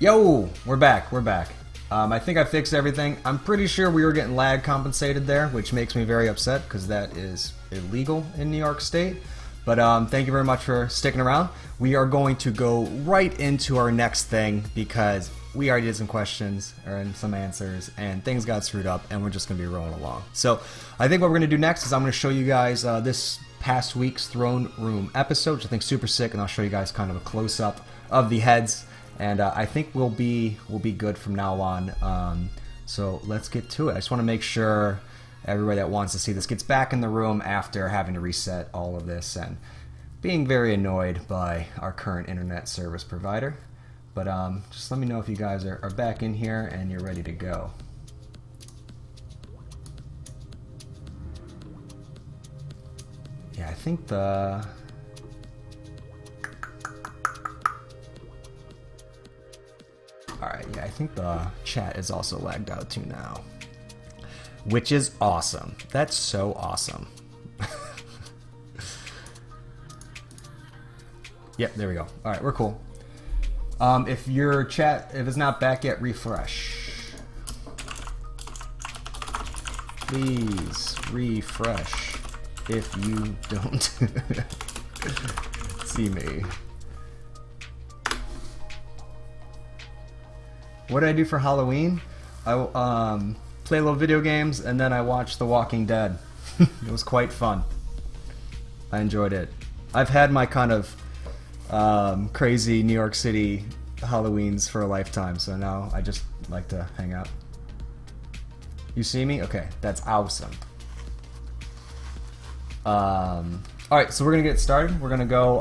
Yo, we're back. I think I fixed everything. I'm pretty sure we were getting lag compensated there, which makes me very upset because that is illegal in New York State. But thank you very much for sticking around. We are going to go right into our next thing because we already did some questions and some answers and things got screwed up and we're just going to be rolling along. So I think what we're going to do next is I'm going to show you guys this past week's Throne Room episode, which I think is super sick, and I'll show you guys kind of a close-up of the heads. And I think we'll be good from now on. So let's get to it. I just want to make sure everybody that wants to see this gets back in the room after having to reset all of this and being very annoyed by our current internet service provider. But just let me know if you guys are back in here and you're ready to go. Yeah, I think the... Alright, yeah, I think the chat is also lagged out too now. Which is awesome. That's so awesome. Yep, there we go. Alright, we're cool. If your chat, if it's not back yet, refresh. Please refresh if you don't see me. What did I do for Halloween? I play little video games and then I watched The Walking Dead. It was quite fun. I enjoyed it. I've had my kind of crazy New York City Halloweens for a lifetime, so now I just like to hang out. You see me? Okay, that's awesome. Alright, so we're gonna get started. We're gonna go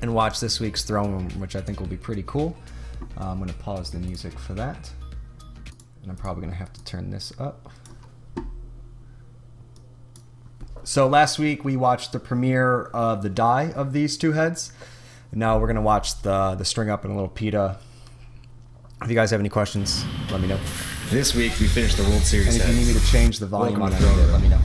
and watch this week's Throne Room, which I think will be pretty cool. I'm going to pause the music for that, and I'm probably going to have to turn this up. So last week we watched the premiere of the dye of these two heads, and now we're going to watch the string up and a little PETA. If you guys have any questions, let me know. This week we finished the World Series. And if you need me to change the volume on it, let me know.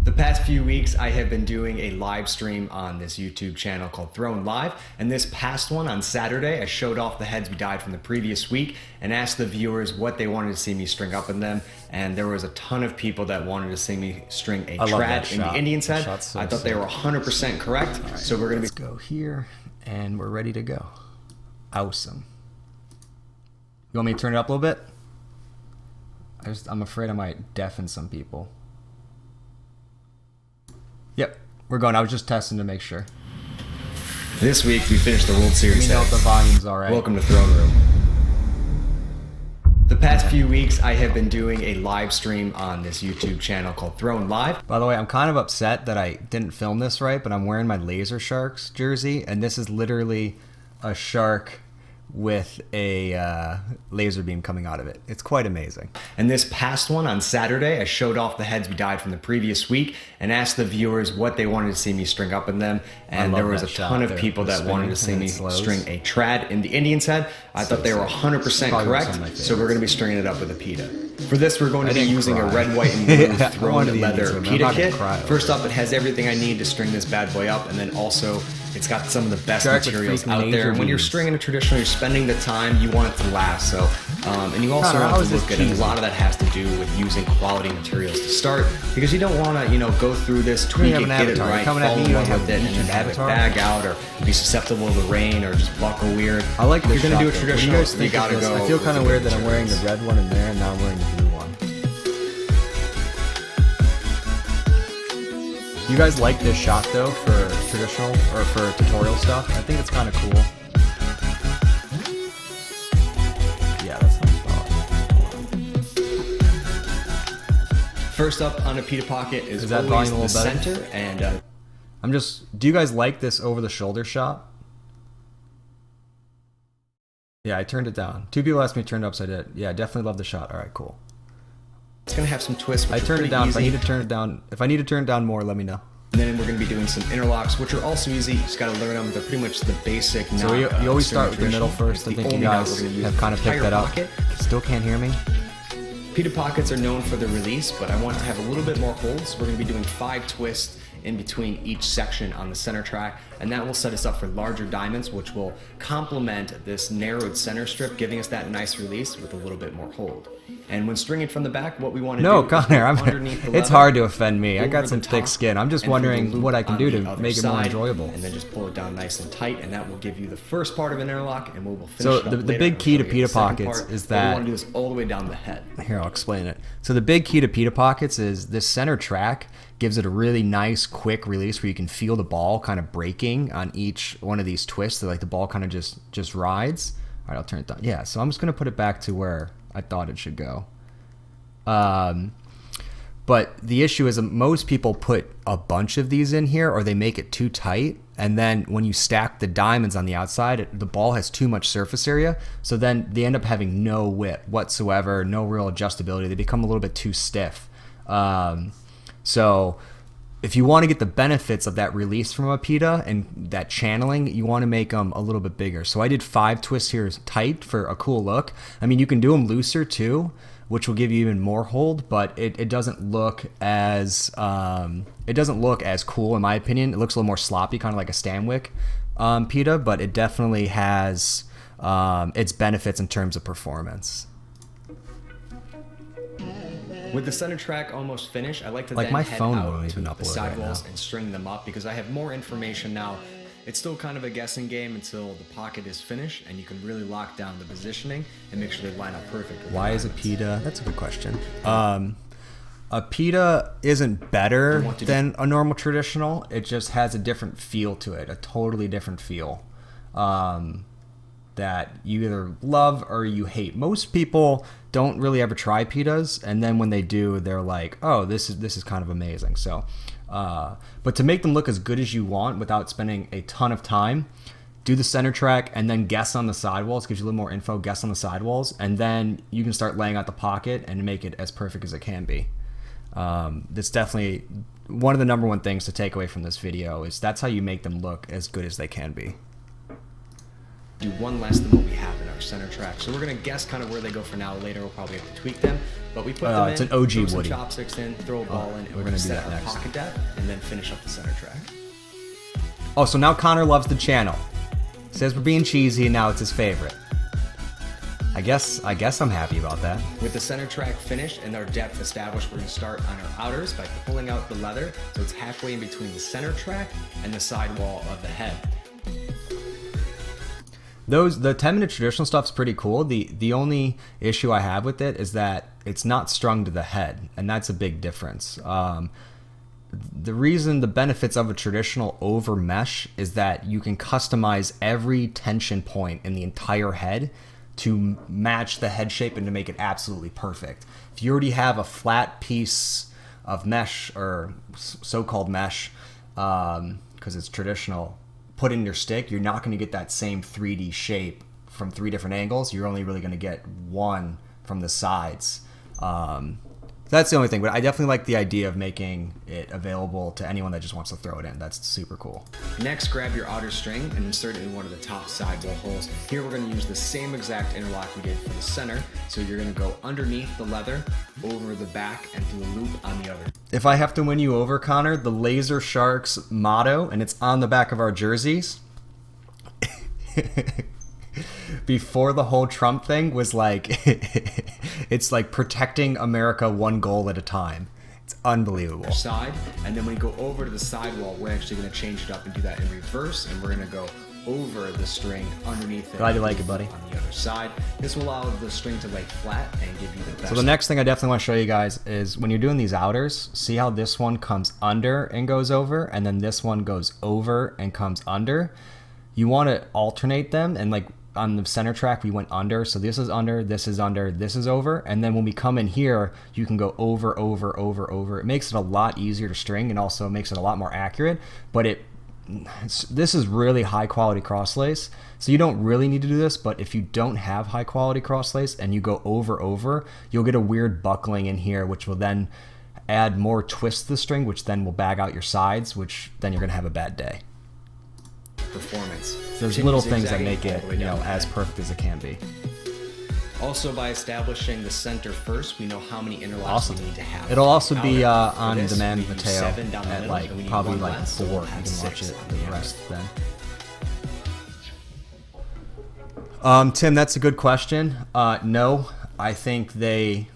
The past few weeks I have been doing a live stream on this YouTube channel called Throne Live, and this past one on Saturday I showed off the heads we dyed from the previous week and asked the viewers what they wanted to see me string up in them, and there was a ton of people that wanted to see me string a trad in the Indian's head. I thought they were 100% correct. Right, so we're going to let's go here and we're ready to go. Awesome. You want me to turn it up a little bit? I'm afraid I might deafen some people. Yep, we're going. I was just testing to make sure. This week we finished the World Series. Let me know if the volume's alright. Welcome to Throne Room. The past few weeks I have been doing a live stream on this YouTube channel called Throne Live. By the way, I'm kind of upset that I didn't film this right, but I'm wearing my Laser Sharks jersey, and this is literally a shark with a laser beam coming out of it. It's quite amazing. And this past one on Saturday, I showed off the heads we dyed from the previous week and asked the viewers what they wanted to see me string up in them. And there was a ton of people that wanted to see me string a trad in the Indian's head. I thought they were 100% correct, so we're going to be stringing it up with a PETA. For this, we're going to be using a red, white, and blue Throne leather PETA kit. First up, it has everything I need to string this bad boy up, and then also it's got some of the best materials out there. And when you're stringing a traditional, you're spending the time, you want it to last. So, and you also want to look good. And a lot of that has to do with using quality materials to start, because you don't want to, go through this, tweak it, get it right, fall in love with it, and then have it bag out or be susceptible to the rain or just buckle weird. I like this. If you're gonna do a traditional, you gotta go. I feel kind of weird that I'm wearing the red one in there and now I'm wearing the blue one. You guys like this shot though for traditional or for tutorial stuff? I think it's kind of cool. Yeah, that's what I thought. First up on a PETA pocket is always the center, and do you guys like this over the shoulder shot? Yeah, I turned it down. 2 people asked me to turn it up, so I did. Yeah, I definitely love the shot. All right, cool. It's gonna have some twists. I turned it down. If I need to turn it down, more, let me know. And then we're going to be doing some interlocks, which are also easy. You just got to learn them. They're pretty much the basic. So you always start with the middle first. I think you guys have kind of picked that up. Still can't hear me? PETA pockets are known for the release, but I want to have a little bit more holds. We're going to be doing 5 twists in between each section on the center track, and that will set us up for larger diamonds, which will complement this narrowed center strip, giving us that nice release with a little bit more hold. And when stringing from the back, what we want to do is Connor, underneath the leather, it's hard to offend me. I got some thick skin. I'm just wondering what I can do to make it more enjoyable. And then just pull it down nice and tight, and that will give you the first part of an interlock, and we will finish so it up the big key to pita pockets is that we want to do this all the way down the head. Here, I'll explain it. So the big key to pita pockets is this center track gives it a really nice quick release where you can feel the ball kind of breaking on each one of these twists. So like the ball kind of just rides. All right, I'll turn it down. Yeah, so I'm just going to put it back to where I thought it should go. But the issue is that most people put a bunch of these in here, or they make it too tight. And then when you stack the diamonds on the outside, the ball has too much surface area. So then they end up having no whip whatsoever, no real adjustability. They become a little bit too stiff. So if you want to get the benefits of that release from a pita and that channeling, you want to make them a little bit bigger. So I did 5 twists here tight for a cool look. I mean, you can do them looser too, which will give you even more hold, but it doesn't look as cool in my opinion. It looks a little more sloppy, kind of like a Stanwyck pita, but it definitely has its benefits in terms of performance. With the center track almost finished, I like to like then my head phone out won't to even the upload sidewalls right and string them up because I have more information now. It's still kind of a guessing game until the pocket is finished, and you can really lock down the positioning and make sure they line up perfect. Why is a pita? That's a good question. A pita isn't better than a normal traditional. It just has a different feel to it, a totally different feel that you either love or you hate. Most people don't really ever try pitas, and then when they do, they're like, "Oh, this is kind of amazing." So, but to make them look as good as you want without spending a ton of time, do the center track and then guess on the sidewalls. Gives you a little more info. Guess on the sidewalls, and then you can start laying out the pocket and make it as perfect as it can be. That's definitely one of the number one things to take away from this video. Is that's how you make them look as good as they can be. Do one less than what we have in our center track. So we're going to guess kind of where they go for now. Later we'll probably have to tweak them. But we put them in, it's an OG throw some Woody. chopsticks in, throw a ball in, and we're going to do set that our next. pocket depth, and then finish up the center track. Oh, so now Connor loves the channel. Says we're being cheesy, and now it's his favorite. I guess I'm happy about that. With the center track finished and our depth established, we're going to start on our outers by pulling out the leather so it's halfway in between the center track and the sidewall of the head. The 10-minute traditional stuff's pretty cool. The only issue I have with it is that it's not strung to the head, and that's a big difference. The reason, the benefits of a traditional over mesh is that you can customize every tension point in the entire head to match the head shape and to make it absolutely perfect. If you already have a flat piece of mesh, or so-called mesh, because it's traditional, put in your stick, you're not going to get that same 3D shape from 3 different angles. You're only really going to get one from the sides. That's the only thing, but I definitely like the idea of making it available to anyone that just wants to throw it in. That's super cool. Next, grab your outer string and insert it in one of the top sidewall holes. Here we're going to use the same exact interlock we did for the center. So you're going to go underneath the leather, over the back, and do a loop on the other. If I have to win you over, Connor, the Laser Sharks motto, and it's on the back of our jerseys, before the whole Trump thing, was like, it's like protecting America one goal at a time. It's unbelievable. Side, and then when we go over to the sidewall, we're actually going to change it up and do that in reverse, and we're going to go over the string underneath it. Glad you like it, buddy. On the other side. This will allow the string to lay flat and give you the best. So the next thing I definitely want to show you guys is when you're doing these outers, see how this one comes under and goes over, and then this one goes over and comes under. You want to alternate them, and like on the center track we went under, so this is under, this is under, this is over, and then when we come in here you can go over, over, over, over. It makes it a lot easier to string and also makes it a lot more accurate, but this is really high quality cross lace, so you don't really need to do this. But if you don't have high quality cross lace and you go over, you'll get a weird buckling in here, which will then add more twist to the string, which then will bag out your sides, which then you're gonna have a bad day. Performance. So there's little things that make it, as perfect as it can be. Also, by establishing the center first, we know how many interlocks we need to have. It'll also be on demand, Mateo, at like probably like 4. You can watch it the rest then. Tim, that's a good question. No, I think they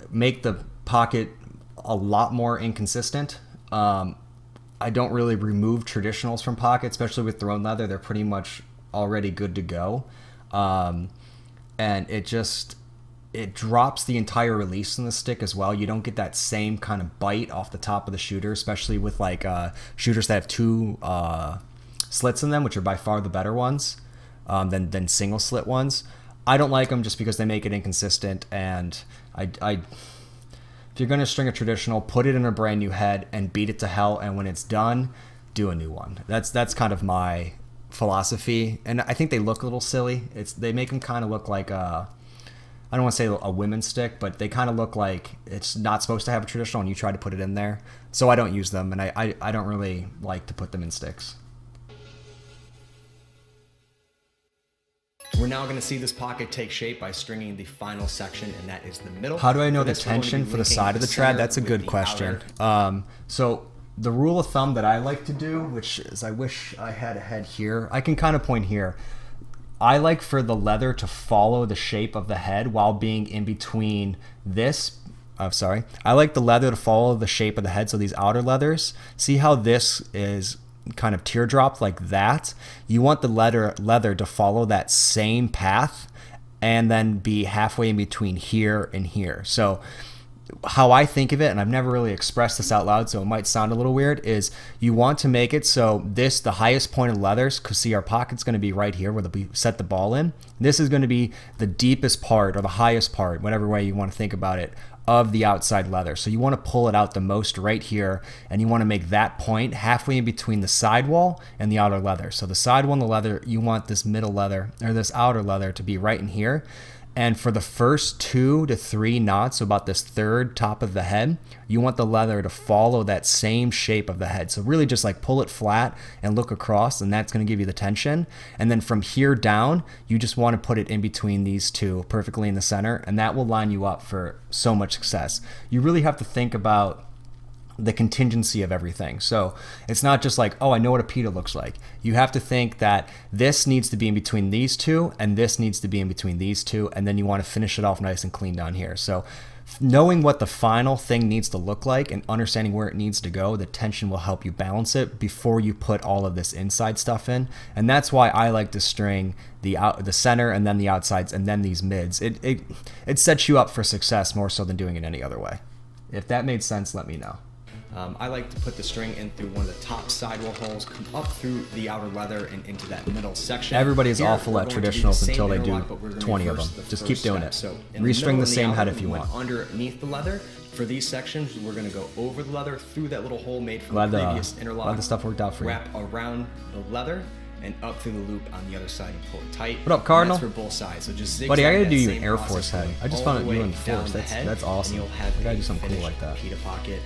make the pocket a lot more inconsistent. I don't really remove traditionals from pockets, especially with their own leather. They're pretty much already good to go. And it drops the entire release in the stick as well. You don't get that same kind of bite off the top of the shooter, especially with like shooters that have 2 slits in them, which are by far the better ones than single slit ones. I don't like them just because they make it inconsistent, and if you're going to string a traditional, put it in a brand new head and beat it to hell, and when it's done, do a new one. That's kind of my philosophy, and I think they look a little silly. They make them kind of look like I don't want to say a women's stick, but they kind of look like it's not supposed to have a traditional, and you try to put it in there. So I don't use them, and I don't really like to put them in sticks. We're now going to see this pocket take shape by stringing the final section, and that is the middle. How do I know the tension for the side of the trad? That's a good question. So the rule of thumb that I like to do, which is I wish I had a head here. I can kind of point here. I like for the leather to follow the shape of the head while being in between this. I like the leather to follow the shape of the head. So these outer leathers, see how this is kind of teardrop like that? You want the leather to follow that same path and then be halfway in between here and here. So how I think of it, and I've never really expressed this out loud, so it might sound a little weird, is you want to make it so the highest point of leathers, because see our pocket's going to be right here where we set the ball in. This is going to be the deepest part or the highest part, whatever way you want to think about it, of the outside leather. So you want to pull it out the most right here, and you want to make that point halfway in between the sidewall and the outer leather. So the sidewall and the leather, you want this middle leather or this outer leather to be right in here. And for the first 2 to 3 knots, so about this third top of the head, you want the leather to follow that same shape of the head. So really just like pull it flat and look across, and that's going to give you the tension. And then from here down, you just want to put it in between these 2 perfectly in the center, and that will line you up for so much success. You really have to think about the contingency of everything. So it's not just like, oh, I know what a pita looks like. You have to think that this needs to be in between these 2 and this needs to be in between these 2, and then you want to finish it off nice and clean down here. So knowing what the final thing needs to look like and understanding where it needs to go, the tension will help you balance it before you put all of this inside stuff in. And that's why I like to string the center and then the outsides and then these mids. It sets you up for success more so than doing it any other way. If that made sense, let me know. I like to put the string in through one of the top sidewall holes, come up through the outer leather and into that middle section. Everybody is awful at traditionals until they do 20 of them. Just keep doing it. So restring the same head if you want. Underneath the leather, for these sections, we're going to go over the leather through that little hole made from the previous interlock. Glad the stuff worked out for you. Wrap around the leather and up through the loop on the other side and pull it tight. What up, Cardinal? That's for both sides. So just buddy, I gotta do you an Air Force head. I just found out you in the Force. That's awesome. I gotta do something cool like that. Pita pocket.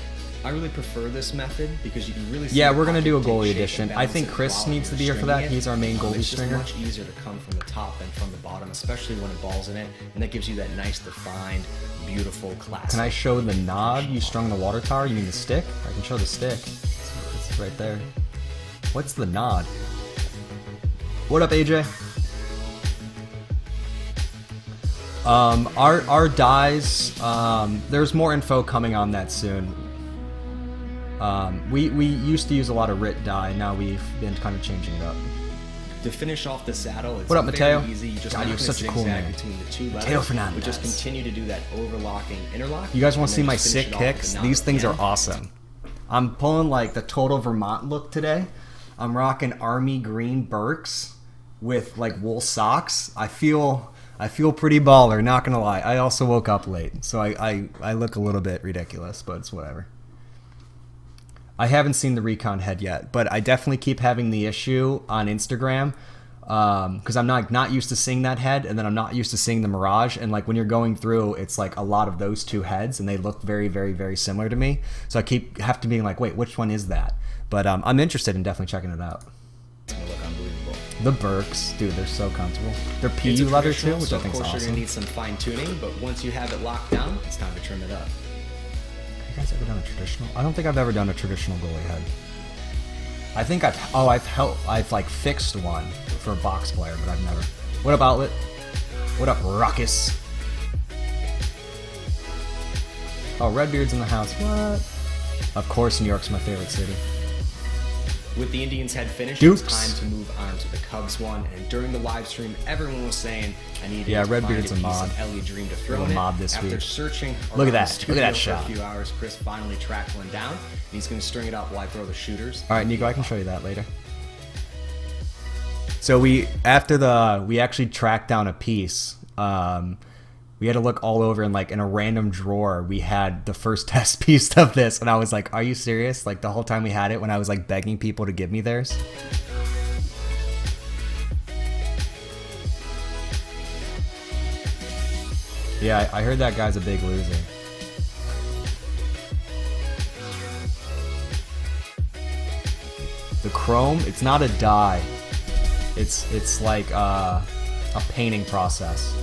I really prefer this method because you can really see. Yeah, we're gonna do a goalie edition. I think Chris needs to be here for that. He's our main goalie stringer. It's much easier to come from the top than from the bottom, especially when a ball's in it, and that gives you that nice, defined, beautiful, classic. Can I show the nod you strung the water tower? You mean the stick? I can show the stick. It's right there. What's the nod? What up, AJ? Our dies. There's more info coming on that soon. We used to use a lot of RIT dye. Now we've been kind of changing it up. To finish off the saddle, it's what up, Mateo? Easy. You just God, you're such a cool man. Between the 2 letters. Mateo Fernandez. We just continue to do that overlocking interlock. You guys want to see my sick kicks? These things are awesome. I'm pulling like the total Vermont look today. I'm rocking army green Birks with like wool socks. I feel pretty baller, not gonna lie. I also woke up late, so I look a little bit ridiculous, but it's whatever. I haven't seen the Recon head yet, but I definitely keep having the issue on Instagram because I'm not used to seeing that head, and then I'm not used to seeing the Mirage, and like when you're going through, it's like a lot of those 2 heads, and they look very, very, very similar to me. So I have to be like, wait, which one is that? But I'm interested in definitely checking it out. It's gonna look unbelievable. The Burks, dude, they're so comfortable. They're PU leather too, which I think is awesome. Of course, you're gonna need some fine tuning, but once you have it locked down, it's time to trim it up. You guys ever done a traditional? I don't think I've ever done a traditional goalie head. I think I've like fixed one for a box player, but I've never. What up, Outlet? What up, Ruckus? Oh, Redbeard's in the house. What? Of course, New York's my favorite city. With the Indians head finished, Dukes. it's time to move on to the Cubs one. And during the live stream, everyone was saying, "I need to Redbeard's find a piece of LA Dream to throw in it." Mob this After week. searching Look at around that! the Look at that studio shot! for a few hours, Chris finally tracked one down. And he's going to string it up while I throw the shooters. All right, Nico, I can show you that later. So we actually tracked down a piece. We had to look all over, and like in a random drawer, we had the first test piece of this, and I was like, "Are you serious?" Like the whole time we had it, when I was like begging people to give me theirs. Yeah, I heard that guy's a big loser. The chrome, it's not a dye. It's like a painting process.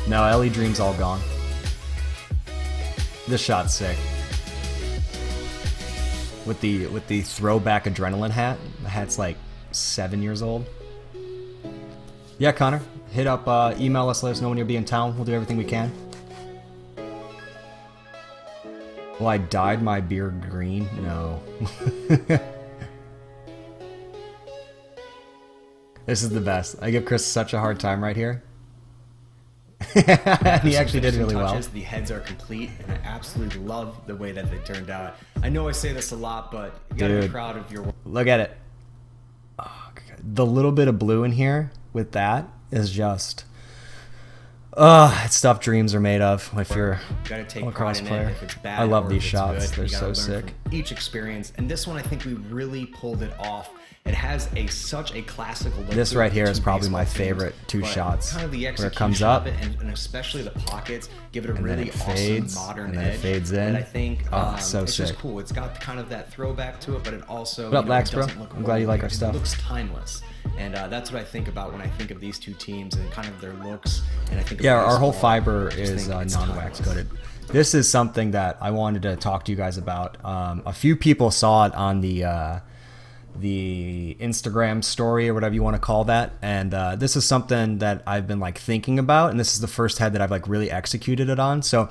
No, LA Dream's all gone. This shot's sick. With the throwback adrenaline hat. The hat's like 7 years old. Yeah, Connor. Hit up, email us, let us know when you'll be in town. We'll do everything we can. Well, I dyed my beard green? No. This is the best. I give Chris such a hard time right here. He actually did really well. The heads are complete, and I absolutely love the way that they turned out. I know I say this a lot, but you gotta be proud of your work. Look at it. Oh, the little bit of blue in here with that is just... it's stuff dreams are made of if you're a lacrosse player. I love these shots. They're so sick. Each experience, and this one I think we really pulled it off. It has such a classical look. This right here is probably my favorite two shots. Kind of the where it comes up, and especially the pockets give it a really fades, awesome modern and then edge. It fades in. And I think so it's sick. just cool. It's got kind of that throwback to it, but it also what up, Lax, bro? doesn't look I'm glad you like our stuff. It looks timeless. And that's what I think about when I think of these two teams and kind of their looks. And I think our whole fiber is non-wax coated. This is something that I wanted to talk to you guys about. A few people saw it on the Instagram story or whatever you want to call that, and this is something that I've been like thinking about, and this is the first head that I've like really executed it on. So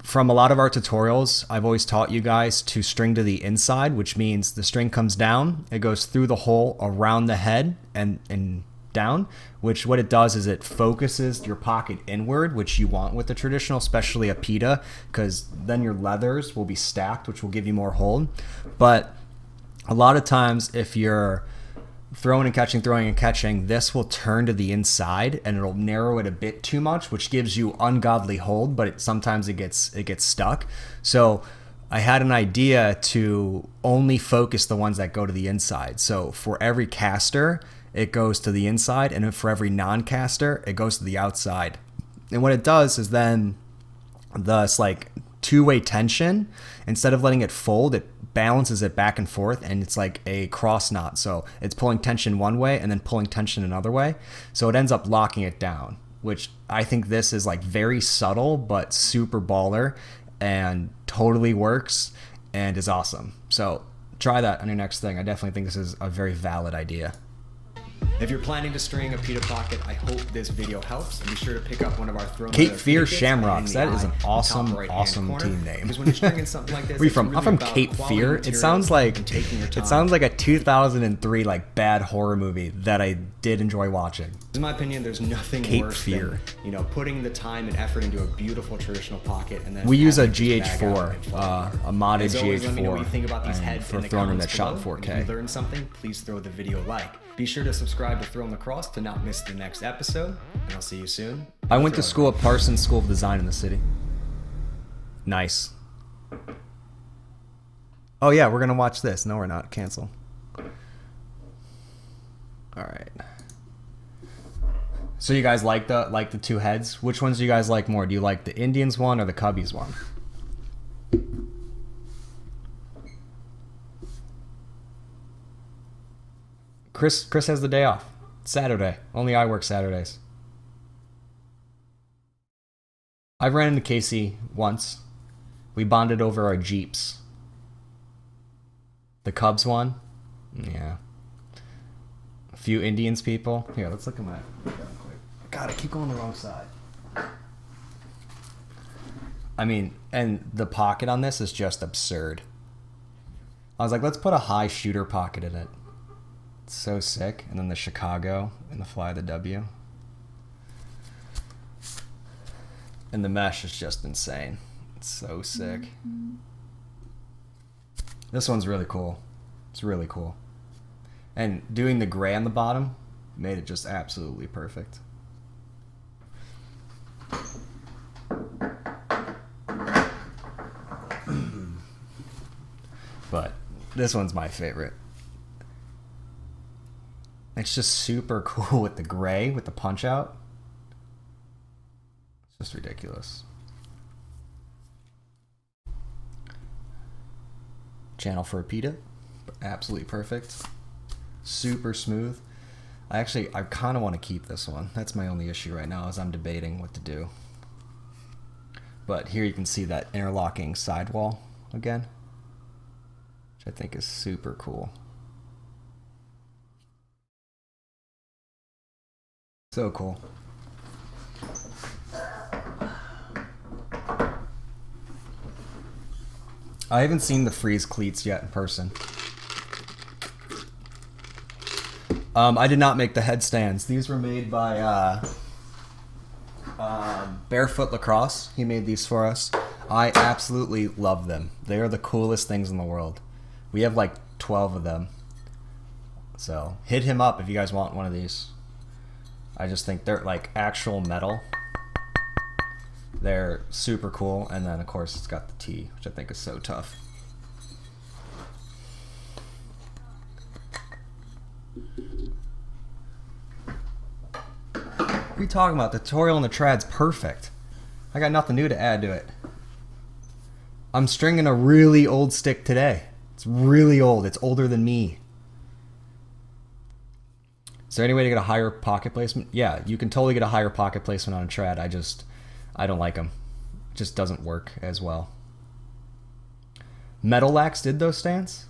from a lot of our tutorials, I've always taught you guys to string to the inside, which means the string comes down, it goes through the hole around the head and down, which what it does is it focuses your pocket inward, which you want with the traditional, especially a pita, because then your leathers will be stacked, which will give you more hold. But a lot of times if you're throwing and catching, this will turn to the inside and it'll narrow it a bit too much, which gives you ungodly hold, but sometimes it gets stuck. So I had an idea to only focus the ones that go to the inside. So for every caster, it goes to the inside, and for every non-caster, it goes to the outside. And what it does is then this like two-way tension, instead of letting it fold, it balances it back and forth, and it's like a cross knot. So it's pulling tension one way and then pulling tension another way. So it ends up locking it down, which I think this is like very subtle but super baller and totally works and is awesome. So try that on your next thing. I definitely think this is a very valid idea. If you're planning to string a pita pocket, I hope this video helps. And be sure to pick up one of our Throne Cape Fear Shamrocks. That is an awesome team name. Because when you're stringing something like this, Where you from? I'm from Cape Fear. It sounds like a 2003 like bad horror movie that I did enjoy watching. In my opinion, there's nothing worse than putting the time and effort into a beautiful traditional pocket, and then we use a GH4, a modded GH4, let me know what you think about these heads for a Throne that shot in 4K. If you learned something, please throw the video a like. Be sure to subscribe to Throne Lacrosse to not miss the next episode, and I'll see you soon. I went to school at Parsons School of Design in the city. Nice. Oh yeah, we're gonna watch this. No, we're not. Cancel. All right. So you guys like the two heads? Which ones do you guys like more? Do you like the Indians one or the Cubbies one? Chris has the day off. Saturday. Only I work Saturdays. I ran into Casey once. We bonded over our Jeeps. The Cubs one? Yeah. A few Indians people. Here, let's look at my... God, I keep going the wrong side. I mean, and the pocket on this is just absurd. I was like, let's put a high shooter pocket in it. It's so sick. And then the Chicago and the Fly the W. And the mesh is just insane. It's so sick. This one's really cool. It's really cool. And doing the gray on the bottom made it just absolutely perfect. But this one's my favorite. It's just super cool with the gray, with the punch out. It's just ridiculous. Channel for Apita. Absolutely perfect. Super smooth. I kind of want to keep this one. That's my only issue right now, is I'm debating what to do. But here you can see that interlocking sidewall again, which I think is super cool. So cool. I haven't seen the Freeze cleats yet in person. I did not make the headstands. These were made by Barefoot Lacrosse. He made these for us. I absolutely love them. They are the coolest things in the world. We have like 12 of them. So hit him up if you guys want one of these. I just think they're like actual metal. They're super cool. And then of course it's got the T, which I think is so tough. What are you talking about? The tutorial and the trad's perfect. I got nothing new to add to it. I'm stringing a really old stick today. It's really old. It's older than me. Is there any way to get a higher pocket placement? Yeah, you can totally get a higher pocket placement on a trad. I don't like them. It just doesn't work as well. Metal Lax did those stands?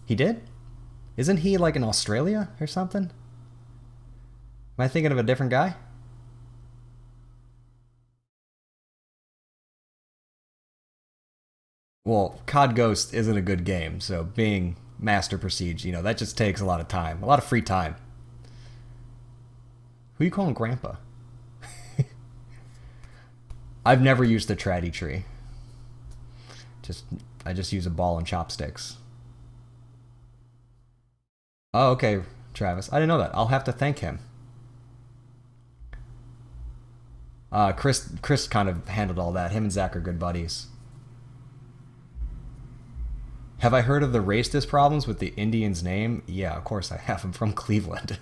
He did? Isn't he like in Australia or something? Am I thinking of a different guy? Well, COD Ghost isn't a good game, so being Master Prestige, you know, that just takes a lot of time. A lot of free time. Who are you calling Grandpa? I've never used the traddy tree. I just use a ball and chopsticks. Oh, okay, Travis. I didn't know that. I'll have to thank him. Chris kind of handled all that. Him and Zach are good buddies. Have I heard of the racist problems with the Indian's name? Yeah, of course I have. I'm from Cleveland.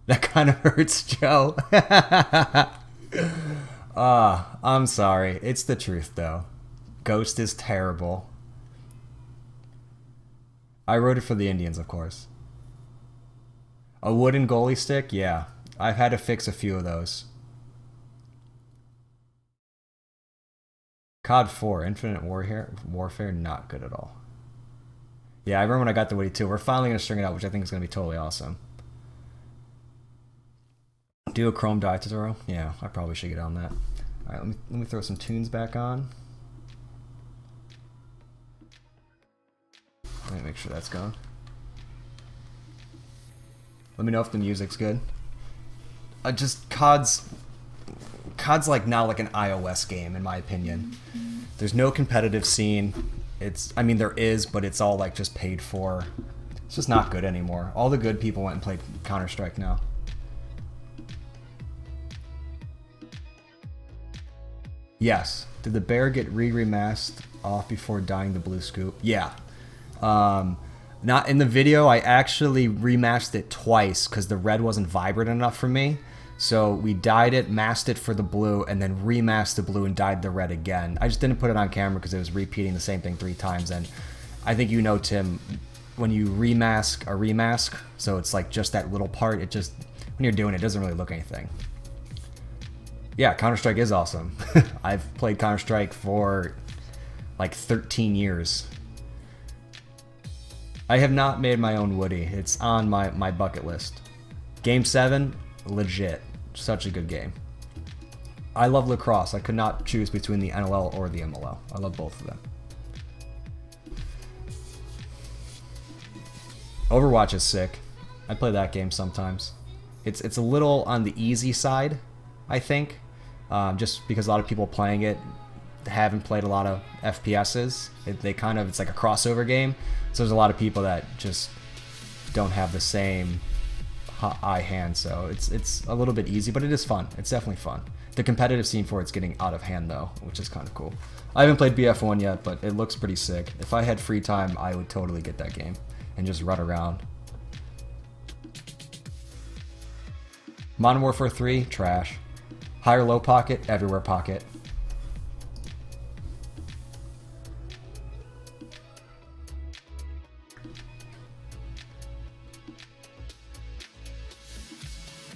That kind of hurts, Joe. I'm sorry. It's the truth, though. Ghost is terrible. I wrote it for the Indians, of course. A wooden goalie stick? Yeah. I've had to fix a few of those. COD 4, Infinite Warfare, not good at all. Yeah, I remember when I got the Woody 2. We're finally going to string it out, which I think is going to be totally awesome. Do a Chrome dye tutorial? Yeah, I probably should get on that. Alright, let me throw some tunes back on. Let me make sure that's going. Let me know if the music's good. COD's like now like an iOS game, in my opinion. There's no competitive scene. I mean, there is, but it's all like just paid for. It's just not good anymore. All the good people went and played Counter-Strike now. Yes. Did the bear get remasked off before dyeing the blue scoop? Yeah. Not in the video. I actually remasked it twice because the red wasn't vibrant enough for me. So we dyed it, masked it for the blue, and then remasked the blue and dyed the red again. I just didn't put it on camera because it was repeating the same thing 3 times. And I think you know, Tim, when you remask a remask, so it's like just that little part, it just, when you're doing it, it doesn't really look anything. Yeah, Counter-Strike is awesome. I've played Counter-Strike for like 13 years. I have not made my own Woody. It's on my bucket list. Game 7, legit. Such a good game. I love LACROSSE. I could not choose between the NLL or the MLL. I love both of them. Overwatch is sick. I play that game sometimes. It's a little on the easy side, I think, just because a lot of people playing it haven't played a lot of FPSs. It's like a crossover game, so there's a lot of people that just don't have the same eye hand. So it's a little bit easy, but it is fun. It's definitely fun. The competitive scene for it's getting out of hand though, which is kind of cool. I haven't played BF1 yet, but it looks pretty sick. If I had free time, I would totally get that game and just run around. Modern Warfare 3, trash. Higher low pocket, everywhere pocket.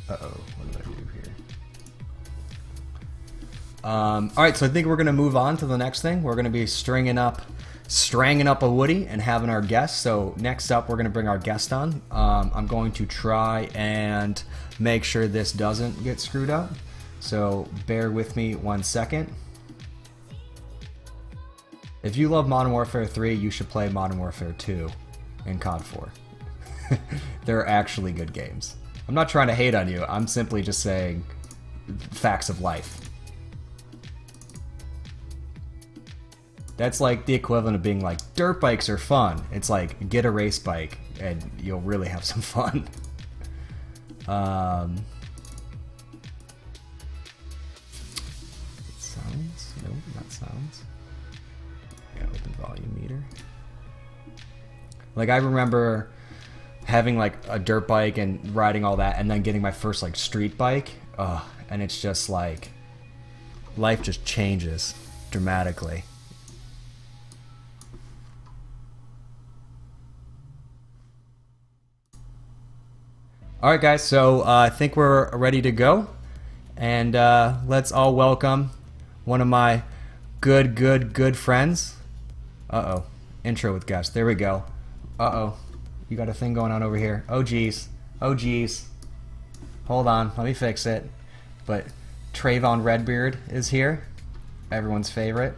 Uh-oh, what did I do here? Alright, so I think we're going to move on to the next thing. We're going to be stringing up a Woody and having our guest. So next up, we're going to bring our guest on. I'm going to try and make sure this doesn't get screwed up. So bear with me 1 second. If you love Modern Warfare 3, you should play Modern Warfare 2 and COD 4. They're actually good games. I'm not trying to hate on you. I'm simply just saying facts of life. That's like the equivalent of being like, dirt bikes are fun. It's like, get a race bike and you'll really have some fun. Sounds? Nope, not sounds. Yeah, open volume meter. Like, I remember having like a dirt bike and riding all that and then getting my first like street bike. And it's just like, life just changes dramatically. Alright guys, so I think we're ready to go, and let's all welcome one of my good friends. Uh-oh, intro with guest, there we go. Uh-oh, you got a thing going on over here. Oh geez, hold on, let me fix it. But Trayvon Redbeard is here, everyone's favorite.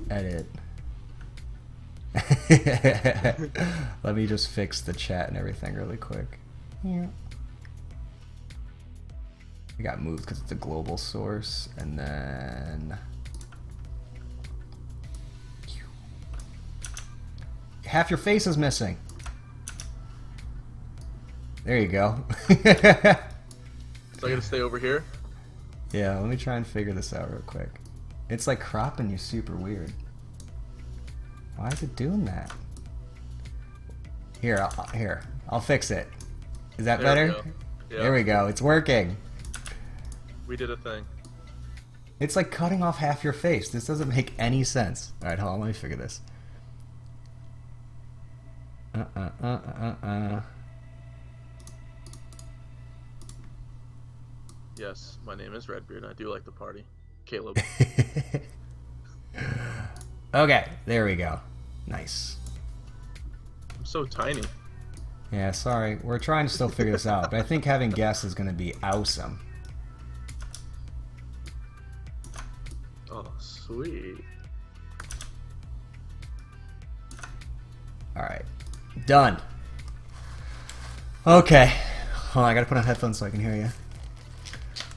Edit. Let me just fix the chat and everything really quick. Yeah. It got moved because it's a global source, and then half your face is missing. There you go. So I gotta stay over here? Yeah, let me try and figure this out real quick. It's like cropping you super weird. Why is it doing that? Here, I'll fix it. Is that better? Yeah. There we go. It's working. We did a thing. It's like cutting off half your face. This doesn't make any sense. All right, hold on. Let me figure this. Yes, my name is Redbeard. I do like to party. Caleb. Okay, there we go. Nice. I'm so tiny. Yeah, sorry. We're trying to still figure this out, but I think having guests is going to be awesome. Oh, sweet. Alright. Done. Okay. Hold on, I got to put on headphones so I can hear you.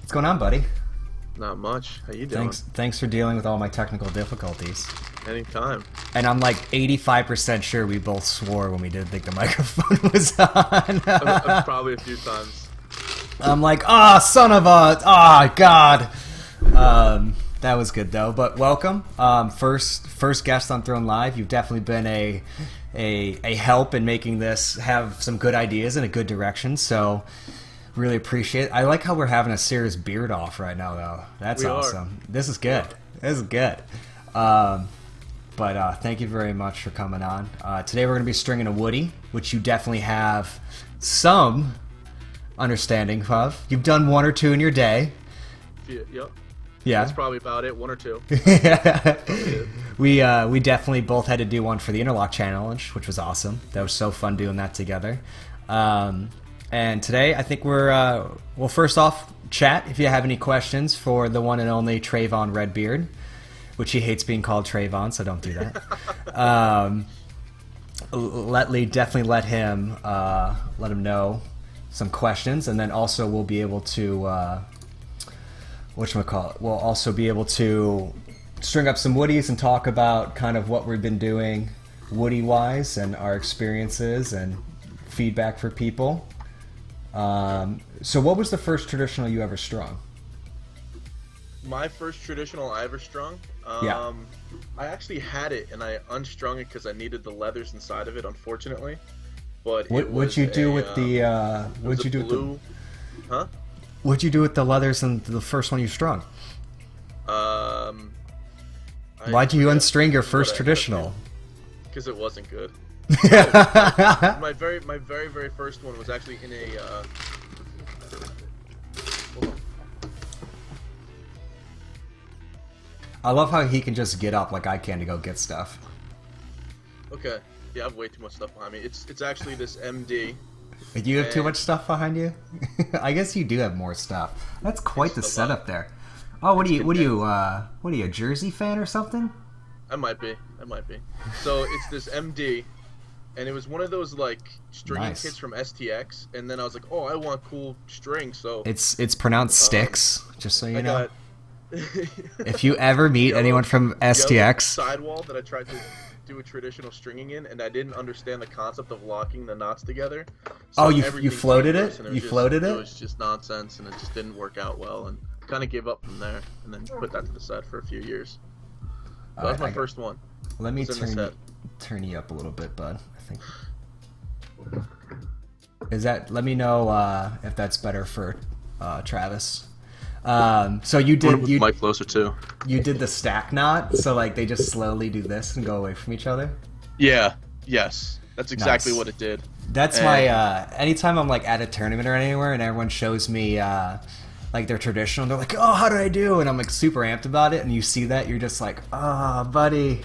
What's going on, buddy? Not much. How you doing? Thanks for dealing with all my technical difficulties. Anytime. And I'm like 85% sure we both swore when we didn't think the microphone was on. Probably a few times. I'm like, son of a, God. That was good though. But welcome, first guest on Throne Live. You've definitely been a help in making this have some good ideas in a good direction. So really appreciate it. I like how we're having a serious beard off right now though. That's awesome. This is good. This is good. but thank you very much for coming on. Today we're going to be stringing a woody, which you definitely have some understanding of. You've done 1 or 2 in your day. Yep. Yeah. That's probably about it, 1 or 2. We definitely both had to do one for the Interlock Challenge, which was awesome. That was so fun doing that together. And today I think we'll first off chat if you have any questions for the one and only Trayvon Redbeard, which he hates being called Trayvon, so don't do that. Definitely let him know some questions, and then also we'll be able to we'll also be able to string up some woodies and talk about kind of what we've been doing woody wise and our experiences and feedback for people. So what was the first traditional you ever strung? My first traditional I ever strung? Yeah. I actually had it and I unstrung it because I needed the leathers inside of it, unfortunately. But what'd you do with the what'd you do blue, with the huh? What'd you do with the leathers in the first one you strung? Why'd you unstring your first traditional? Because it wasn't good. my very first one was actually in a hold on. I love how he can just get up like I can to go get stuff. Okay. Yeah, I have way too much stuff behind me. It's actually this MD. You have too much stuff behind you? I guess you do have more stuff. That's quite the setup there. Oh, what are you, a Jersey fan or something? I might be. So it's this MD, and it was one of those like stringing kits from STX, and then I was like, oh, I want cool strings, so it's pronounced sticks, just so you know. Got if you ever meet anyone from STX, sidewall that I tried to do a traditional stringing in, and I didn't understand the concept of locking the knots together. So you floated it? You floated it? It was just nonsense, and it just didn't work out well, and kind of gave up from there, and then put that to the side for a few years. That was my first one. Let me turn you up a little bit, bud. I think. Let me know if that's better for Travis. So you did mic closer too. You did the stack knot, so like they just slowly do this and go away from each other. Yeah. Yes. That's exactly what it did. That's my anytime I'm like at a tournament or anywhere and everyone shows me like their traditional, they're like, oh, how did I do? And I'm like super amped about it, and you see that, you're just like, oh, buddy,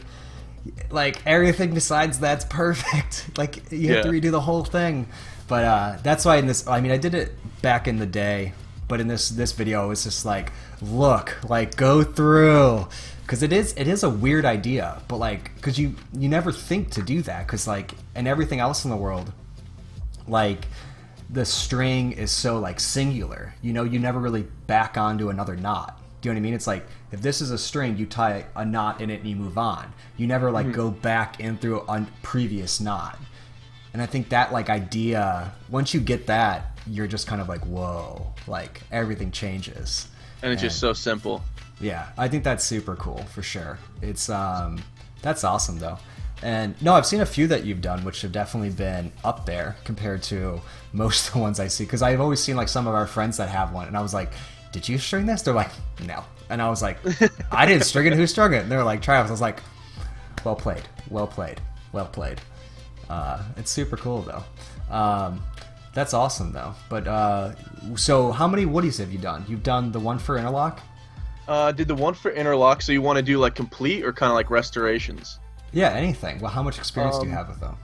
like everything besides that's perfect. Like you have to redo the whole thing. But that's why I did it back in the day, but in this video, it's just like, look, like go through, because it is a weird idea, but like, because you never think to do that, because like in everything else in the world, like the string is so like singular, you never really back onto another knot. Do you know what I mean? It's like if this is a string, you tie a knot in it and you move on. You never like go back in through a previous knot. And I think that like idea, once you get that, you're just kind of like, whoa, like everything changes. And it's just so simple. Yeah, I think that's super cool for sure. It's that's awesome though. And no, I've seen a few that you've done, which have definitely been up there compared to most of the ones I see. Because I've always seen like some of our friends that have one, and I was like, did you string this? They're like, no. And I was like, I didn't string it. Who strung it? And they're like, Travis. I was like, well played. It's super cool though. That's awesome though. But so how many woodies have you done? You've done the one for Interlock? Did the one for Interlock. So you want to do like complete or kind of like restorations? Yeah, anything. Well, how much experience do you have with them?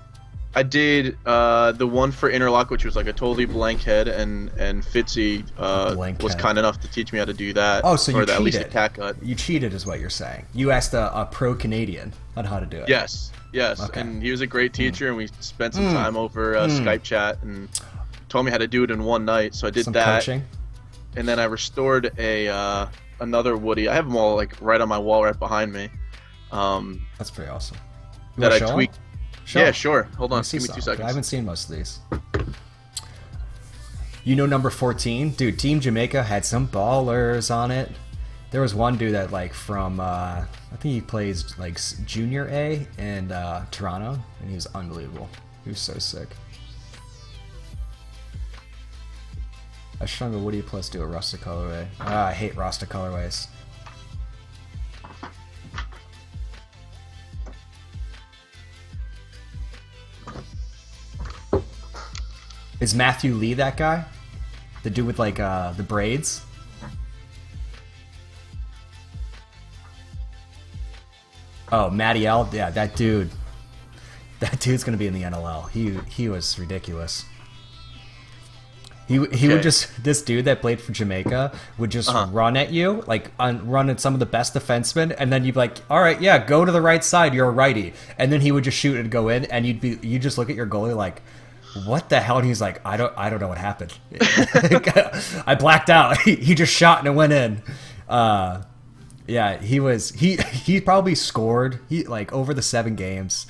I did the one for Interlock, which was like a totally blank head, and Fitzy was kind enough to teach me how to do that. Oh, so you cheated. At least a cat cut. You cheated is what you're saying. You asked a pro Canadian on how to do it. Yes. Okay. And he was a great teacher, and we spent some time over Skype chat, and told me how to do it in one night. So I did that. Coaching. And then I restored another woody. I have them all like right on my wall, right behind me. That's pretty awesome. That I tweaked. Yeah, sure. Hold on. Give me 2 seconds. I haven't seen most of these. Number 14? Dude, Team Jamaica had some ballers on it. There was one dude that, like, from, I think he plays, like, Junior A in Toronto, and he was unbelievable. He was so sick. I strung a Woody plus do a Rasta colorway. I hate Rasta colorways. Is Matthew Lee that guy? The dude with like the braids? Oh, Matty L. Yeah, that dude. That dude's gonna be in the NLL. He was ridiculous. He would just, this dude that played for Jamaica would just run at you, like run at some of the best defensemen, and then you'd be like, all right, yeah, go to the right side, you're a righty, and then he would just shoot and go in, and you just look at your goalie like, what the hell? And he's like, I don't know what happened. I blacked out. He just shot and it went in. Yeah, he probably scored like over the 7 games.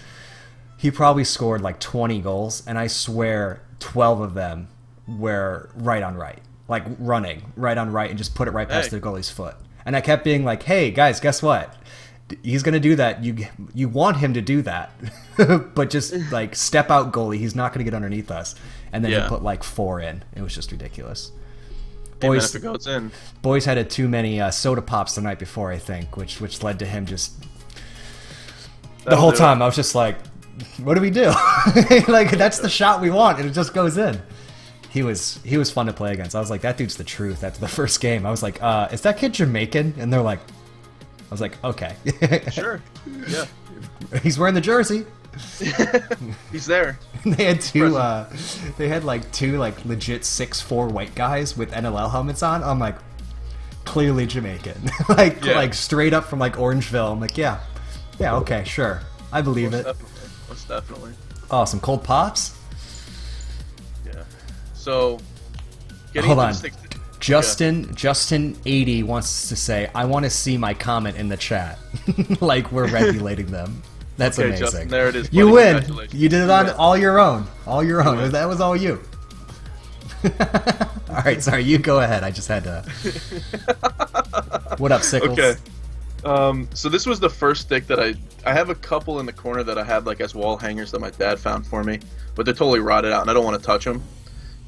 He probably scored like 20 goals, and I swear 12 of them were right on right, like running right on right and just put it right past the goalie's foot. And I kept being like, hey guys, guess what? He's gonna do that. You want him to do that, but just like step out, goalie. He's not gonna get underneath us. And then he put like 4 in. It was just ridiculous. Boys, if it goes in. Boys had too many soda pops the night before, I think, which led to him just the whole time. I was just like, what do we do? Like, that's the shot we want, and it just goes in. He was fun to play against. I was like, that dude's the truth. After the first game, I was like, is that kid Jamaican? And they're like, I was like, okay. Sure. Yeah. He's wearing the jersey. He's there. They had two like legit 6'4" white guys with NLL helmets on. I'm like, clearly Jamaican. like straight up from like Orangeville. I'm like, yeah, okay, sure. I believe it. Most definitely. Oh, some cold pops? Yeah. So, hold on. Justin 80 wants to say, I want to see my comment in the chat. Like we're regulating them. That's okay, amazing. Justin, there it is. You win. You did it on all your own. All your own. That was all you. All right, sorry. You go ahead. I just had to. What up, Sickles? Okay. So this was the first stick that I have a couple in the corner that I had like as wall hangers that my dad found for me, but they're totally rotted out and I don't want to touch them.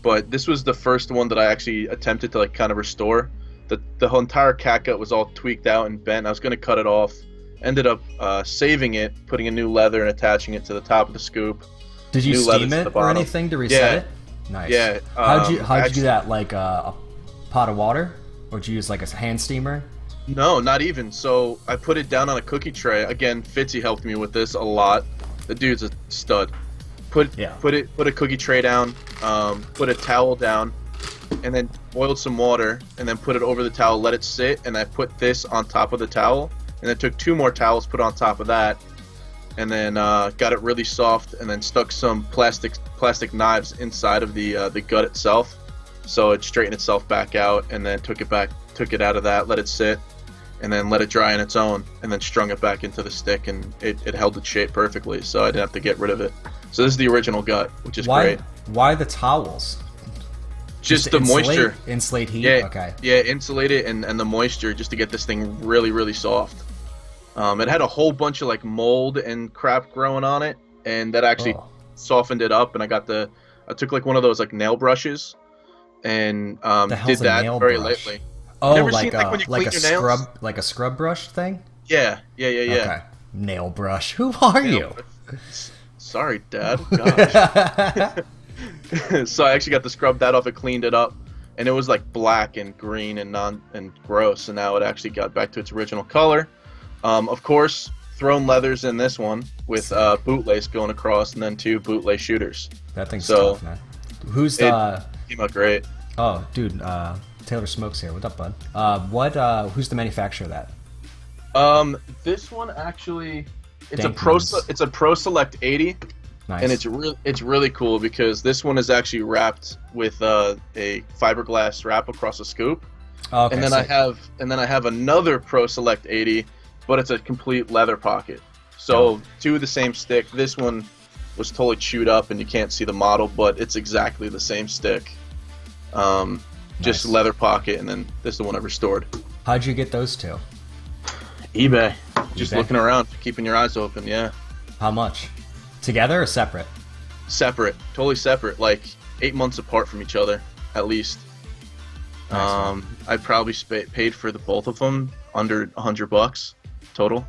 But this was the first one that I actually attempted to like kind of restore. The whole entire catgut was all tweaked out and bent. I was going to cut it off. Ended up saving it, putting a new leather and attaching it to the top of the scoop. Did you steam it or anything to reset it? Nice. Yeah. How'd you do that? Like a pot of water? Or did you use like a hand steamer? No, not even. So I put it down on a cookie tray. Again, Fitzy helped me with this a lot. The dude's a stud. Put a cookie tray down, put a towel down, and then boiled some water, and then put it over the towel, let it sit, and I put this on top of the towel, and then took 2 more towels, put on top of that, and then got it really soft, and then stuck some plastic knives inside of the gut itself, so it straightened itself back out, and then took it out of that, let it sit, and then let it dry on its own, and then strung it back into the stick, and it held its shape perfectly, so I didn't have to get rid of it. So this is the original gut, which is great. Why the towels? Just the moisture. Insulate heat? Yeah, okay. Yeah, insulate it and the moisture just to get this thing really, really soft. It had a whole bunch of like mold and crap growing on it, and that actually softened it up, and I took like one of those like nail brushes and did that very lightly. Oh, never like seen, like, when you clean your nails? Like a scrub brush thing? Yeah. Okay. Nail brush. Who are you? Sorry, Dad. Gosh. So I actually got to scrub that off and cleaned it up, and it was like black and green and gross, and now it actually got back to its original color. Of course, thrown leathers in this one with bootlace going across, and then 2 bootlace shooters. That thing's tough, man. Who's the? Came out great. Oh, dude. Taylor Smokes here. What up, bud? Who's the manufacturer of that? This one actually, it's a Pro Select 80. Nice. And it's really cool because this one is actually wrapped with a fiberglass wrap across the scoop. Oh, okay, and then I have another Pro Select 80, but it's a complete leather pocket. So 2 of the same stick. This one was totally chewed up and you can't see the model, but it's exactly the same stick. Just leather pocket, and then this is the one I restored. How'd you get those 2? eBay. Just looking around, keeping your eyes open, yeah. How much? Together or separate? Separate. Totally separate. Like 8 months apart from each other, at least. Nice. I probably paid for the both of them under $100 total.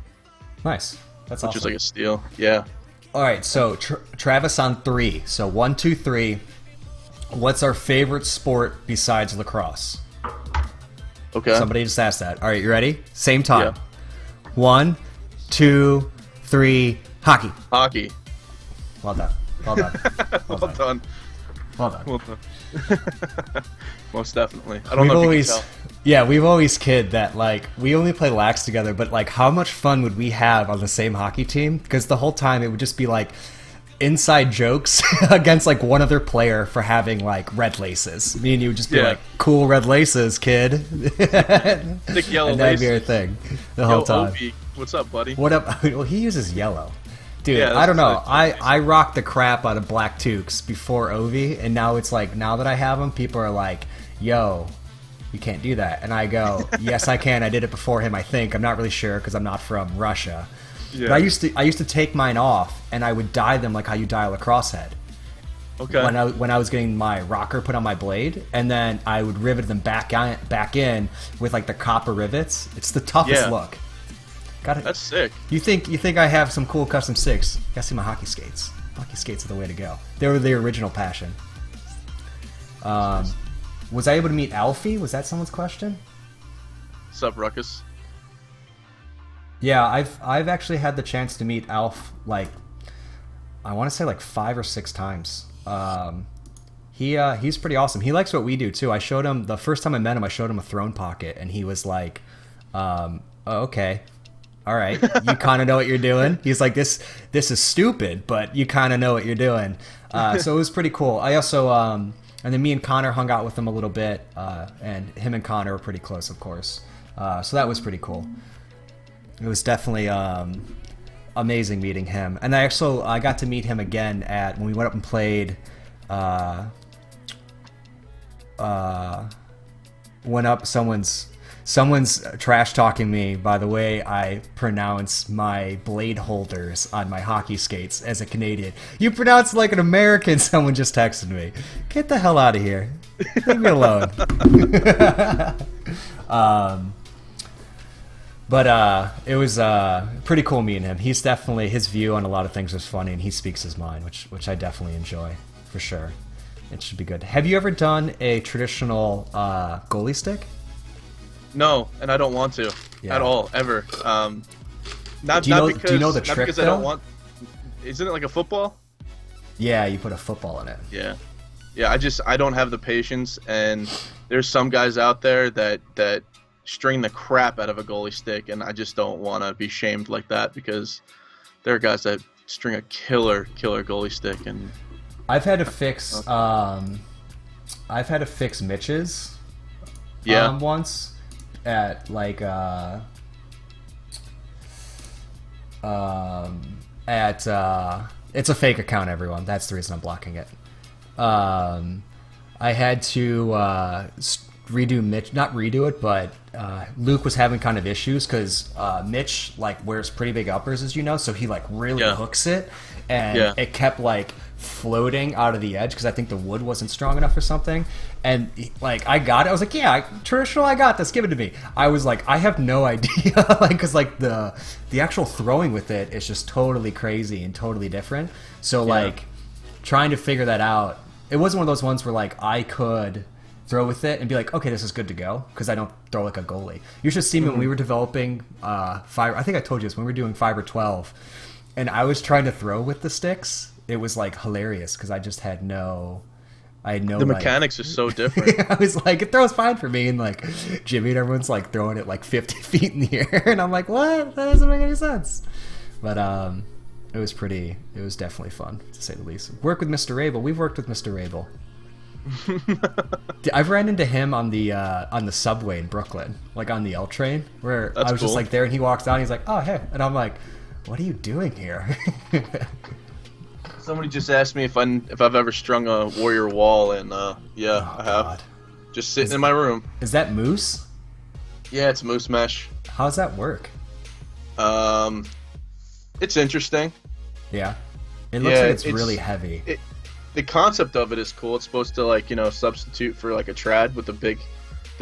Nice. That's awesome. Which is like a steal. Yeah. All right, so Travis on 3. So 1, 2, 3. What's our favorite sport besides lacrosse? Okay. Somebody just asked that. All right, you ready? Same time. Yeah. 1, 2, 3. Hockey. Hockey. Well done. Well done. Well done. Well done. Well done. Most definitely. I don't know if you can tell. Yeah, we've always kid that, like, we only play lax together, but, like, how much fun would we have on the same hockey team? Because the whole time it would just be, like, inside jokes against, like, one other player for having, like, red laces. Me and you would just be like, cool red laces, kid. Thick yellow and that'd laces. be our thing the whole time. Ovi, what's up, buddy? What up? Well, he uses yellow. Dude, Yeah, I don't know. nice. I rocked the crap out of black toques before Ovi, and now it's like, now that I have them, people are like, yo, you can't do that. And I go, yes, I can. I did it before him, I think. I'm not really sure because I'm not from Russia. Yeah. But I used to take mine off, and I would dye them like how you dye a lacrosse head. Okay. When I was getting my rocker put on my blade, and then I would rivet them back in with like the copper rivets. It's the toughest look. Got it. That's sick. You think I have some cool custom sticks? Gotta see my hockey skates. Hockey skates are the way to go. They were the original passion. Was I able to meet Alfie? Was that someone's question? What's up, Ruckus? Yeah, I've actually had the chance to meet Alf, like, I want to say like 5 or 6 times. He's pretty awesome. He likes what we do too. I showed him the first time I met him. I showed him a throne pocket, and he was like, oh, "Okay, all right, you kind of know what you're doing." He's like, "This is stupid, but you kind of know what you're doing." So it was pretty cool. I also and then me and Connor hung out with him a little bit, and him and Connor were pretty close, of course. So that was pretty cool. It was definitely amazing meeting him. And I got to meet him again when we went up and played. Went up, someone's trash talking me by the way I pronounce my blade holders on my hockey skates as a Canadian. You pronounce it like an American, someone just texted me. Get the hell out of here. Leave me alone. But it was pretty cool meeting him. He's definitely, his view on a lot of things is funny, and he speaks his mind, which I definitely enjoy, for sure. It should be good. Have you ever done a traditional goalie stick? No, and I don't want to at all, ever. Do you know the trick, because I don't want. Isn't it like a football? Yeah, you put a football in it. Yeah. I don't have the patience, and there's some guys out there that string the crap out of a goalie stick, and I just don't want to be shamed like that, because there are guys that string a killer goalie stick. And I've had to fix Mitch's once at like it's a fake account, everyone. That's the reason I'm blocking it. I had to redo Mitch, not redo it, but Luke was having kind of issues because Mitch like wears pretty big uppers, as you know, so he like really hooks it, and it kept like floating out of the edge because I think the wood wasn't strong enough or something. And like I got it, I was like, yeah, traditional, I got this, give it to me. I was like, I have no idea, like, because like the actual throwing with it is just totally crazy and totally different. So like trying to figure that out, it wasn't one of those ones where like I could throw with it and be like, okay, this is good to go, because I don't throw like a goalie. You should see me when we were developing fiber. I think I told you this, when we were doing fiber 12, and I was trying to throw with the sticks. It was like hilarious because I just had no. The mechanics are so different. I was like, it throws fine for me, and like Jimmy and everyone's like throwing it like 50 feet in the air, and I'm like, what? That doesn't make any sense. But it was definitely fun, to say the least. Work with Mr. Rabel. We've worked with Mr. Rabel. I've ran into him on the subway in Brooklyn, like on the L train, where I was just like there, and he walks down, and he's like, oh hey, and I'm like, what are you doing here? Somebody just asked me if I've ever strung a warrior wall, and I have. God. Just sitting in my room. Is that moose? Yeah, it's moose mesh. How does that work? It's interesting. Yeah, it looks like it's really heavy. The concept of it is cool. It's supposed to like substitute for like a trad with the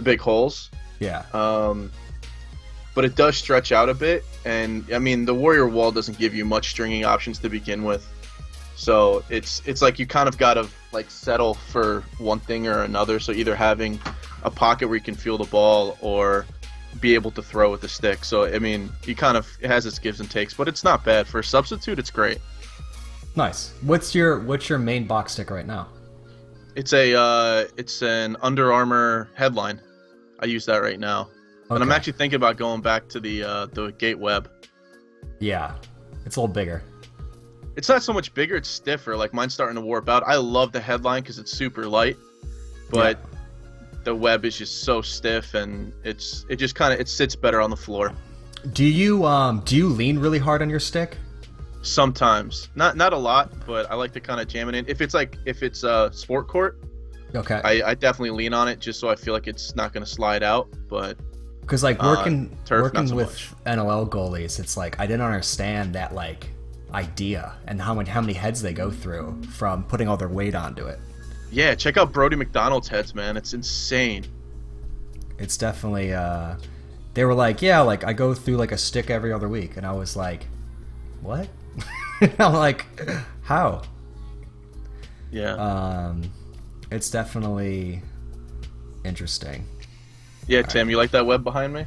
big holes. Yeah. But it does stretch out a bit, and I mean the warrior wall doesn't give you much stringing options to begin with. So it's like you kind of gotta like settle for one thing or another. So either having a pocket where you can feel the ball or be able to throw with the stick. So I mean, it has its gives and takes, but it's not bad for a substitute. It's great. Nice. What's your main box stick right now? It's an Under Armour headline. I use that right now, and I'm actually thinking about going back to the Gate Web. Yeah, it's a little bigger. It's not so much bigger; it's stiffer. Like mine's starting to warp out. I love the headline because it's super light, but the web is just so stiff, and it sits better on the floor. Do you lean really hard on your stick? Sometimes, not a lot, but I like to kind of jam it in. If it's a sport court, okay, I definitely lean on it just so I feel like it's not going to slide out. But because like working so with much. NLL goalies, it's like I didn't understand that like idea and how many heads they go through from putting all their weight onto it. Yeah, check out Brody McDonald's heads, man. It's insane. It's definitely they were like, yeah, like I go through like a stick every other week, and I was like, what? I'm like, how? Yeah. It's definitely interesting. Yeah, Tim, you like that web behind me?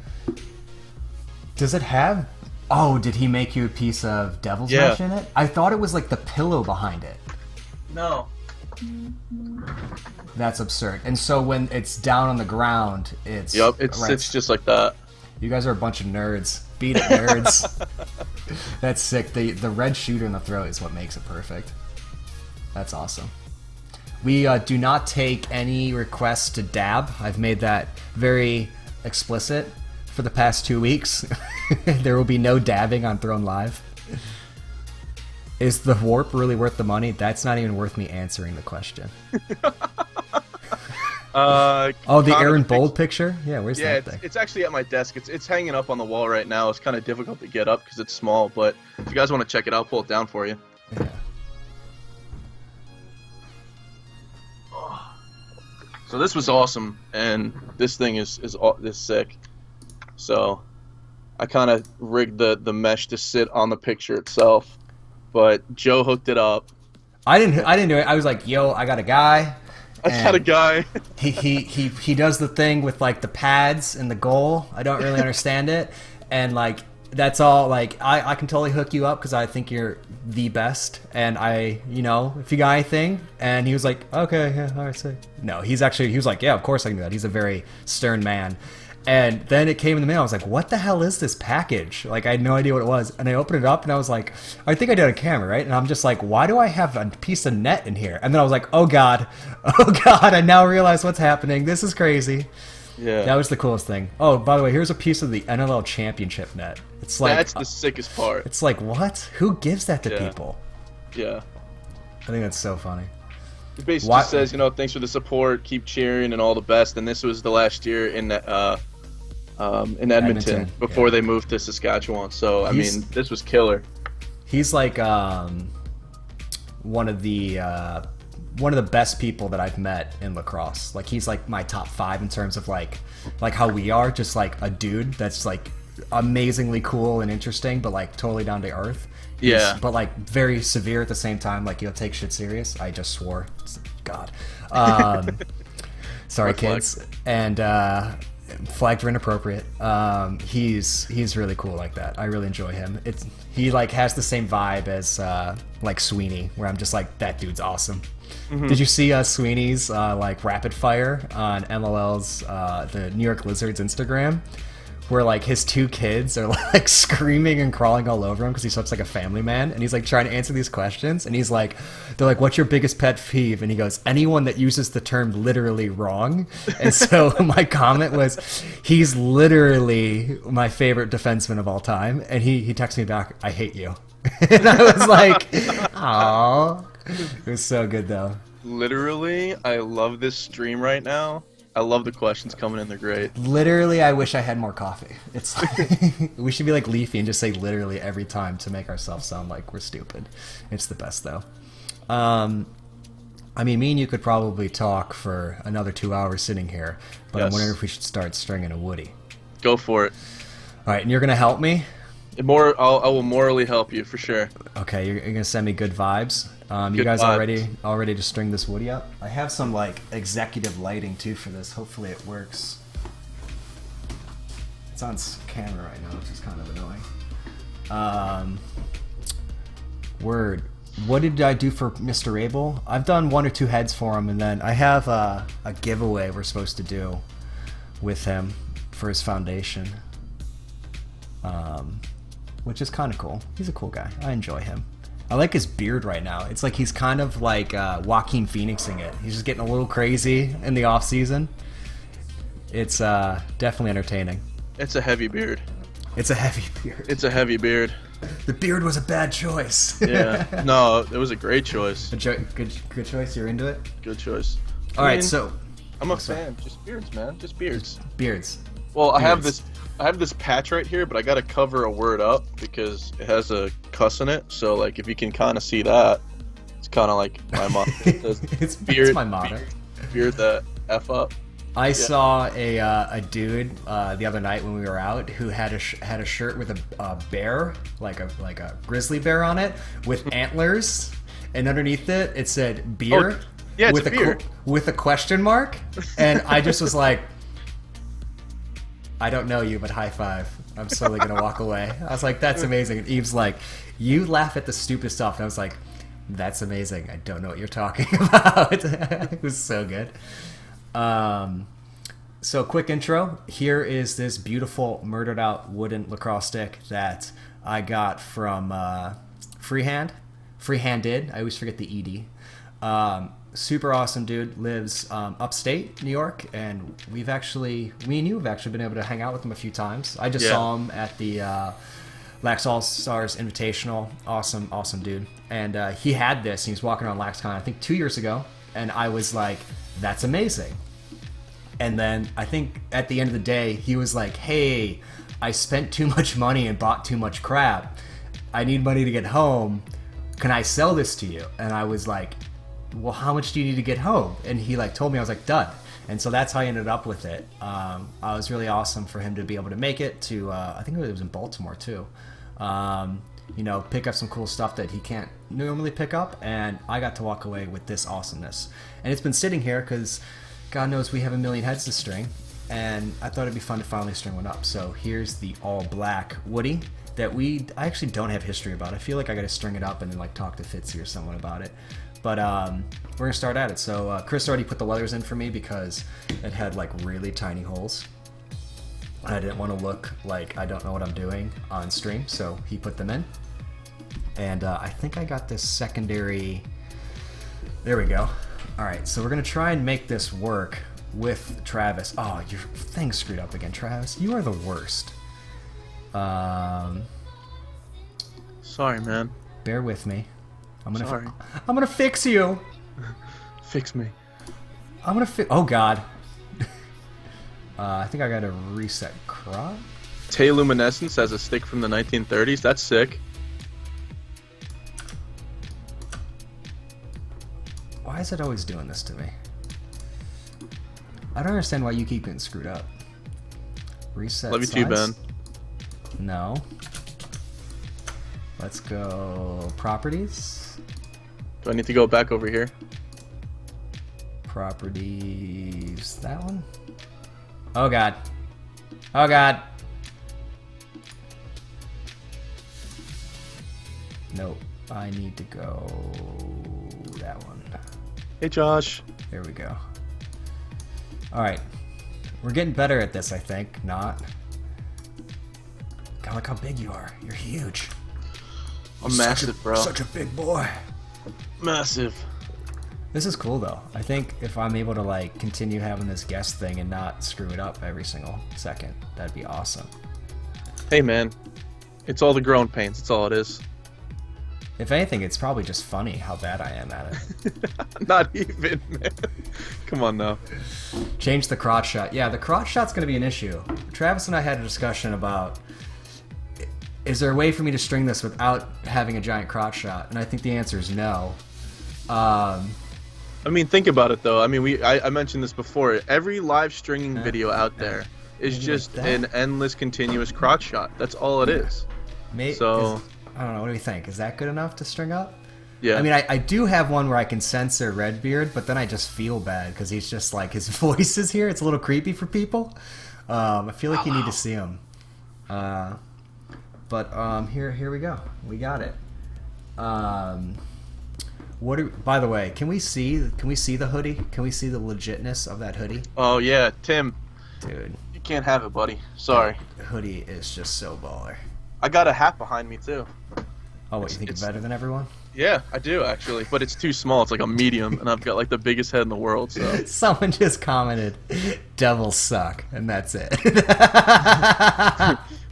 Does it have? Oh, did he make you a piece of devil's mesh in it? I thought it was like the pillow behind it. No. That's absurd. And so when it's down on the ground, it's... Yep, it sits just like that. You guys are a bunch of nerds. Beat it, nerds. That's sick. The red shooter in the throat is what makes it perfect. That's awesome. We do not take any requests to dab. I've made that very explicit for the past 2 weeks. There will be no dabbing on Throne Live. Is the warp really worth the money? That's not even worth me answering the question. The Aaron Bold picture? Yeah, where's that thing? It's actually at my desk. It's hanging up on the wall right now. It's kind of difficult to get up because it's small, but if you guys want to check it out, I'll pull it down for you. Yeah. So this was awesome, and this thing is sick. So I kind of rigged the mesh to sit on the picture itself, but Joe hooked it up. I didn't do it. I was like, yo, I got a guy. I got a guy. he does the thing with like the pads and the goal. I don't really understand it, and like that's all. Like I can totally hook you up because I think you're the best, and if you got anything. And he was like, okay, yeah, all right, sick. No, he was like, yeah, of course I can do that. He's a very stern man. And then it came in the mail. I was like, what the hell is this package? Like, I had no idea what it was. And I opened it up, and I was like, I think I did a camera, right? And I'm just like, why do I have a piece of net in here? And then I was like, oh, God, I now realize what's happening. This is crazy. Yeah. That was the coolest thing. Oh, by the way, here's a piece of the NLL championship net. It's like... That's the sickest part. It's like, what? Who gives that to people? Yeah. I think that's so funny. It basically just says, thanks for the support, keep cheering, and all the best. And this was the last year in Edmonton before they moved to Saskatchewan. So I mean, this was killer. He's like one of the best people that I've met in lacrosse. Like he's like my top 5 in terms of like how we are, just like a dude that's like amazingly cool and interesting, but like totally down to earth. But like very severe at the same time. Like he'll take shit serious. I just swore. God. Sorry, kids. And flagged for inappropriate. He's really cool like that. I really enjoy him. He like has the same vibe as like Sweeney, where I'm just like, that dude's awesome. Mm-hmm. Did you see Sweeney's like rapid fire on MLL's the New York Lizards Instagram? Where like his 2 kids are like screaming and crawling all over him because he's such like a family man, and he's like trying to answer these questions, and they're like, what's your biggest pet peeve? And he goes, anyone that uses the term literally wrong. And so my comment was, he's literally my favorite defenseman of all time. And he texted me back, I hate you. And I was like, aw. It was so good though. Literally, I love this stream right now. I love the questions coming in. They're great. Literally, I wish I had more coffee. It's like, we should be like Leafy and just say literally every time to make ourselves sound like we're stupid. It's the best, though. I mean, me and you could probably talk for another 2 hours sitting here, but I'm wondering if we should start stringing a Woody. Go for it. All right, and you're going to help me? I will morally help you for sure. Okay, you're gonna send me good vibes. You guys all ready to string this woody up? I have some like executive lighting too for this. Hopefully it works. It's on camera right now, which is kind of annoying. Word. What did I do for Mr. Abel? I've done 1 or 2 heads for him, and then I have a giveaway we're supposed to do with him for his foundation, which is kind of cool. He's a cool guy. I enjoy him. I like his beard right now. It's like he's kind of like Joaquin Phoenixing it. He's just getting a little crazy in the off season. It's definitely entertaining. It's a heavy beard. It's a heavy beard. It's a heavy beard. The beard was a bad choice. Yeah. No, it was a great choice. Good choice. You're into it? Good choice. All right, so I'm a fan. Just beards, man. Just beards. Beards. Well, I have this patch right here, but I gotta cover a word up because it has a cuss in it. So like, if you can kind of see that, it's kind of like my motto. It's beard. It's my motto. Beard the F up. I saw a dude the other night when we were out who had a shirt with a bear, like a grizzly bear on it, with antlers, and underneath it said beer. Oh, yeah, with beer. With a question mark, and I just was like, I don't know you, but high five. I'm slowly gonna walk away. I was like, that's amazing. And Eve's like, you laugh at the stupid stuff, and I was like, that's amazing. I don't know what you're talking about. It was so good. So quick intro. Here is this beautiful murdered out wooden lacrosse stick that I got from Freehanded. I always forget the ED. Super awesome dude. Lives upstate New York, and me and you have actually been able to hang out with him a few times. I just saw him at the Lax All Stars Invitational. Awesome dude. And he had this. He was walking around LaxCon, I think 2 years ago, and I was like, that's amazing. And then I think at the end of the day, he was like, hey, I spent too much money and bought too much crap. I need money to get home. Can I sell this to you? And I was like, well, how much do you need to get home? And he like told me. I was like, done. And so that's how I ended up with it. I was really awesome for him to be able to make it to, I think it was in Baltimore too. Pick up some cool stuff that he can't normally pick up. And I got to walk away with this awesomeness. And it's been sitting here because God knows we have a million heads to string, and I thought it'd be fun to finally string one up. So here's the all black woody that I actually don't have history about. I feel like I gotta string it up and then like talk to Fitzy or someone about it. But we're gonna start at it. So Chris already put the leathers in for me because it had like really tiny holes. I didn't want to look like I don't know what I'm doing on stream, so he put them in. And I think I got this secondary. There we go. All right, so we're gonna try and make this work with Travis. Oh, your thing's screwed up again, Travis. You are the worst. Sorry, man. Bear with me. I'm gonna fix you. Fix me. I'm gonna fix. Oh God. I think I gotta reset crop. Luminescence has a stick from the 1930s. That's sick. Why is it always doing this to me? I don't understand why you keep getting screwed up. Reset Love you too, Ben. No. Let's go properties. Do I need to go back over here? Properties. That one? Oh God. Oh God. Nope. I need to go that one. Hey, Josh. There we go. All right. We're getting better at this, I think. Not. God, look how big you are. You're huge. I'm massive, bro. Such a big boy. Massive. This is cool, though. I think if I'm able to, like, continue having this guest thing and not screw it up every single second, that'd be awesome. Hey, man. It's all the growing pains. That's all it is. If anything, it's probably just funny how bad I am at it. Not even, man. Come on now. Change the crotch shot. Yeah, the crotch shot's going to be an issue. Travis and I had a discussion about, is there a way for me to string this without having a giant crotch shot? And I think the answer is no. I mean, think about it, though. I mean, I mentioned this before. Every live stringing video out there is just an endless, continuous crotch shot. That's all it is. So I don't know. What do you think? Is that good enough to string up? yeah. I mean, I do have one where I can censor Redbeard, but then I just feel bad because he's just like, his voice is here. It's a little creepy for people. I feel like you need to see him. But here we go. We got it. By the way, can we see the hoodie? Can we see the legitness of that hoodie? Oh yeah, Tim. Dude, You can't have it, buddy. Sorry. the hoodie is just so baller. I got a hat behind me too. Oh, what, you think it's better than everyone? Yeah, I do actually, but it's too small. It's like a medium, and I've got like the biggest head in the world. So Someone just commented, "Devils suck," and that's it.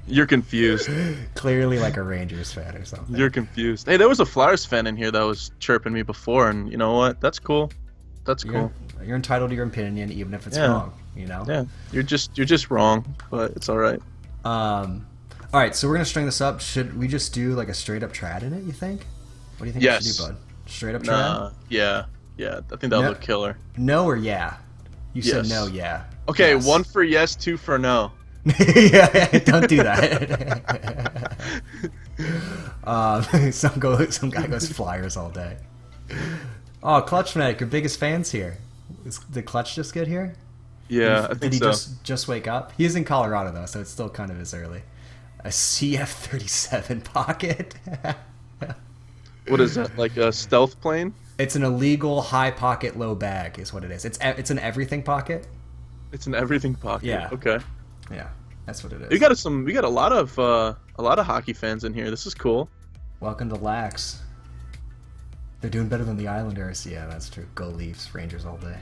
you're confused. Clearly, like a Rangers fan or something. You're confused. Hey, there was a Flyers fan in here that was chirping me before, and you know what? That's cool. That's cool. You're entitled to your opinion, even if it's Yeah. wrong. You know. Yeah, you're just wrong, but it's all right. All right, so we're gonna string this up. Should we just do like a straight up trad in it? You think? What do you think Yes. we should do, bud? Straight up trad? Yeah. I think that'll look killer. No or yeah? You said Yes. no, yeah. Okay, Yes. 1 for yes, 2 for no. Yeah, don't do that. Some guy goes Flyers all day. Oh, Clutch Fanatic, your biggest fans here. Did Clutch just get here? Yeah, I Did think he so. just wake up? He's in Colorado though, so it's still kind of as early. A CF-37 pocket. What is that? Like a stealth plane? It's an illegal high pocket low bag, is what it is. It's an everything pocket. It's an everything pocket. Yeah. Okay. Yeah, that's what it is. We got a lot of hockey fans in here. This is cool. Welcome to LACROSSE. They're doing better than the Islanders. Yeah, that's true. Go Leafs, Rangers all day.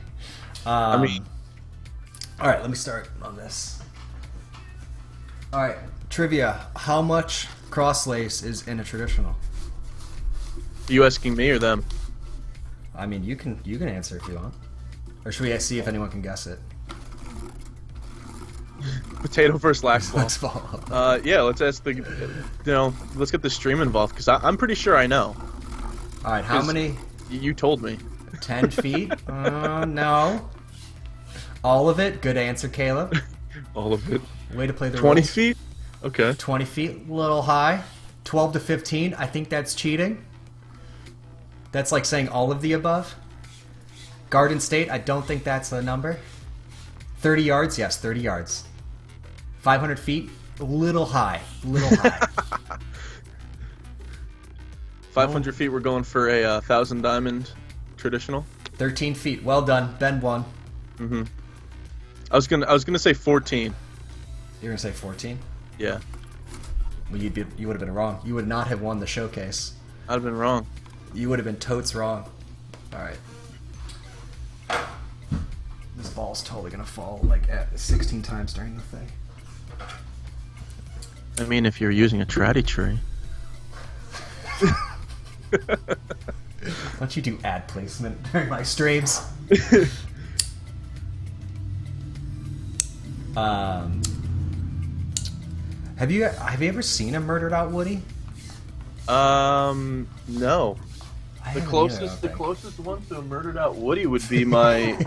I mean, all right, let me start on this. All right, trivia. How much cross lace is in a traditional? are you asking me or them? I mean, you can answer if you want. Or should we see if anyone can guess it? Potato versus lax ball. Lax ball. Yeah, let's ask let's get the stream involved because I'm pretty sure I know. All right, how many? You told me. 10 feet? No. All of it? Good answer, Caleb. All of it. Way to play the 20 rules. feet? Okay. 20 feet, a little high. 12 to 15, I think that's cheating. That's like saying all of the above. Garden State, I don't think that's a number. 30 yards? Yes, 30 yards. 500 feet? A little high. 500 feet, we're going for a 1,000 diamond traditional. 13 feet. Well done. Ben won. Mm-hmm. I was gonna say 14. You're going to say 14? Yeah. Well, you would have been wrong. You would not have won the showcase. I'd have been wrong. You would have been totes wrong. All right. This ball's totally going to fall like at 16 times during the thing. I mean, if you're using a traddy tree. Why don't you do ad placement during my streams? Have you ever seen a murdered out Woody? No. I The haven't closest one to a murdered out Woody would be my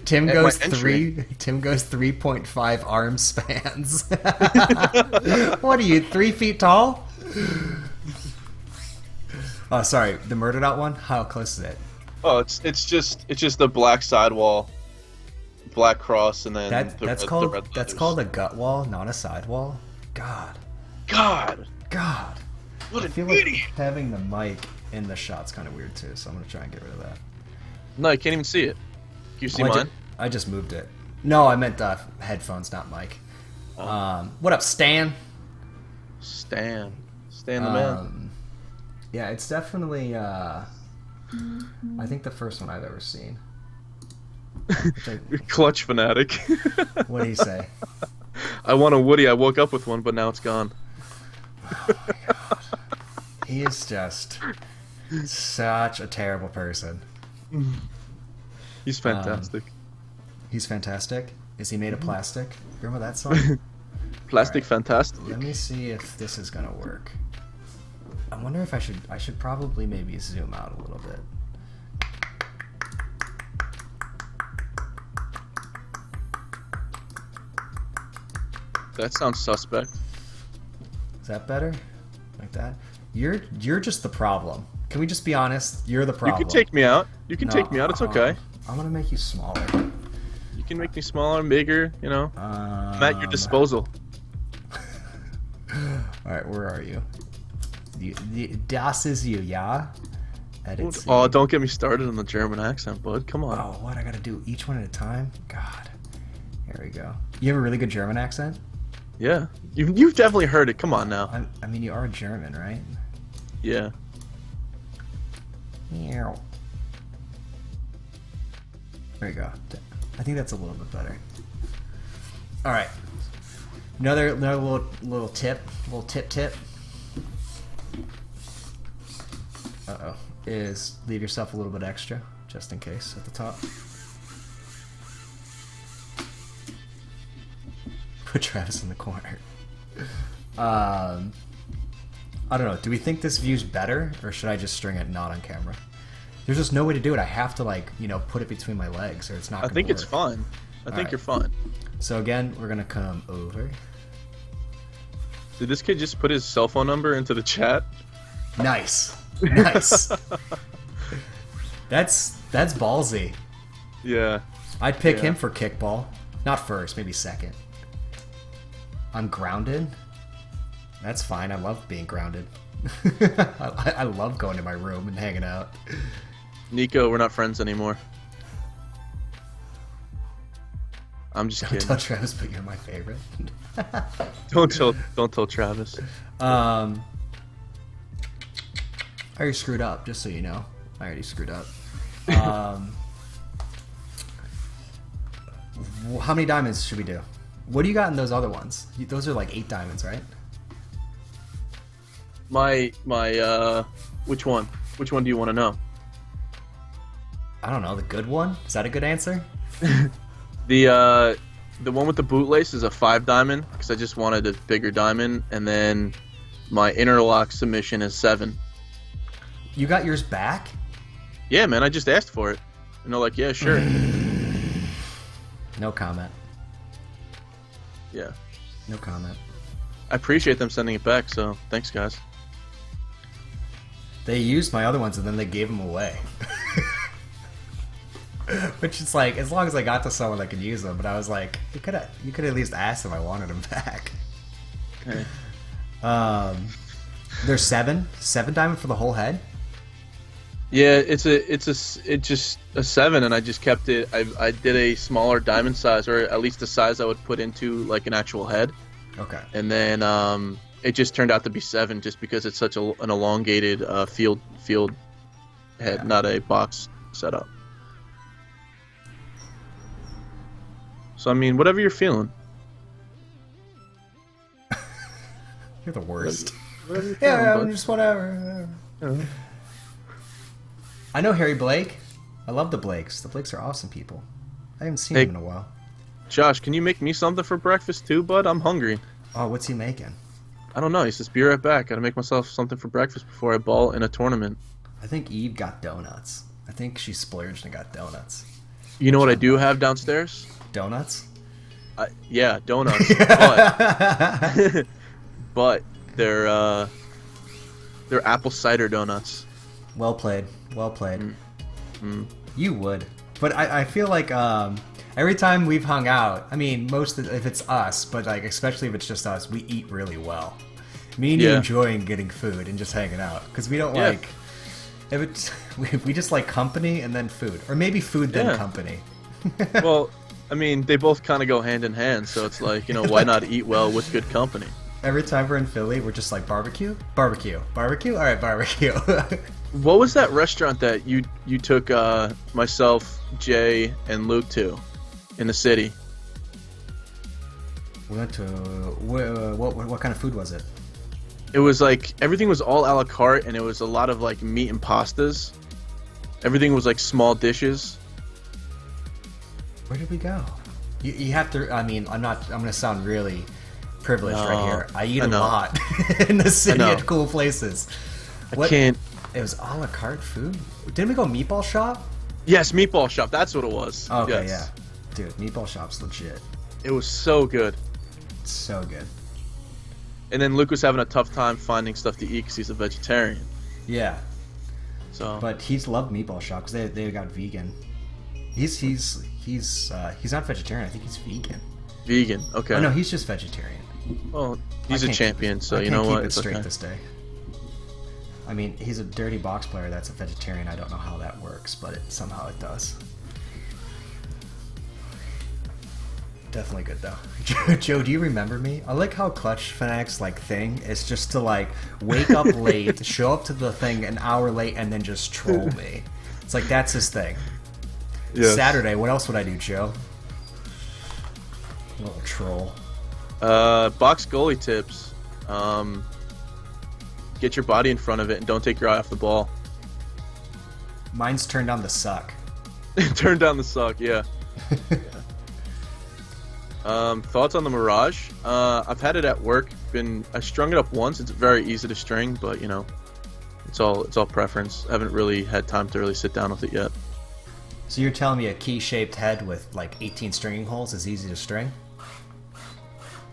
Tim at goes my entry. Tim goes 3.5 arm spans. What are you, 3 feet tall? Oh, sorry, the murdered out one. How close is it? Oh, it's just the black sidewall, black cross, and then That's called a gut wall, not a side wall. God. What I an feel like idiot! having the mic in the shot's kind of weird too, so I'm gonna try and get rid of that. No, you can't even see it. Can you see mine? I just moved it. No, I meant headphones, not mic. What up, Stan? Stan the man. Yeah, it's definitely. I think the first one I've ever seen. Clutch fanatic. What do you say? I want a Woody. I woke up with one, but now it's gone. Oh my God. He is just such a terrible person. He's fantastic. He's fantastic. Is he made of plastic? Remember that song? Plastic Right. fantastic. Let me see if this is gonna work. I wonder if I should probably maybe zoom out a little bit. That sounds suspect. Is that better? Like that? You're just the problem. Can we just be honest? You're the problem. You can take me out. You can take me out. It's okay. I'm gonna make you smaller. You can make me smaller and bigger. You know, I'm at your disposal. All right, where are you? Das is you, yeah. Oh, don't get me started on the German accent, bud. Come on. Oh, what I gotta do each one at a time? God. Here we go. You have a really good German accent? Yeah, you've definitely heard it. Come on now. I mean, you are German, right? Yeah. There you go. I think that's a little bit better. All right. Another little tip, is leave yourself a little bit extra, just in case, at the top. Put Travis in the corner. I don't know. Do we think this view's better, or should I just string it not on camera? There's just no way to do it. I have to, like, put it between my legs, or it's not gonna work. It's fine. I think you're fine. So again, we're gonna come over. Did this kid just put his cell phone number into the chat? Nice. That's ballsy. Yeah. I'd pick him for kickball. Not first, maybe second. I'm grounded. That's fine. I love being grounded. I love going to my room and hanging out. Nico, we're not friends anymore. I'm just kidding. Don't tell Travis, but you're my favorite. Don't tell Travis. I already screwed up, just so you know. I already screwed up. How many diamonds should we do? What do you got in those other ones? Those are like 8 diamonds, right? Which one? Which one do you want to know? I don't know. The good one? Is that a good answer? The one with the bootlace is a 5 diamond because I just wanted a bigger diamond, and then my interlock submission is 7. You got yours back? Yeah, man. I just asked for it, and they're like, "Yeah, sure." No comment. Yeah. No comment. I appreciate them sending it back, so thanks, guys. They used my other ones and then they gave them away. Which is like, as long as I got to someone that could use them, but I was like, you could at least ask if I wanted them back. Okay. There's 7 diamond for the whole head. Yeah, it's just a 7, and I just kept it. I did a smaller diamond size, or at least the size I would put into like an actual head. Okay. And then it just turned out to be 7, just because it's such an elongated field head, not a box setup. So I mean, whatever you're feeling. You're the worst. Whatever you're feeling, I'm just whatever. I know Harry Blake. I love the Blakes. The Blakes are awesome people. I haven't seen them in a while. Josh, can you make me something for breakfast too, bud? I'm hungry. Oh, what's he making? I don't know. He says, "Be right back. Gotta make myself something for breakfast before I ball in a tournament." I think Eve got donuts. I think she splurged and got donuts. You know what I do have downstairs? Donuts? Yeah, donuts. But they're apple cider donuts. Well played. Well played. Mm. You would. But I feel like every time we've hung out, I mean, if it's us, but like especially if it's just us, we eat really well. Me and you enjoying getting food and just hanging out because we don't like. If it's we just like company and then food, or maybe food then company. Well, I mean, they both kind of go hand in hand, so it's like, why not eat well with good company? Every time we're in Philly, we're just like barbecue. All right, barbecue. What was that restaurant that you took myself, Jay, and Luke to in the city? We went to what kind of food was it? It was like everything was all a la carte, and it was a lot of like meat and pastas. Everything was like small dishes. Where did we go? You have to. I mean, I'm gonna sound really privileged right here. I eat a lot in the city at cool places. I can't. It was a la carte food. Didn't we go Meatball Shop? Yes, Meatball Shop. That's what it was. Okay, yes. Yeah, dude, Meatball Shop's legit. It was so good. So good. And then Luke was having a tough time finding stuff to eat because he's a vegetarian. Yeah. So. But he's loved meatball shop because they got vegan. He's not vegetarian. I think he's vegan. Vegan. Okay. Oh no, he's just vegetarian. Well, he's a champion, so you know what? I can't keep it straight this day. I mean, he's a dirty box player that's a vegetarian. I don't know how that works, but somehow it does. Definitely good though. Joe, do you remember me? I like how Clutch Fanatics thing is just to wake up late, show up to the thing an hour late, and then just troll me. It's like that's his thing. Yes. Saturday, what else would I do, Joe? A little troll. Box goalie tips. Get your body in front of it and don't take your eye off the ball. Mine's turn down the suck. Turn down the suck, yeah. Thoughts on the Mirage? I've had it at work. I strung it up once. It's very easy to string, but you know, it's all preference. I haven't really had time to really sit down with it yet. So you're telling me a key-shaped head with 18 stringing holes is easy to string?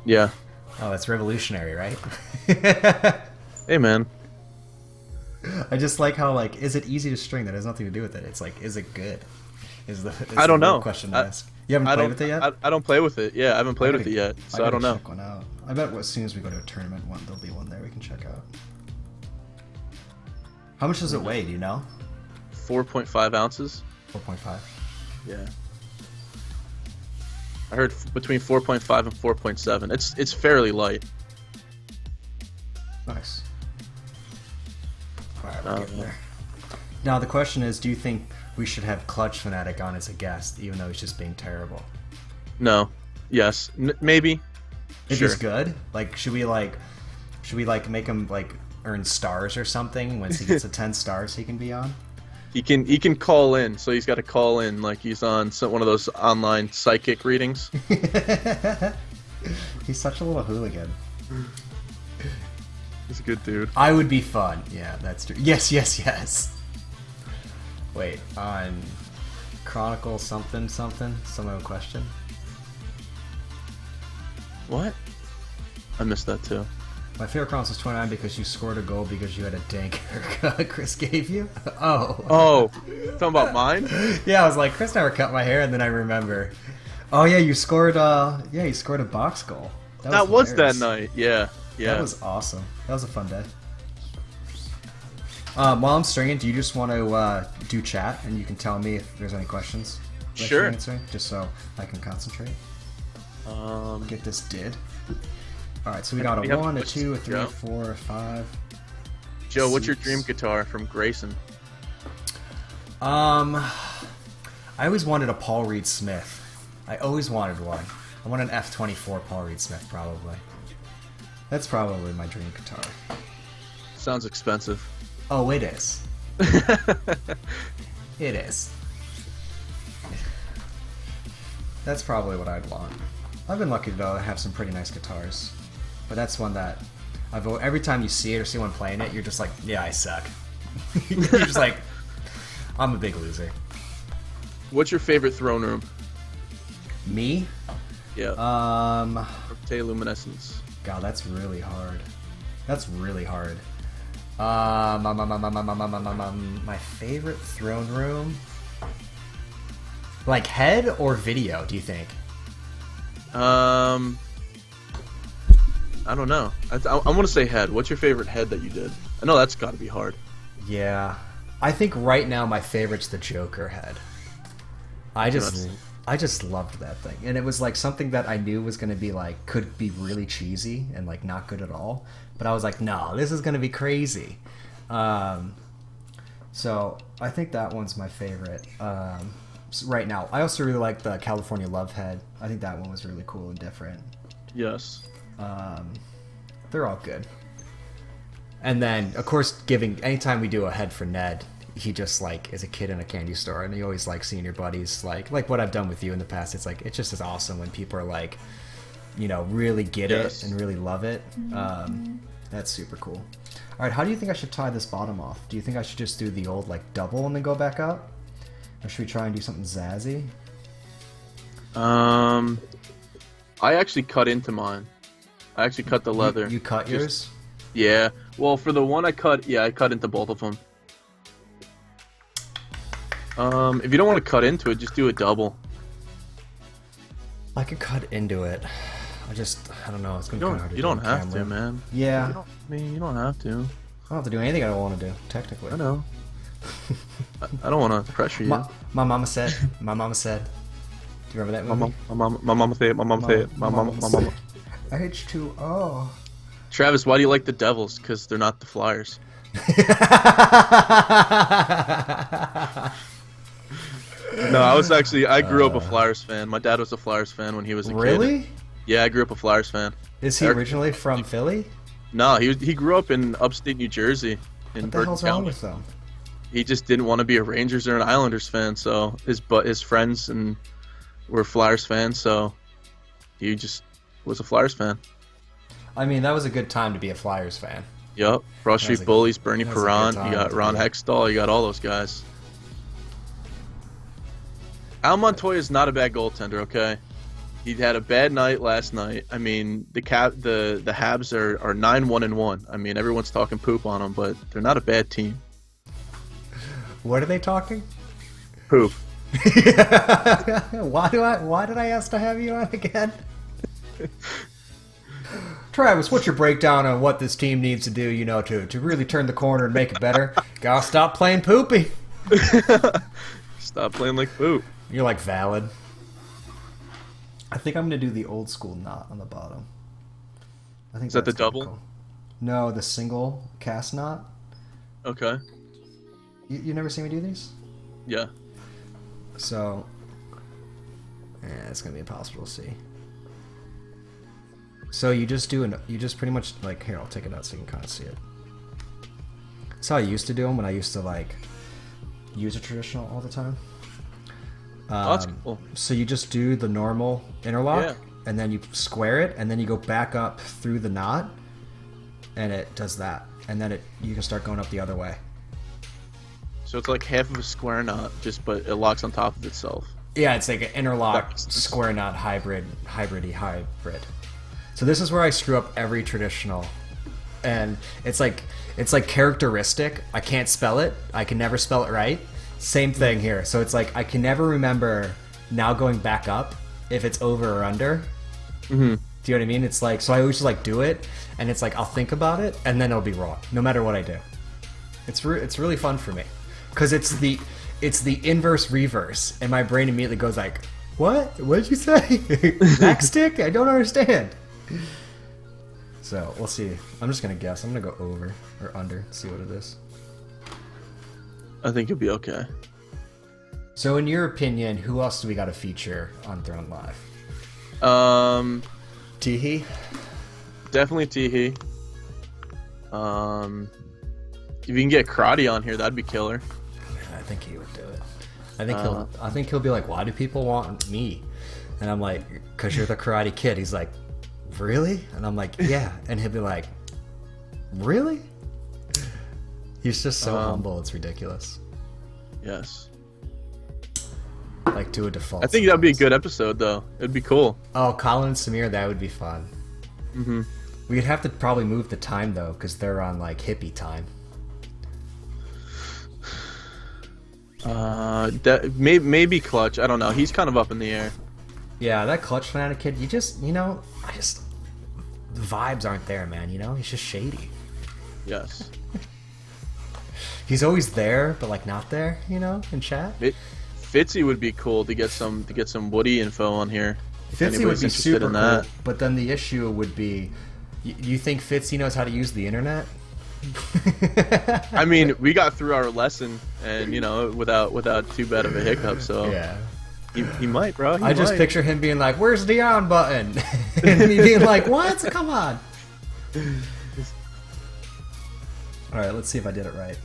Yeah. Oh, that's revolutionary, right? Hey, man. I just like how is it easy to string? That has nothing to do with it. It's is it good? I don't know. Question to ask. You haven't played with it yet? I don't play with it. Yeah, I haven't played with it yet, so I don't know. Check one out. I bet as soon as we go to a tournament, there'll be one there we can check out. How much does it weigh? Do you know? 4.5 ounces. 4.5. Yeah. I heard between 4.5 and 4.7. It's fairly light. Nice. Alright, we're getting there. Now the question is, do you think we should have Clutch Fanatic on as a guest, even though he's just being terrible? No. Yes. Maybe. If he's good? Should we make him earn stars or something? Once he gets to 10 stars he can be on? He can call in, so he's got to call in like he's on one of those online psychic readings. He's such a little hooligan. He's a good dude. I would be fun. Yeah, that's true. Yes. Wait, on Chronicle something, someone have a question? What? I missed that too. My favorite Chronicles was 29 because you scored a goal because you had a dank haircut Chris gave you? Oh, talking about mine? Yeah, I was like, Chris never cut my hair, and then I remember. Oh yeah, you scored you scored a box goal. That was that night, yeah. That was awesome. That was a fun day. While I'm stringing, do you just want to do chat, and you can tell me if there's any questions? Sure. Just so I can concentrate. Get this did. Alright, so we got a 1, a 2, a 3, a 4, a 5. Joe, what's your dream guitar from Grayson? I always wanted a Paul Reed Smith. I always wanted one. I want an F-24 Paul Reed Smith, probably. That's probably my dream guitar. Sounds expensive. Oh, it is. It is. That's probably what I'd want. I've been lucky to have some pretty nice guitars. But that's one that every time you see it or see one playing it, you're just like, yeah, I suck. You're just like, I'm a big loser. What's your favorite throne room? Me? Yeah. Luminescence. God, that's really hard. My favorite throne room? Head or video, do you think? I don't know. I want to say head. What's your favorite head that you did? I know that's got to be hard. Yeah. I think right now my favorite's the Joker head. I just loved that thing. And it was something that I knew was going to be could be really cheesy and not good at all. But I was like, no, this is going to be crazy. So I think that one's my favorite right now. I also really like the California Love head. I think that one was really cool and different. Yes. They're all good. And then, of course, anytime we do a head for Ned, he just is a kid in a candy store, and you always seeing your buddies like what I've done with you in the past. It's it's just as awesome when people are really get it and really love it. That's super cool. All right, how do you think I should tie this bottom off? Do you think I should just do the old double and then go back up, or should we try and do something zazzy? I actually cut into mine. I actually cut the leather. You cut yours? Yeah. Well, for the one I cut, I cut into both of them. If you don't want to cut into it, just do a double. I could cut into it. I don't know. It's gonna be kind of hard to do. You don't have to, man. Yeah. You don't have to. I don't have to do anything I don't want to do, technically. I know. I don't want to pressure you. My mama said. My mama said. Do you remember that movie? My mama said. My mama said. My mama. H2O. Travis, why do you like the Devils? Because they're not the Flyers. No, I grew up a Flyers fan. My dad was a Flyers fan when he was a kid. Really? Yeah, I grew up a Flyers fan. Is he originally from Philly? No, he grew up in upstate New Jersey. What the hell's wrong with them? He just didn't want to be a Rangers or an Islanders fan, so his friends were Flyers fans, so he just was a Flyers fan. I mean, that was a good time to be a Flyers fan. Yup. Broad Street Bullies, Bernie Perron, you got Ron Hextall, you got all those guys. Al Montoya is not a bad goaltender, okay? He had a bad night last night. I mean, the Habs are 9-1-1. I mean, everyone's talking poop on them, but they're not a bad team. What are they talking? Poop. Why did I ask to have you on again? Travis, what's your breakdown on what this team needs to do, to really turn the corner and make it better? Gotta stop playing poopy. Stop playing like poop. You're like valid. I think I'm gonna do the old school knot on the bottom. I think is that the double? Cool. No, the single cast knot. Okay. You never seen me do these? Yeah. So, it's gonna be impossible to see. So you just pretty much like, here, I'll take it out so you can kind of see it. That's how I used to do them when I used to use a traditional all the time. That's cool. So you just do the normal interlock, and then you square it, and then you go back up through the knot, and it does that, and then you can start going up the other way. So it's like half of a square knot, but it locks on top of itself. Yeah, it's like an interlock square knot hybrid. So this is where I screw up every traditional, and it's like characteristic. I can't spell it. I can never spell it right. Same thing here. So it's like I can never remember now going back up if it's over or under. Mm-hmm. Do you know what I mean? It's like, so I always just do it, and it's like I'll think about it, and then it'll be wrong no matter what I do. It's really fun for me because it's the inverse reverse, and my brain immediately goes like, what did you say? Back stick? I don't understand. So we'll see. I'm just gonna guess. I'm gonna go over or under, see what it is. I think you'll be okay. So in your opinion, who else do we got to feature on Throne Live? Teehee? Definitely Teehee. If you can get Karate on here, that'd be killer. I think he would do it. I think he'll be like, why do people want me? And I'm like, because you're the Karate Kid. He's like, really? And I'm like, yeah. And he'll be like, really? He's just so humble, it's ridiculous. Yes. To a default. I think that'd be a good episode, though. It'd be cool. Oh, Colin and Samir, that would be fun. Mm-hmm. We'd have to probably move the time, though, because they're on, hippie time. Maybe Clutch. I don't know. He's kind of up in the air. Yeah, that Clutch Fanatic kid, the vibes aren't there, man, He's just shady. Yes. He's always there, but not there, in chat. Fitzy would be cool to get some Woody info on here. Fitzy would be super cool, but then the issue would be, you think Fitzy knows how to use the internet? I mean, we got through our lesson, and without too bad of a hiccup. So yeah, he might, bro. I just picture him being like, "Where's the on button?" and me being like, "What? Come on!" All right, let's see if I did it right.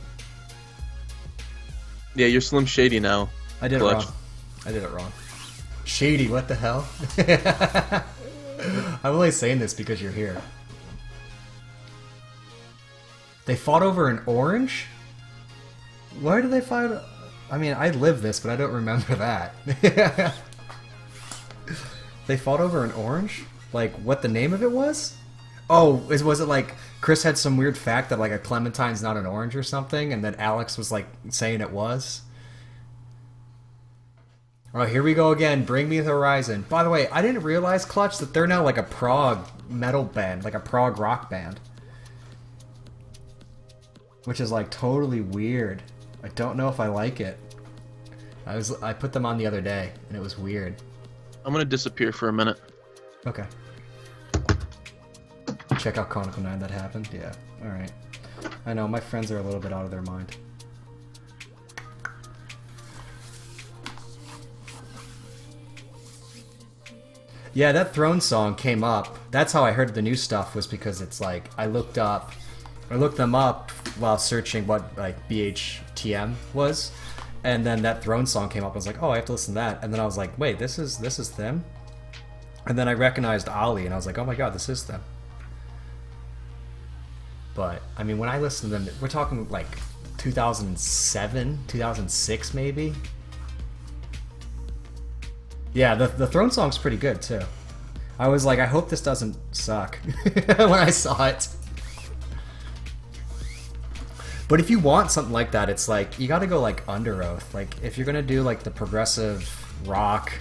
Yeah, you're Slim Shady now. I did it wrong. Shady, what the hell? I'm only saying this because you're here. They fought over an orange? Why did they fight? I mean, I lived this, but I don't remember that. They fought over an orange? What the name of it was? Oh, was it like Chris had some weird fact that like a clementine's not an orange or something, and then Alex was like saying it was? Oh, here we go again. Bring Me the Horizon. By the way, I didn't realize, Clutch, that they're now like a prog metal band, like a prog rock band. Which is like totally weird. I don't know if I like it. I put them on the other day, and it was weird. I'm gonna disappear for a minute. Okay. Check out Chronicle 9, that happened? Yeah. Alright. I know, my friends are a little bit out of their mind. Yeah, that Throne song came up. That's how I heard the new stuff, was because it's like, I looked them up while searching what like BHTM was, and then that Throne song came up. I was like, oh, I have to listen to that. And then I was like, wait, this is them? And then I recognized Ollie, and I was like, oh my god, this is them. But, I mean, when I listen to them, we're talking like 2007, 2006 maybe? Yeah, the Throne song's pretty good, too. I was like, I hope this doesn't suck when I saw it. But if you want something like that, it's like, you gotta go like Under Oath. Like, if you're gonna do like the progressive rock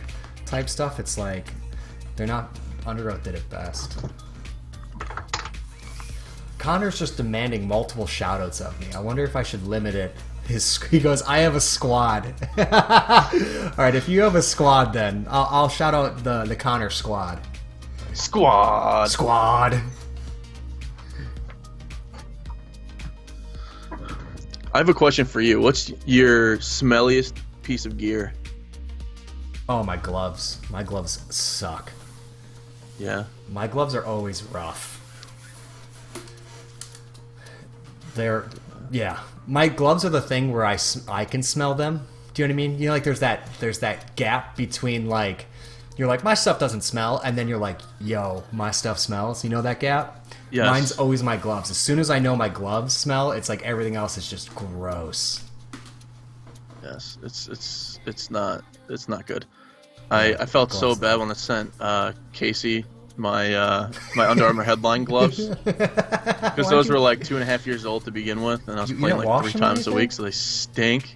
type stuff, it's like, they're not, Under Oath did it best. Connor's just demanding multiple shoutouts of me. I wonder if I should limit it. He goes, I have a squad. Alright, if you have a squad, then I'll shout out the Connor squad. Squad. I have a question for you. What's your smelliest piece of gear? Oh, my gloves. My gloves suck. Yeah. My gloves are always rough. Yeah. My gloves are the thing where I can smell them. Do you know what I mean? You know, like there's that gap between like, you're like, my stuff doesn't smell, and then you're like, yo, my stuff smells. You know that gap? Yes. Mine's always my gloves. As soon as I know my gloves smell, it's like everything else is just gross. Yes, it's not good. I felt so bad when I sent Casey my Under Armour headline gloves, because those were like 2.5 years old to begin with, and I was playing like 3 times a week, so they stink.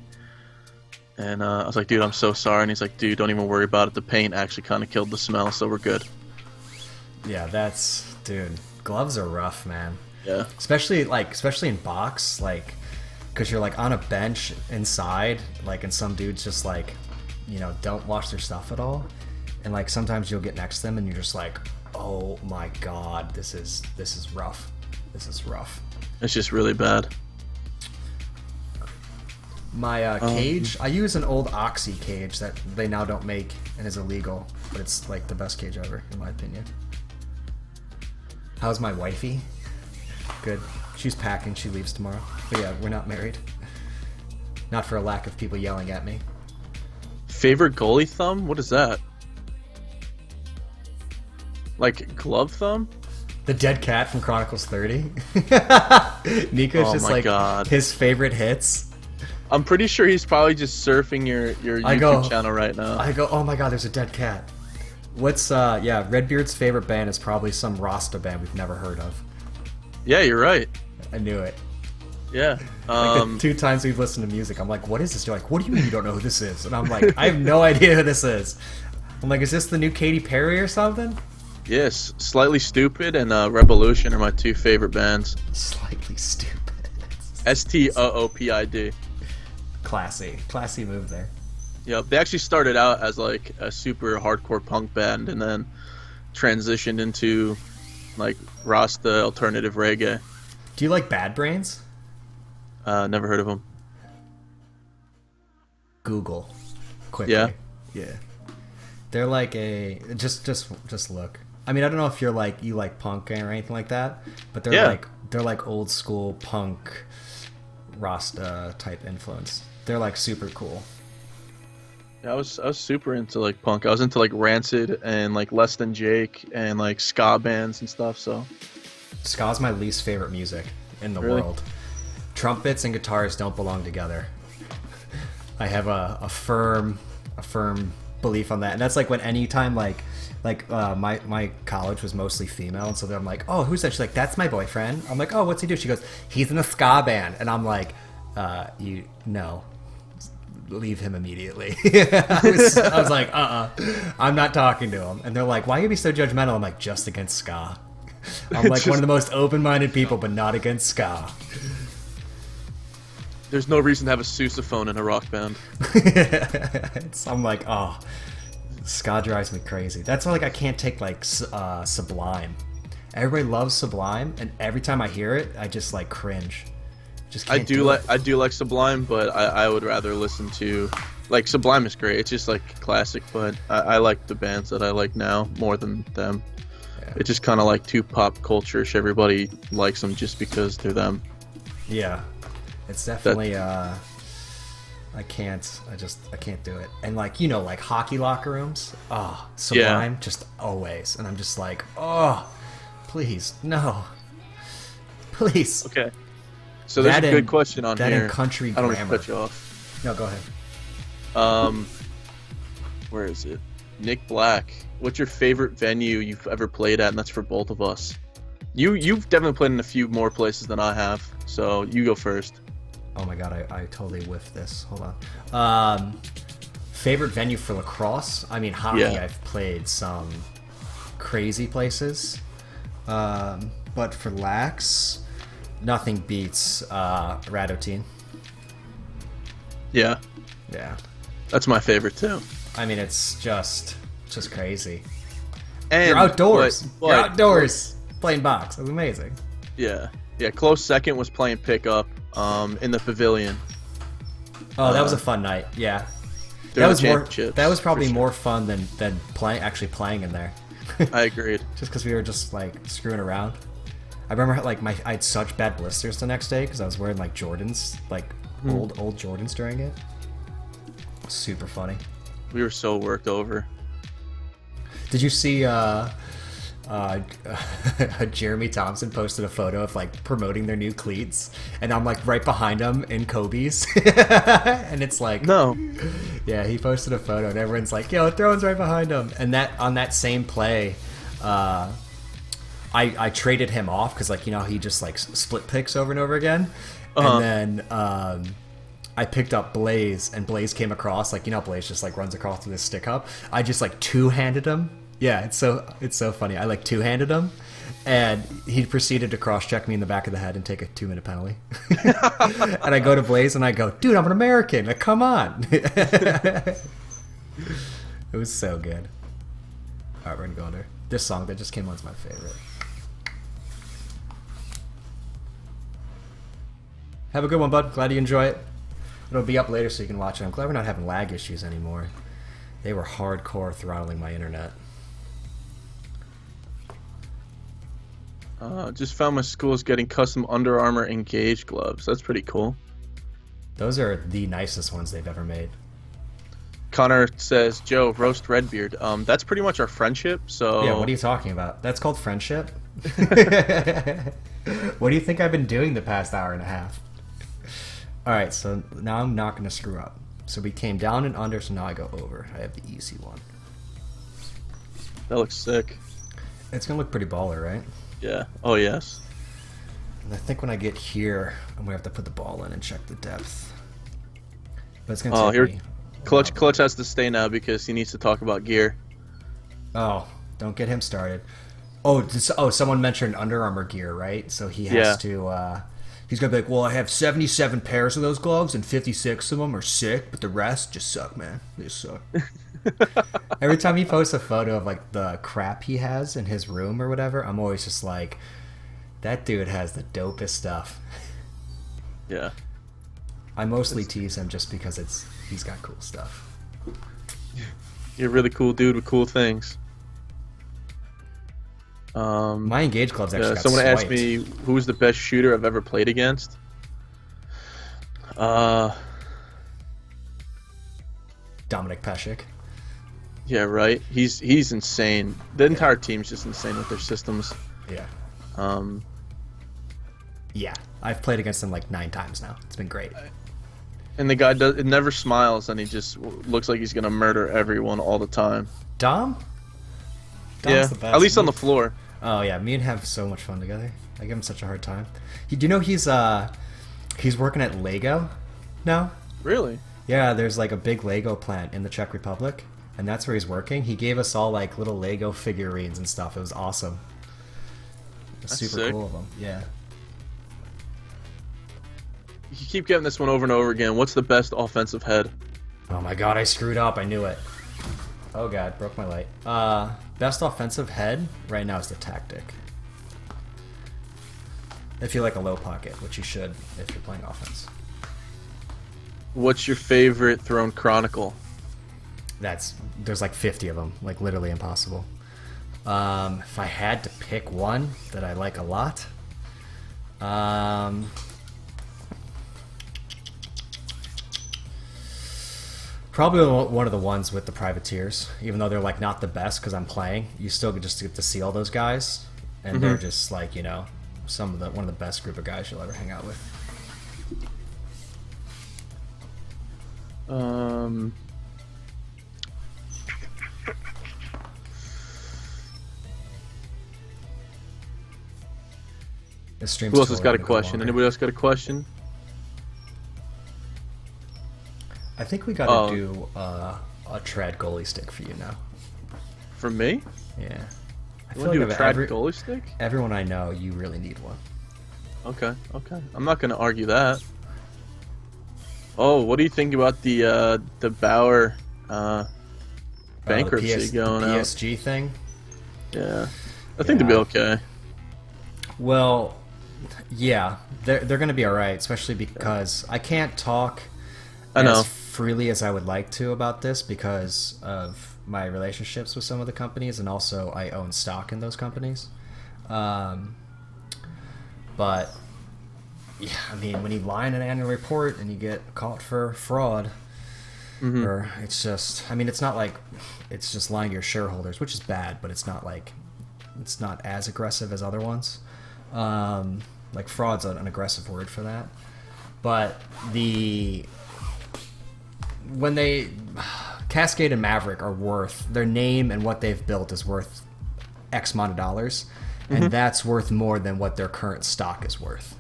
And I was like, dude, I'm so sorry. And he's like, dude, don't even worry about it. The paint actually kind of killed the smell, so we're good. Yeah, dude, gloves are rough, man. Yeah. Especially in box, like, because you're like on a bench inside, like, and some dudes just like, you know, don't wash their stuff at all, and like sometimes you'll get next to them and you're just like, oh my god, this is rough. This is rough. It's just really bad. My cage, I use an old Oxy cage that they now don't make and is illegal, but it's like the best cage ever, in my opinion. How's my wifey? Good. She's packing, she leaves tomorrow. But yeah, we're not married. Not for a lack of people yelling at me. Favorite goalie thumb? What is that? Like glove thumb? The dead cat from Chronicles 30. Nico's just like God. His favorite hits. I'm pretty sure he's probably just surfing your YouTube channel right now. I go, oh my god, there's a dead cat. What's Redbeard's favorite band is probably some Rasta band we've never heard of. Yeah, you're right. I knew it. Yeah. Like the 2 times we've listened to music, I'm like, what is this? You're like, what do you mean you don't know who this is? And I'm like, I have no idea who this is. I'm like, is this the new Katy Perry or something? Yes, Slightly Stupid and Revolution are my 2 favorite bands. Slightly Stupid. STOOPID. Classy move there. Yep, they actually started out as like a super hardcore punk band and then transitioned into like Rasta alternative reggae. Do you like Bad Brains? Never heard of them. Google quickly. Yeah. They're like a just look. I mean, I don't know if you like punk or anything like that, but they're like old school punk Rasta type influence. They're like super cool. Yeah, I was super into like punk. I was into like Rancid and like Less Than Jake and like ska bands and stuff. So ska's my least favorite music in the world. Trumpets and guitars don't belong together. I have a firm belief on that, and that's like when anytime like my college was mostly female, and so I'm like, oh, who's that? She's like, that's my boyfriend. I'm like, oh, what's he do? She goes, he's in a ska band, and I'm like, you no. Leave him immediately. I was like, I'm not talking to him. And they're like, why you be so judgmental? I'm like, just against ska. I'm like one of the most open-minded people, but not against ska. There's no reason to have a sousaphone in a rock band. I'm like, oh, ska drives me crazy. That's why, like, I can't take like Sublime. Everybody loves Sublime, and every time I hear it, I just like cringe. I do like Sublime, but I would rather listen to, like, Sublime is great. It's just like classic, but I like the bands that I like now more than them. Yeah. It's just kind of like too pop culture-ish. Everybody likes them just because they're them. Yeah, it's definitely I can't do it. And like, you know, like hockey locker rooms, Sublime, just always. And I'm just like, oh, please, no, please. Okay. So there's a good question on that here. In country I don't grammar. want to cut you off. No, go ahead. Where is it? Nick Black. What's your favorite venue you've ever played at? And that's for both of us. You've definitely played in a few more places than I have, so you go first. Oh my god, I totally whiffed this. Hold on. Favorite venue for lacrosse? I mean, hockey. Yeah. I've played some crazy places, but for lax. Nothing beats Radotin. Yeah. Yeah. That's my favorite too. I mean, it's just crazy. And you're outdoors. You're outdoors playing box. It was amazing. Yeah. Yeah. Close second was playing pickup in the pavilion. Oh, that was a fun night. Yeah. That was probably more fun than actually playing in there. I agreed. Just because we were just like screwing around. I remember like I had such bad blisters the next day because I was wearing like Jordans, like old Jordans during it. Super funny. We were so worked over. Did you see Jeremy Thompson posted a photo of like promoting their new cleats, and I'm like right behind him in Kobe's, and it's like no, yeah, he posted a photo and everyone's like, yo, Throne's right behind him, and that on that same play. I traded him off because, like, you know, he just like split picks over and over again, and then I picked up Blaze, and Blaze came across, like, you know, Blaze just like runs across with his stick up. I just like two-handed him. Yeah, it's so funny. I like two-handed him, and he proceeded to cross-check me in the back of the head and take a 2-minute penalty. And I go to Blaze and I go, dude, I'm an American. Like, come on. It was so good. All right, we're gonna go under. This song that just came on is my favorite. Have a good one, bud. Glad you enjoy it. It'll be up later so you can watch it. I'm glad we're not having lag issues anymore. They were hardcore throttling my internet. Just found my school's getting custom Under Armour Engage gloves. That's pretty cool. Those are the nicest ones they've ever made. Connor says, Joe, roast Redbeard. That's pretty much our friendship, so... Yeah, what are you talking about? That's called friendship? What do you think I've been doing the past hour and a half? Alright, so now I'm not going to screw up. So we came down and under, so now I go over. I have the easy one. That looks sick. It's going to look pretty baller, right? Yeah. Oh, yes. And I think when I get here, I'm going to have to put the ball in and check the depth. But it's going to take me... Clutch has to stay now because he needs to talk about gear. Oh, don't get him started. Someone mentioned Under Armour gear, right? So he has to... He's going to be like, well, I have 77 pairs of those gloves and 56 of them are sick, but the rest just suck, man. They just suck. Every time he posts a photo of like the crap he has in his room or whatever, I'm always just like, that dude has the dopest stuff. Yeah. I mostly tease him just because he's got cool stuff. You're a really cool dude with cool things. My Engage gloves actually got someone swiped. asked me who's the best shooter I've ever played against. Dominic Peshik. Yeah, right. He's insane. The entire team's just insane with their systems. Yeah. Yeah, I've played against him like 9 times now. It's been great. And the guy it never smiles, and he just looks like he's gonna murder everyone all the time. Dom? Dom's yeah, the best. At least on the floor. Oh yeah, me and him have so much fun together. I give him such a hard time. Do you know he's working at Lego now? Really? Yeah, there's like a big Lego plant in the Czech Republic, and that's where he's working. He gave us all like little Lego figurines and stuff. It was awesome. It was super sick. Cool of him. Yeah. You keep getting this one over and over again. What's the best offensive head? Oh my god, I screwed up. I knew it. Oh god, broke my light. Best offensive head right now is the Tactic. If you like a low pocket, which you should if you're playing offense. What's your favorite Throne Chronicle? There's like 50 of them, like literally impossible. If I had to pick one that I like a lot, probably one of the ones with the privateers. Even though they're like not the best because I'm playing, you still just get to see all those guys, and they're just like, you know, one of the best group of guys you'll ever hang out with. Who else has got a question? Anybody else got a question? I think we got to do a trad goalie stick for you now. For me? Yeah. I feel like do a trad goalie stick? Everyone I know, you really need one. Okay. I'm not going to argue that. Oh, what do you think about the Bauer bankruptcy going the out? PSG thing? Yeah. I think they'll be okay. Well, yeah, they're going to be all right, especially because I can't talk as freely as I would like to about this because of my relationships with some of the companies, and also I own stock in those companies. But yeah, I mean, when you lie in an annual report and you get caught for fraud, or it's just, I mean, it's not like it's just lying to your shareholders, which is bad, but it's not as aggressive as other ones. Like fraud's an aggressive word for that. But when Cascade and Maverick are worth, their name and what they've built is worth X amount of dollars, and that's worth more than what their current stock is worth.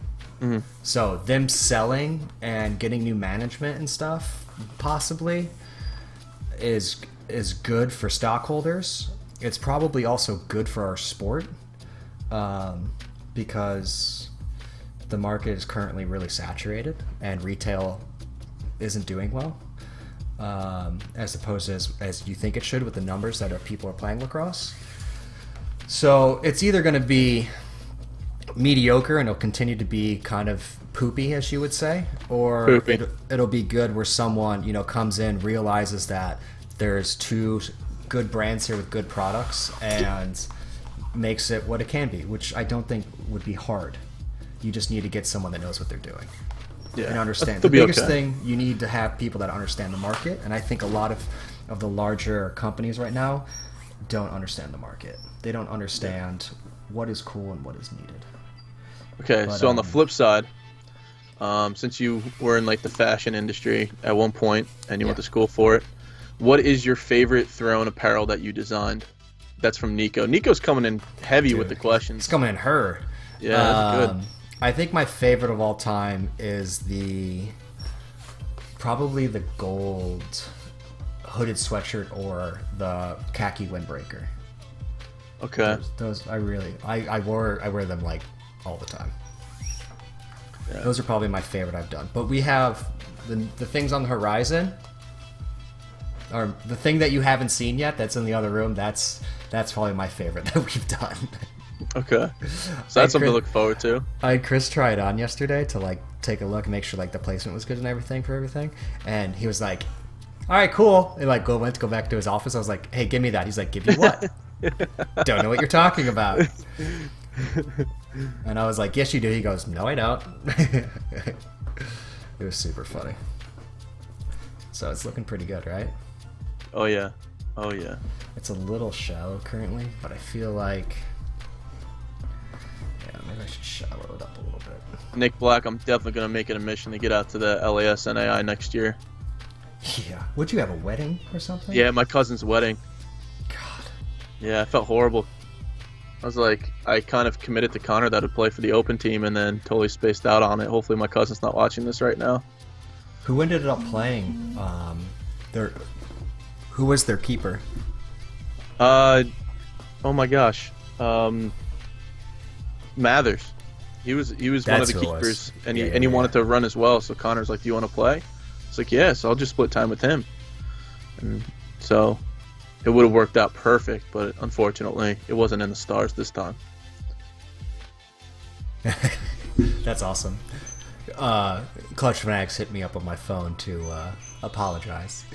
So them selling and getting new management and stuff possibly is good for stockholders. It's probably also good for our sport, because the market is currently really saturated and retail isn't doing well, as opposed to as you think it should with the numbers that people are playing lacrosse. So it's either going to be mediocre and it'll continue to be kind of poopy, as you would say, or it'll be good where someone, you know, comes in, realizes that there's two good brands here with good products and makes it what it can be, which I don't think would be hard. You just need to get someone that knows what they're doing and understand. The biggest thing, you need to have people that understand the market, and I think a lot of the larger companies right now don't understand the market. They don't understand what is cool and what is needed. Okay, so on the flip side, since you were in like the fashion industry at one point and you went to school for it, what is your favorite Throne apparel that you designed? That's from Nico. Nico's coming in heavy with the questions. He's coming in hard. Yeah, that's good. I think my favorite of all time is probably the gold hooded sweatshirt or the khaki windbreaker. Okay. Those I wear them like all the time. Yeah. Those are probably my favorite I've done. But we have the things on the horizon, or the thing that you haven't seen yet that's in the other room. That's probably my favorite that we've done. Okay. So that's something to look forward to. I had Chris try it on yesterday to like take a look and make sure like the placement was good and everything for everything. And he was like, all right, cool. And like went to go back to his office. I was like, hey, give me that. He's like, give you what? Don't know what you're talking about. And I was like, yes, you do. He goes, no, I don't. It was super funny. So it's looking pretty good, right? Oh, yeah. Oh, yeah. It's a little shallow currently, but I feel like Yeah, maybe I should shallow it up a little bit. Nick Black, I'm definitely going to make it a mission to get out to the LASNAI next year. Yeah. Would you have a wedding or something? Yeah, my cousin's wedding. God. Yeah, I felt horrible. I was like, I kind of committed to Connor that I'd play for the Open team and then totally spaced out on it. Hopefully my cousin's not watching this right now. Who ended up playing? Who was their keeper? Oh my gosh. Mathers. He was one of the keepers, and he wanted to run as well. So Connor's like, "Do you want to play?" It's like, "Yeah." So I'll just split time with him. And so it would have worked out perfect, but unfortunately, it wasn't in the stars this time. That's awesome. Clutch Fanatics hit me up on my phone to apologize.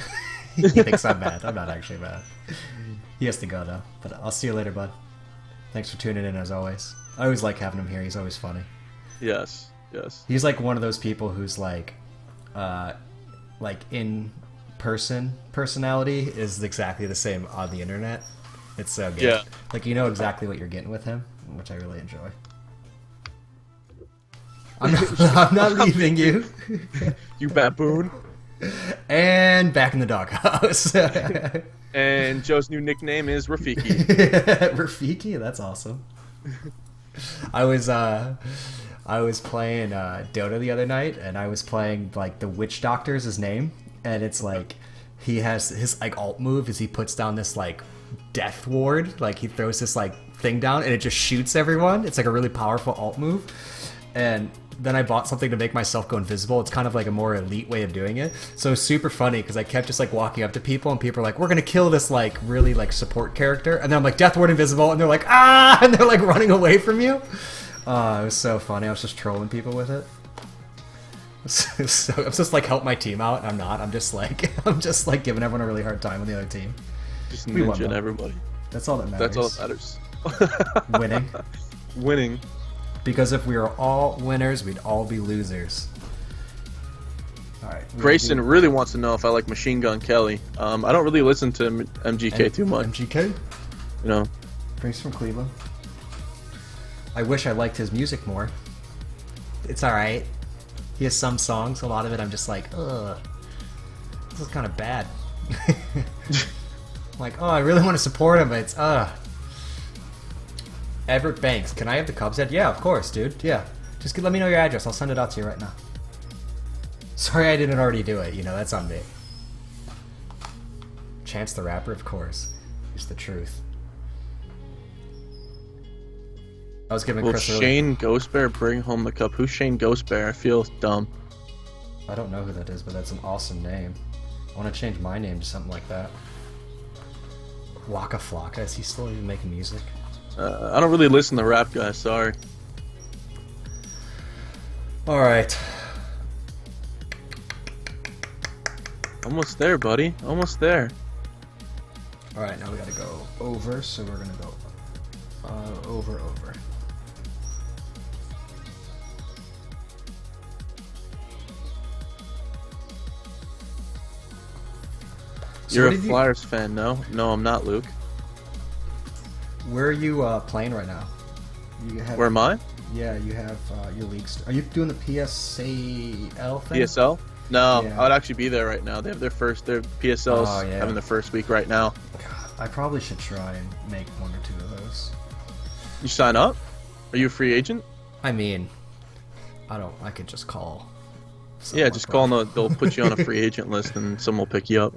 He thinks I'm mad. I'm not actually mad. He has to go though. But I'll see you later, bud. Thanks for tuning in as always. I always like having him here. He's always funny. Yes. He's like one of those people who's like in person personality is exactly the same on the internet. It's so good. Yeah. Like you know exactly what you're getting with him, which I really enjoy. I'm not leaving you. You baboon. And back in the doghouse. And Joe's new nickname is Rafiki. Rafiki? That's awesome. I was playing Dota the other night, and I was playing like the Witch Doctor's his name, and it's like he has his like alt move is he puts down this like death ward, like he throws this like thing down and it just shoots everyone. It's like a really powerful alt move, and then I bought something to make myself go invisible. It's kind of like a more elite way of doing it. So it's super funny because I kept just like walking up to people and people are like, we're going to kill this like really like support character. And then I'm like, Death Ward invisible. And they're like, ah! And they're like running away from you. It was so funny. I was just trolling people with it. So I'm just like help my team out. And I'm not. I'm just like giving everyone a really hard time on the other team. Just ninja everybody. That's all that matters. That's all that matters. Winning. Winning. Because if we were all winners, we'd all be losers. All right. Grayson really wants to know if I like Machine Gun Kelly. I don't really listen to MGK too much. MGK? You know. Grayson from Cleveland. I wish I liked his music more. It's alright. He has some songs. A lot of it I'm just like, ugh. This is kind of bad. Like, oh, I really want to support him, but it's, Everett Banks, can I have the Cubs head? Yeah, of course, dude. Yeah. Just let me know your address. I'll send it out to you right now. Sorry I didn't already do it. You know, that's on me. Chance the Rapper, of course. It's the truth. I was giving Chris Shane Ghost Bear bring home the cup? Who's Shane Ghost Bear? I feel dumb. I don't know who that is, but that's an awesome name. I want to change my name to something like that. Waka Flocka, is he still even making music? I don't really listen to rap guys, sorry. Alright. Almost there, buddy. Almost there. Alright, now we gotta go over, so we're gonna go over. So you're a Flyers fan, no? No, I'm not, Luke. Where are you playing right now? Where am I? Yeah, you have your leagues. Are you doing the PSAL thing? PSL? No, yeah. I would actually be there right now. They have their PSL's having their first week right now. God, I probably should try and make one or two of those. You sign up? Are you a free agent? I mean, I could just call. Yeah, just call and they'll put you on a free agent list and someone will pick you up.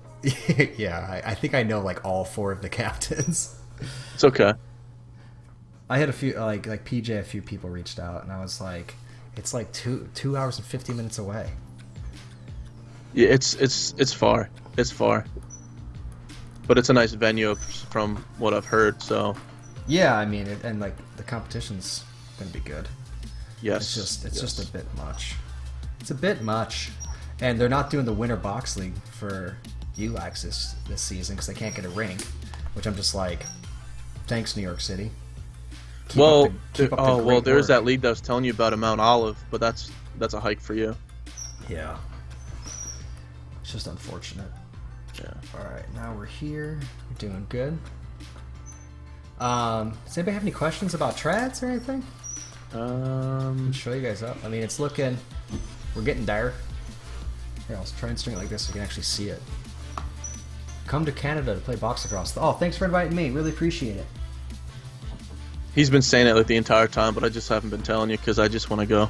Yeah, I think I know like all 4 of the captains. It's okay. I had a few like PJ. A few people reached out, and I was like, "It's like 2 hours and 50 minutes away." Yeah, it's far. It's far. But it's a nice venue from what I've heard. So. Yeah, I mean, and like the competition's gonna be good. Yes. It's just a bit much. It's a bit much, and they're not doing the Winter Box League for ULAX this season because they can't get a rink, which I'm just like. Thanks, New York City. There's that league that I was telling you about in Mount Olive, but that's a hike for you. Yeah. It's just unfortunate. Yeah. Alright, now we're here. We're doing good. Does anybody have any questions about trads or anything? I'll show you guys up. I mean, it's looking... We're getting dire. Here, I'll try and string it like this so you can actually see it. Come to Canada to play box lacrosse. Oh, thanks for inviting me. Really appreciate it. He's been saying it like the entire time, but I just haven't been telling you because I just want to go.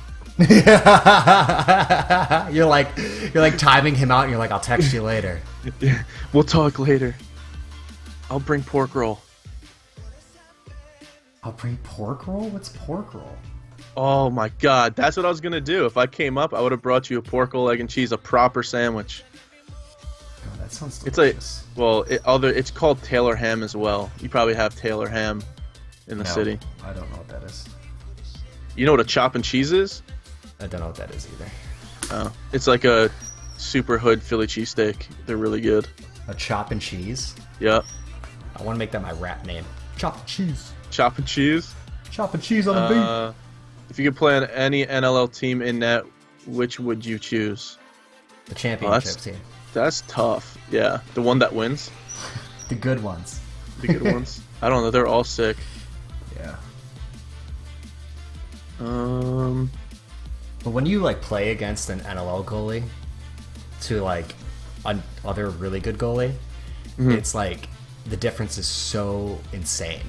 You're like timing him out and you're like, I'll text you later. We'll talk later. I'll bring pork roll. I'll bring pork roll? What's pork roll? Oh my god, that's what I was gonna do. If I came up, I would have brought you a pork roll, egg and cheese, a proper sandwich. Oh, that sounds delicious. It's like, well, it's called Taylor ham as well. You probably have Taylor ham in the city. I don't know what that is. You know what a chop and cheese is? I don't know what that is either. Oh, it's like a super hood Philly cheesesteak. They're really good. A chop and cheese? Yep. I want to make that my rap name. Chop and cheese. Chop and cheese? Chop and cheese on the beat. If you could play on any NLL team in net, which would you choose? The championship team. That's tough. Yeah, the one that wins. The good ones. The good ones. I don't know. They're all sick. Yeah. But when you like play against an NLL goalie to like another really good goalie, it's like the difference is so insane.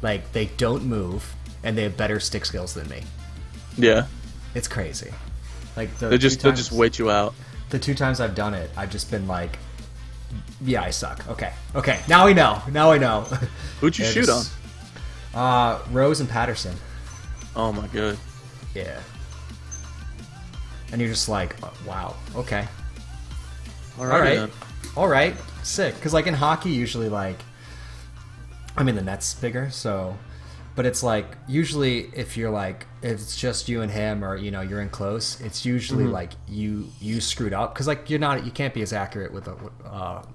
Like they don't move and they have better stick skills than me. Yeah. It's crazy. Like they'll just wait you out. The 2 times I've done it, I've just been like, yeah, I suck. Okay. Now we know. Now I know. Who'd you shoot on? Rose and Patterson. Oh my god. Yeah. And you're just like, oh, wow. Okay. All right. Sick. Because like in hockey, usually like, I mean the net's bigger, so. But it's like usually if it's just you and him or you're in close, it's usually like you screwed up because like you can't be as accurate with a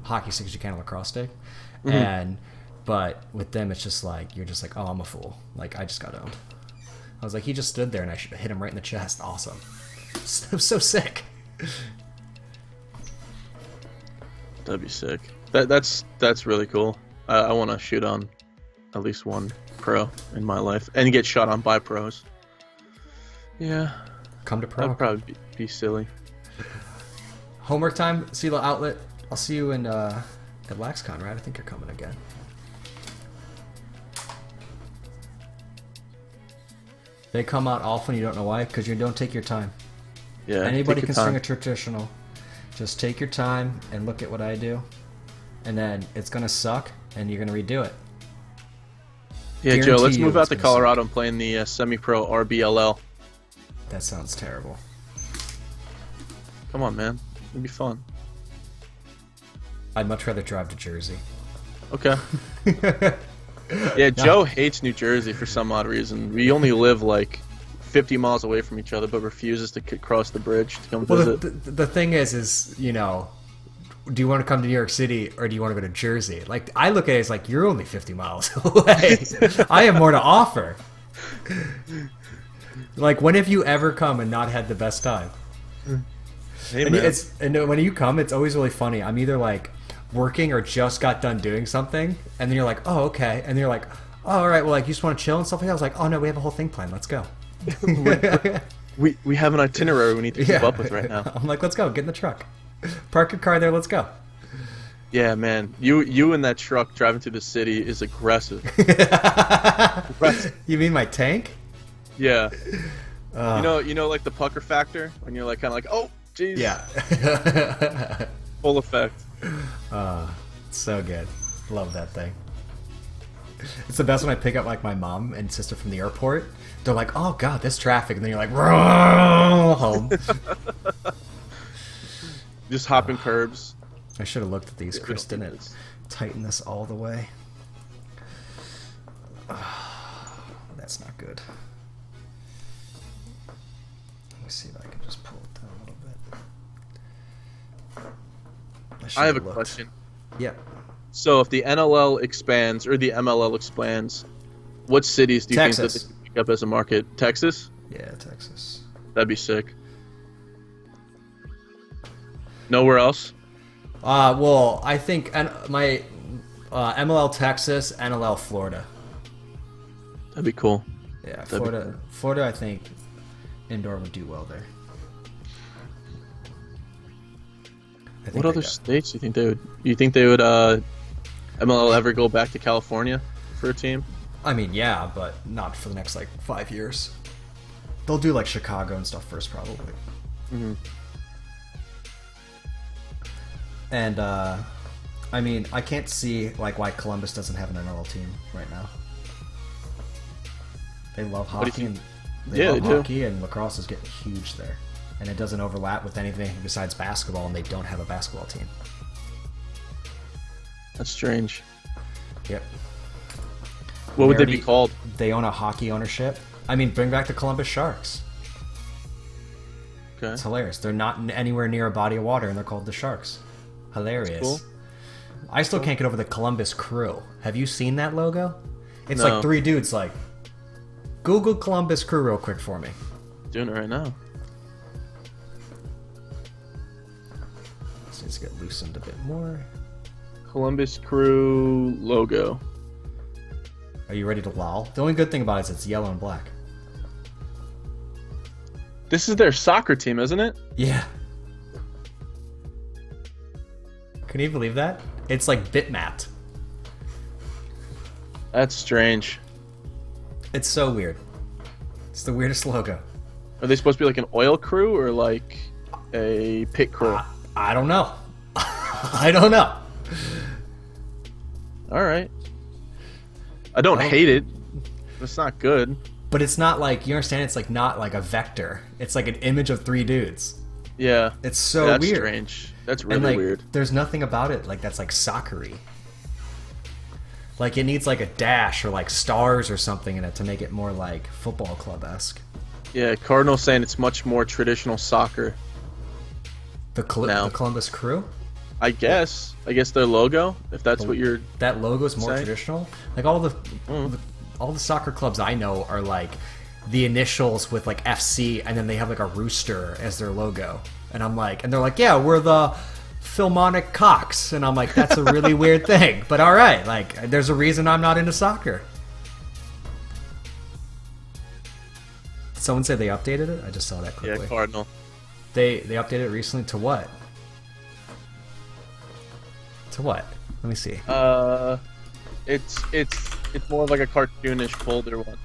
hockey stick as you can a lacrosse stick, but with them it's just like you're just like, oh, I'm a fool, like I just got owned. I was like, he just stood there and I should have hit him right in the chest. Awesome. So sick. That'd be sick. That's really cool. I want to shoot on at least one pro in my life and get shot on by pros. Yeah. Come to pro. That'd probably be silly. Homework time. See the outlet. I'll see you in at LACROSSE, right? I think you're coming again. They come out often. You don't know why? Because you don't take your time. Yeah. Anybody can string a traditional. Just take your time and look at what I do, and then it's gonna suck, and you're gonna redo it. Yeah, Joe, let's move out to Colorado and play in the semi-pro RBLL. That sounds terrible. Come on, man. It'd be fun. I'd much rather drive to Jersey. Okay. Yeah, Joe hates New Jersey for some odd reason. We only live like 50 miles away from each other, but refuses to cross the bridge to come visit. The thing is, do you want to come to New York City or do you want to go to Jersey? Like, I look at it as like, you're only 50 miles away. I have more to offer. Like, when have you ever come and not had the best time? Hey, and when you come, it's always really funny. I'm either like working or just got done doing something, and then you're like, oh, okay. And then you're like, oh, all right, well, like, you just want to chill and stuff like that. I was like, oh, no, we have a whole thing planned. Let's go. we have an itinerary we need to keep up with right now. I'm like, let's go. Get in the truck. Park your car there. Let's go. Yeah, man. You in that truck driving through the city is aggressive. You mean my tank? Yeah. You know, like the pucker factor when you're like kind of like, oh, jeez. Yeah. Full effect. So good. Love that thing. It's the best when I pick up like my mom and sister from the airport. They're like, oh god, this traffic, and then you're like, home. Just hopping curbs. I should have looked at these, Kristen, and tighten this all the way. That's not good. Let me see if I can just pull it down a little bit. I have a question. Yeah. So if the NLL expands or the MLL expands, what cities do you think that they can pick up as a market? Texas? Yeah, Texas. That'd be sick. Nowhere else? Well, I think MLL Texas, NLL Florida. That'd be cool. Yeah, Florida, I think indoor would do well there. What other states do you think they would? You think they would MLL ever go back to California for a team? I mean, yeah, but not for the next like 5 years. They'll do like Chicago and stuff first, probably. Mm-hmm. And I mean, I can't see like why Columbus doesn't have an NLL team right now. They love hockey, and hockey, and lacrosse is getting huge there, and it doesn't overlap with anything besides basketball, and they don't have a basketball team. That's strange. Yep. What would they be called? They own a hockey ownership. I mean, bring back the Columbus Sharks. Okay. It's hilarious. They're not anywhere near a body of water, and they're called the Sharks. Hilarious. Cool. I still can't get over the Columbus Crew. Have you seen that logo? It's like 3 dudes like, Google Columbus Crew real quick for me. Doing it right now. Let's just get loosened a bit more. Columbus Crew logo. Are you ready to lol? The only good thing about it is it's yellow and black. This is their soccer team, isn't it? Yeah. Can you believe that? It's like bitmapped. That's strange. It's so weird. It's the weirdest logo. Are they supposed to be like an oil crew or like a pit crew? I don't know. I don't know. All right. I don't hate it. It's not good. But it's not like, you understand, it's like not like a vector. It's like an image of 3 dudes. Yeah. It's so that's weird. Strange. That's really like, weird. There's nothing about it like that's like soccer-y. Like it needs like a dash or like stars or something in it to make it more like football club-esque. Yeah, Cardinal's saying it's much more traditional soccer. The Columbus Crew? I guess their logo, if that's what you're that logo is more saying? Traditional. Like all the soccer clubs I know are like the initials with like FC, and then they have like a rooster as their logo. And I'm like, and they're like, yeah, we're the Philmonic Cocks, and I'm like, that's a really weird thing, but all right, like, there's a reason I'm not into soccer. Did someone say they updated it? I just saw that quickly. Yeah, Cardinal. They updated it recently to what? To what? Let me see. It's more like a cartoonish, bolder one.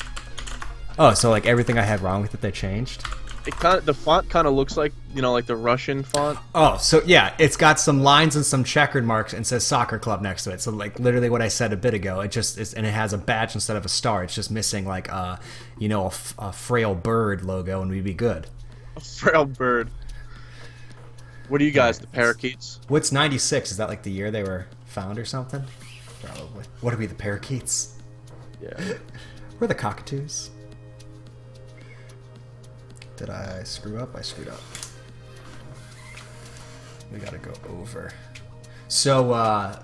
Oh, so like everything I had wrong with it, they changed? The font kind of looks like, like the Russian font. Oh, so yeah, it's got some lines and some checkered marks and says soccer club next to it. So like literally what I said a bit ago, it just is, and it has a badge instead of a star. It's just missing like a frail bird logo, and we'd be good. A frail bird. What are you guys, the parakeets? What's 96? Is that like the year they were found or something? Probably. What are we, the parakeets? Yeah. We're the cockatoos. Did I screw up? I screwed up. We gotta go over. So,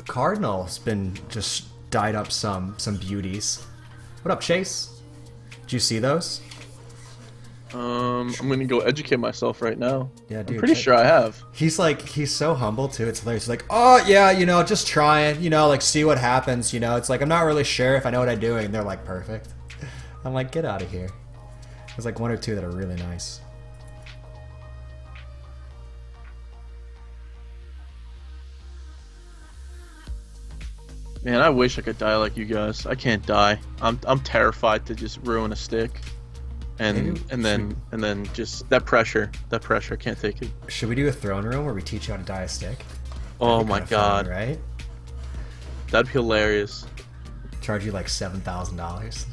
Cardinal's been just dyed up some beauties. What up, Chase? Did you see those? I'm gonna go educate myself right now. Yeah, dude. I'm pretty sure I have. He's so humble too. It's hilarious. He's like, oh yeah, just trying, like see what happens. It's like I'm not really sure if I know what I'm doing. And they're like, perfect. I'm like, get out of here. There's like 1 or 2 that are really nice. Man, I wish I could die like you guys. I can't die. I'm terrified to just ruin a stick. And then just that pressure, I can't take it. Should we do a throne room where we teach you how to die a stick? Oh my god, fun, right? That'd be hilarious. Charge you like $7,000.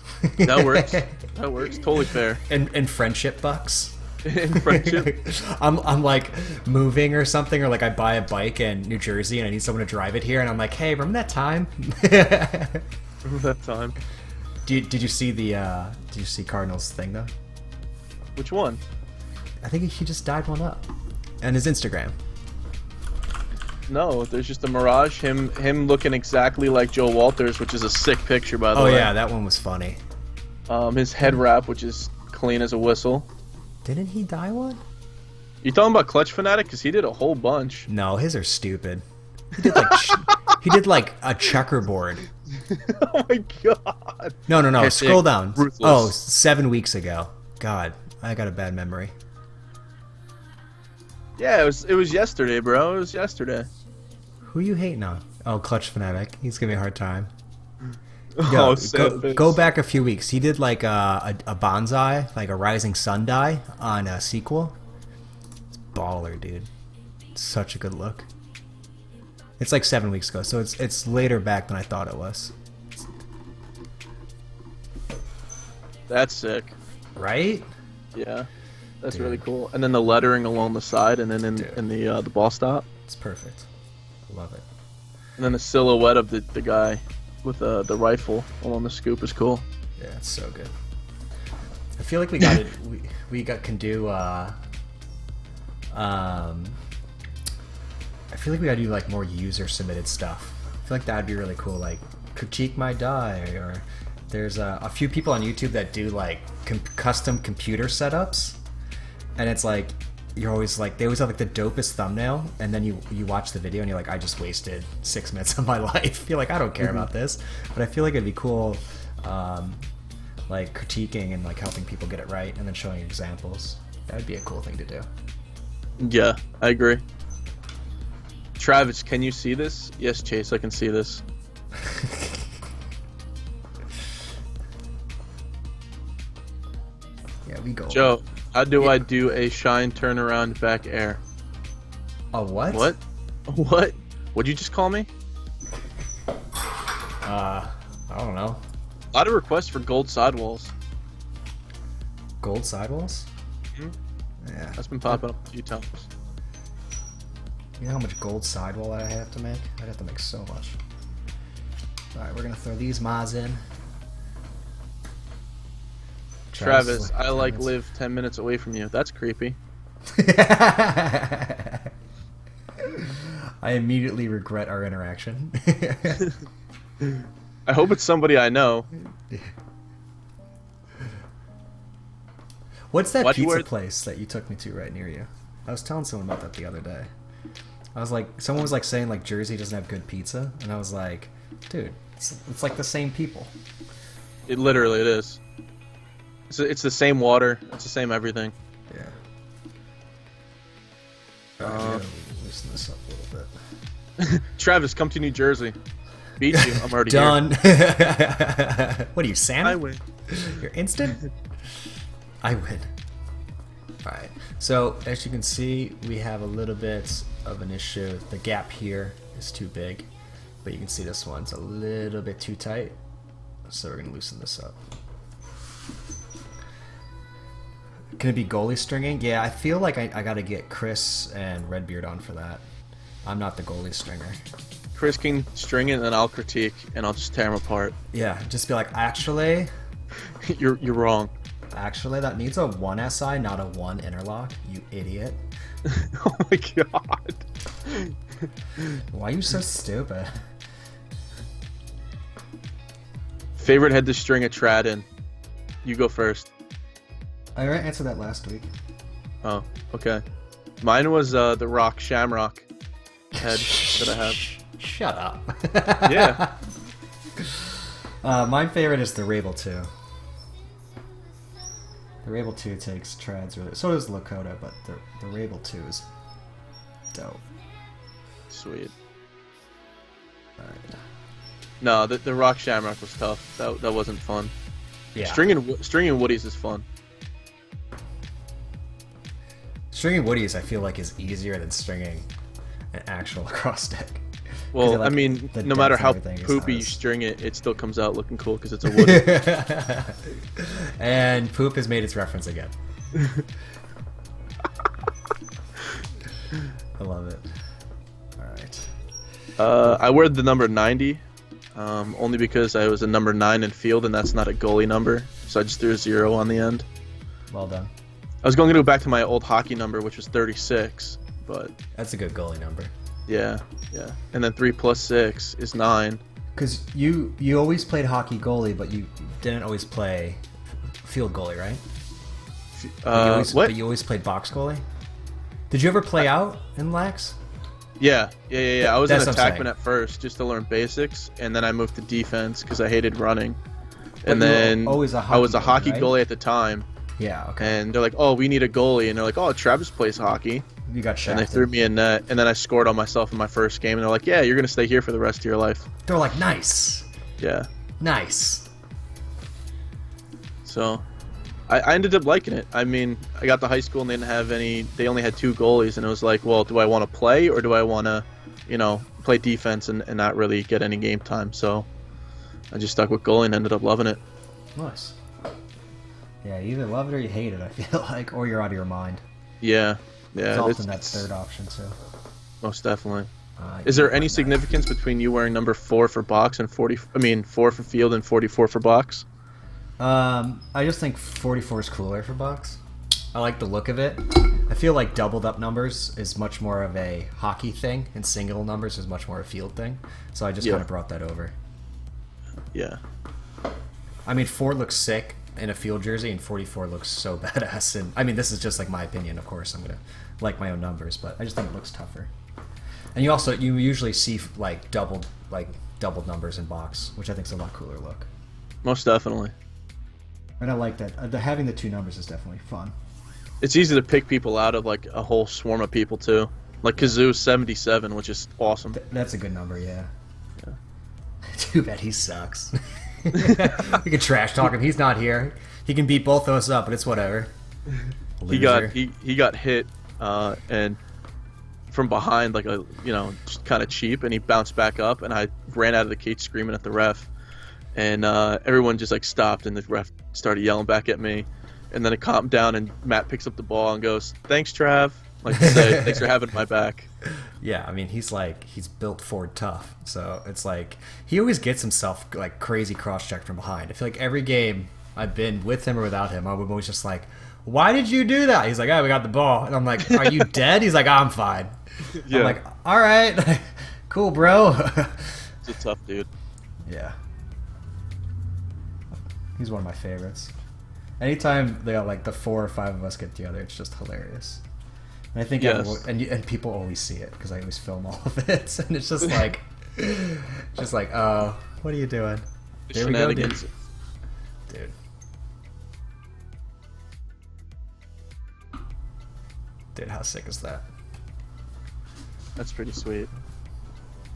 That works. That works. Totally fair. In friendship bucks. In friendship. I'm like moving or something, or like I buy a bike in New Jersey and I need someone to drive it here, and I'm like, hey, remember that time? Remember that time? Did you see Cardinal's thing though? Which one? I think he just dyed one up. And his Instagram. No, there's just a mirage. Him looking exactly like Joe Walters, which is a sick picture, by the way. Oh yeah, that one was funny. His head wrap, which is clean as a whistle. Didn't he dye one? You talking about Clutch Fanatic? Because he did a whole bunch. No, his are stupid. He did like a checkerboard. Oh my god. No. Scroll down. Ruthless. Oh, 7 weeks ago. God, I got a bad memory. Yeah, it was yesterday, bro. It was yesterday. Who are you hating on? Oh, Clutch Fanatic. He's giving me a hard time. Yo, go back a few weeks. He did like a bonsai, like a rising sun die on a sequel. It's baller, dude. It's such a good look. It's like 7 weeks ago, so it's later back than I thought it was. That's sick. Right? Yeah, that's Dude. really cool. And then the lettering along the side, and then in the ball stop. It's perfect. I love it. And then the silhouette of the guy with the rifle along the scoop is cool. Yeah, it's so good. I feel like we got it. Can do. I feel like we gotta do like more user submitted stuff. I feel like that'd be really cool. Like critique my die, or there's a few people on YouTube that do like custom computer setups, and it's like you're always like they always have like the dopest thumbnail, and then you watch the video and you're like, I just wasted 6 minutes of my life. You're like, I don't care about this, but I feel like it'd be cool, like critiquing and like helping people get it right, and then showing examples. That'd be a cool thing to do. Yeah, I agree. Travis, can you see this? Yes, Chase, I can see this. Yeah, we go. Joe, how do I do a shine turnaround back air? A what? What? What? What'd you just call me? I don't know. A lot of requests for gold sidewalls. Gold sidewalls? Mhm. Yeah. That's been popping up a few times. You know how much gold sidewall I have to make? I'd have to make so much. Alright, we're gonna throw these mods in. Travis, I like live 10 minutes away from you. That's creepy. I immediately regret our interaction. I hope it's somebody I know. What's that pizza place that you took me to right near you? I was telling someone about that the other day. I was like, someone was like saying like Jersey doesn't have good pizza, and I was like, dude, it's like the same people. It literally it is. It's the same water. It's the same everything. Yeah. Alright, loosen this up a little bit. Travis, come to New Jersey. Beat you. I'm already done. Here. What are you, Santa? I win. You're instant? I win. Alright, so as you can see, we have a little bit of an issue. The gap here is too big, but you can see this one's a little bit too tight. So we're going to loosen this up. Can it be goalie stringing? Yeah, I feel like I got to get Chris and Redbeard on for that. I'm not the goalie stringer. Chris can string it, and then I'll critique, and I'll just tear him apart. Yeah, just be like, actually... You're wrong. Actually, that needs a 1 SI, not a 1 interlock, you idiot. Oh my god. Why are you so stupid? Favorite head to string a trad in? You go first. I already answered that last week. Oh, okay. Mine was the Rock Shamrock head that I have. Shut up. Yeah. My favorite is the Rabel 2. The Rabel 2 takes trads really. So does Lakota, but the Rabel 2 is dope. Sweet. Alright. No, the Rock Shamrock was tough. That wasn't fun. Yeah. Stringing Woodies is fun. Stringing Woodies, I feel like, is easier than stringing an actual lacrosse deck. Well, I mean, no matter how poopy you string it, it still comes out looking cool because it's a Woody. And poop has made its reference again. I love it. Alright. I wear the number 90, only because I was a number 9 in field, and that's not a goalie number, so I just threw a 0 on the end. Well done. I was going to go back to my old hockey number, which was 36, but... That's a good goalie number. Yeah. And then 3 plus 6 is 9. Because you always played hockey goalie, but you didn't always play field goalie, right? What? But you always played box goalie? Did you ever play out in Lax? Yeah. I was an attackman at first just to learn basics, and then I moved to defense because I hated running. And then I was a hockey goalie at the time. Yeah, okay. And they're like, "Oh, we need a goalie," and they're like, "Oh, Travis plays hockey." You got shafted. And they threw me in net, and then I scored on myself in my first game, and they're like, "Yeah, you're gonna stay here for the rest of your life." They're like, "Nice." Yeah. Nice. So, I ended up liking it. I mean, I got to high school and they didn't have any. They only had 2 goalies, and it was like, well, do I want to play or do I want to, play defense and not really get any game time? So, I just stuck with goalie and ended up loving it. Nice. Yeah, you either love it or you hate it, I feel like, or you're out of your mind. Yeah. It's often that third option, too. Most definitely. Is there any significance between you wearing number 4 for box and 4 for field and 44 for box? I just think 44 is cooler for box. I like the look of it. I feel like doubled up numbers is much more of a hockey thing, and single numbers is much more a field thing. So I just kind of brought that over. Yeah. I mean, 4 looks sick in a field jersey, and 44 looks so badass. And I mean, this is just like my opinion, of course. I'm gonna like my own numbers, but I just think it looks tougher. And you usually see like doubled numbers in box, which I think is a lot cooler look. Most definitely. And I like that. Having the 2 numbers is definitely fun. It's easy to pick people out of like a whole swarm of people too. Like Kazoo's 77, which is awesome. That's a good number, yeah. Too bad he sucks. We can trash talk him. He's not here. He can beat both of us up, but it's whatever. Loser. He got hit and from behind like just kind of cheap, and he bounced back up, and I ran out of the cage screaming at the ref, and everyone just like stopped, and the ref started yelling back at me, and then it calmed down, and Matt picks up the ball and goes, "Thanks, Trav." Like to say, "Thanks for having my back." Yeah, I mean, he's built Ford tough, so it's like he always gets himself like crazy cross-checked from behind. I feel like every game I've been with him or without him, I'm always just like, "Why did you do that?" He's like, "Oh, we got the ball," and I'm like, "Are you dead?" He's like, "I'm fine." Yeah. I'm like, "All right, cool, bro." He's a tough dude. Yeah, he's one of my favorites. Anytime they got like the 4 or 5 of us get together, it's just hilarious. And I think and people always see it because I always film all of it, and it's just like, oh, what are you doing? There we go, dude. Dude, how sick is that? That's pretty sweet.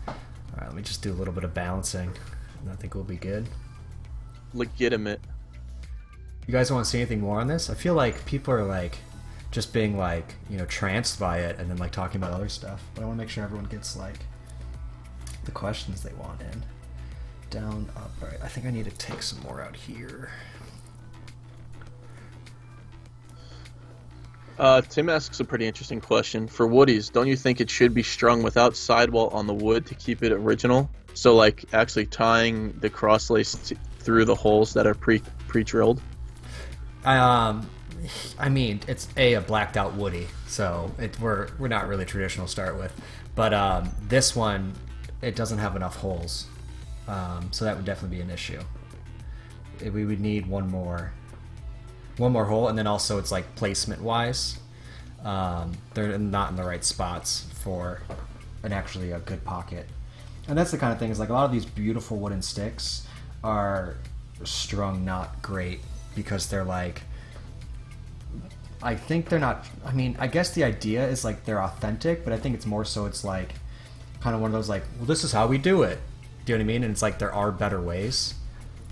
All right, let me just do a little bit of balancing, and I think we'll be good. Legitimate. You guys want to see anything more on this? I feel like people are like just being like, tranced by it and then like talking about other stuff. But I want to make sure everyone gets like the questions they want in. Down, up. All right, I think I need to take some more out here. Tim asks a pretty interesting question. For woodies, don't you think it should be strung without sidewall on the wood to keep it original? So like actually tying the cross lace through the holes that are pre-drilled? I mean, it's a blacked out woody, so we're not really traditional to start with. But this one, it doesn't have enough holes, so that would definitely be an issue. We would need one more hole, and then also it's like placement wise, they're not in the right spots for actually a good pocket. And that's the kind of thing, is like a lot of these beautiful wooden sticks are strung not great because they're like, I think they're not, I mean, I guess the idea is like they're authentic, but I think it's more so it's like kind of one of those like, well, this is how we do it. Do you know what I mean? And it's like there are better ways.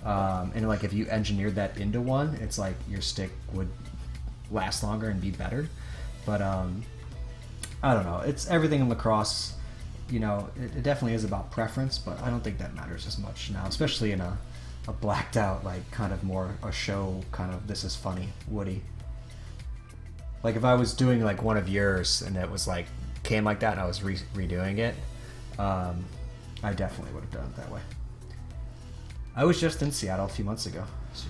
And like if you engineered that into one, it's like your stick would last longer and be better. But I don't know. It's everything in lacrosse. It definitely is about preference, but I don't think that matters as much now, especially in a blacked out, like kind of more a show kind of this is funny woody. Like if I was doing like one of yours and it was like came like that and I was redoing it, I definitely would have done it that way. I was just in Seattle a few months ago.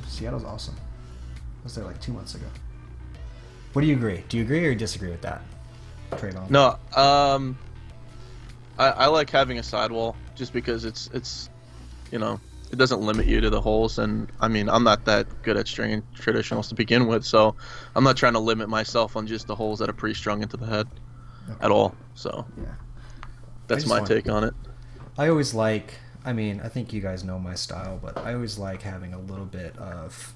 Seattle's awesome. I was there like 2 months ago. What do you agree? Do you agree or disagree with that? Trayvon? No, I like having a sidewall just because it's it doesn't limit you to the holes, and I mean I'm not that good at stringing traditionals to begin with, so I'm not trying to limit myself on just the holes that are pre-strung into the head at all. So yeah, That's my take on it. I always like, I mean, I think you guys know my style, but I always like having a little bit of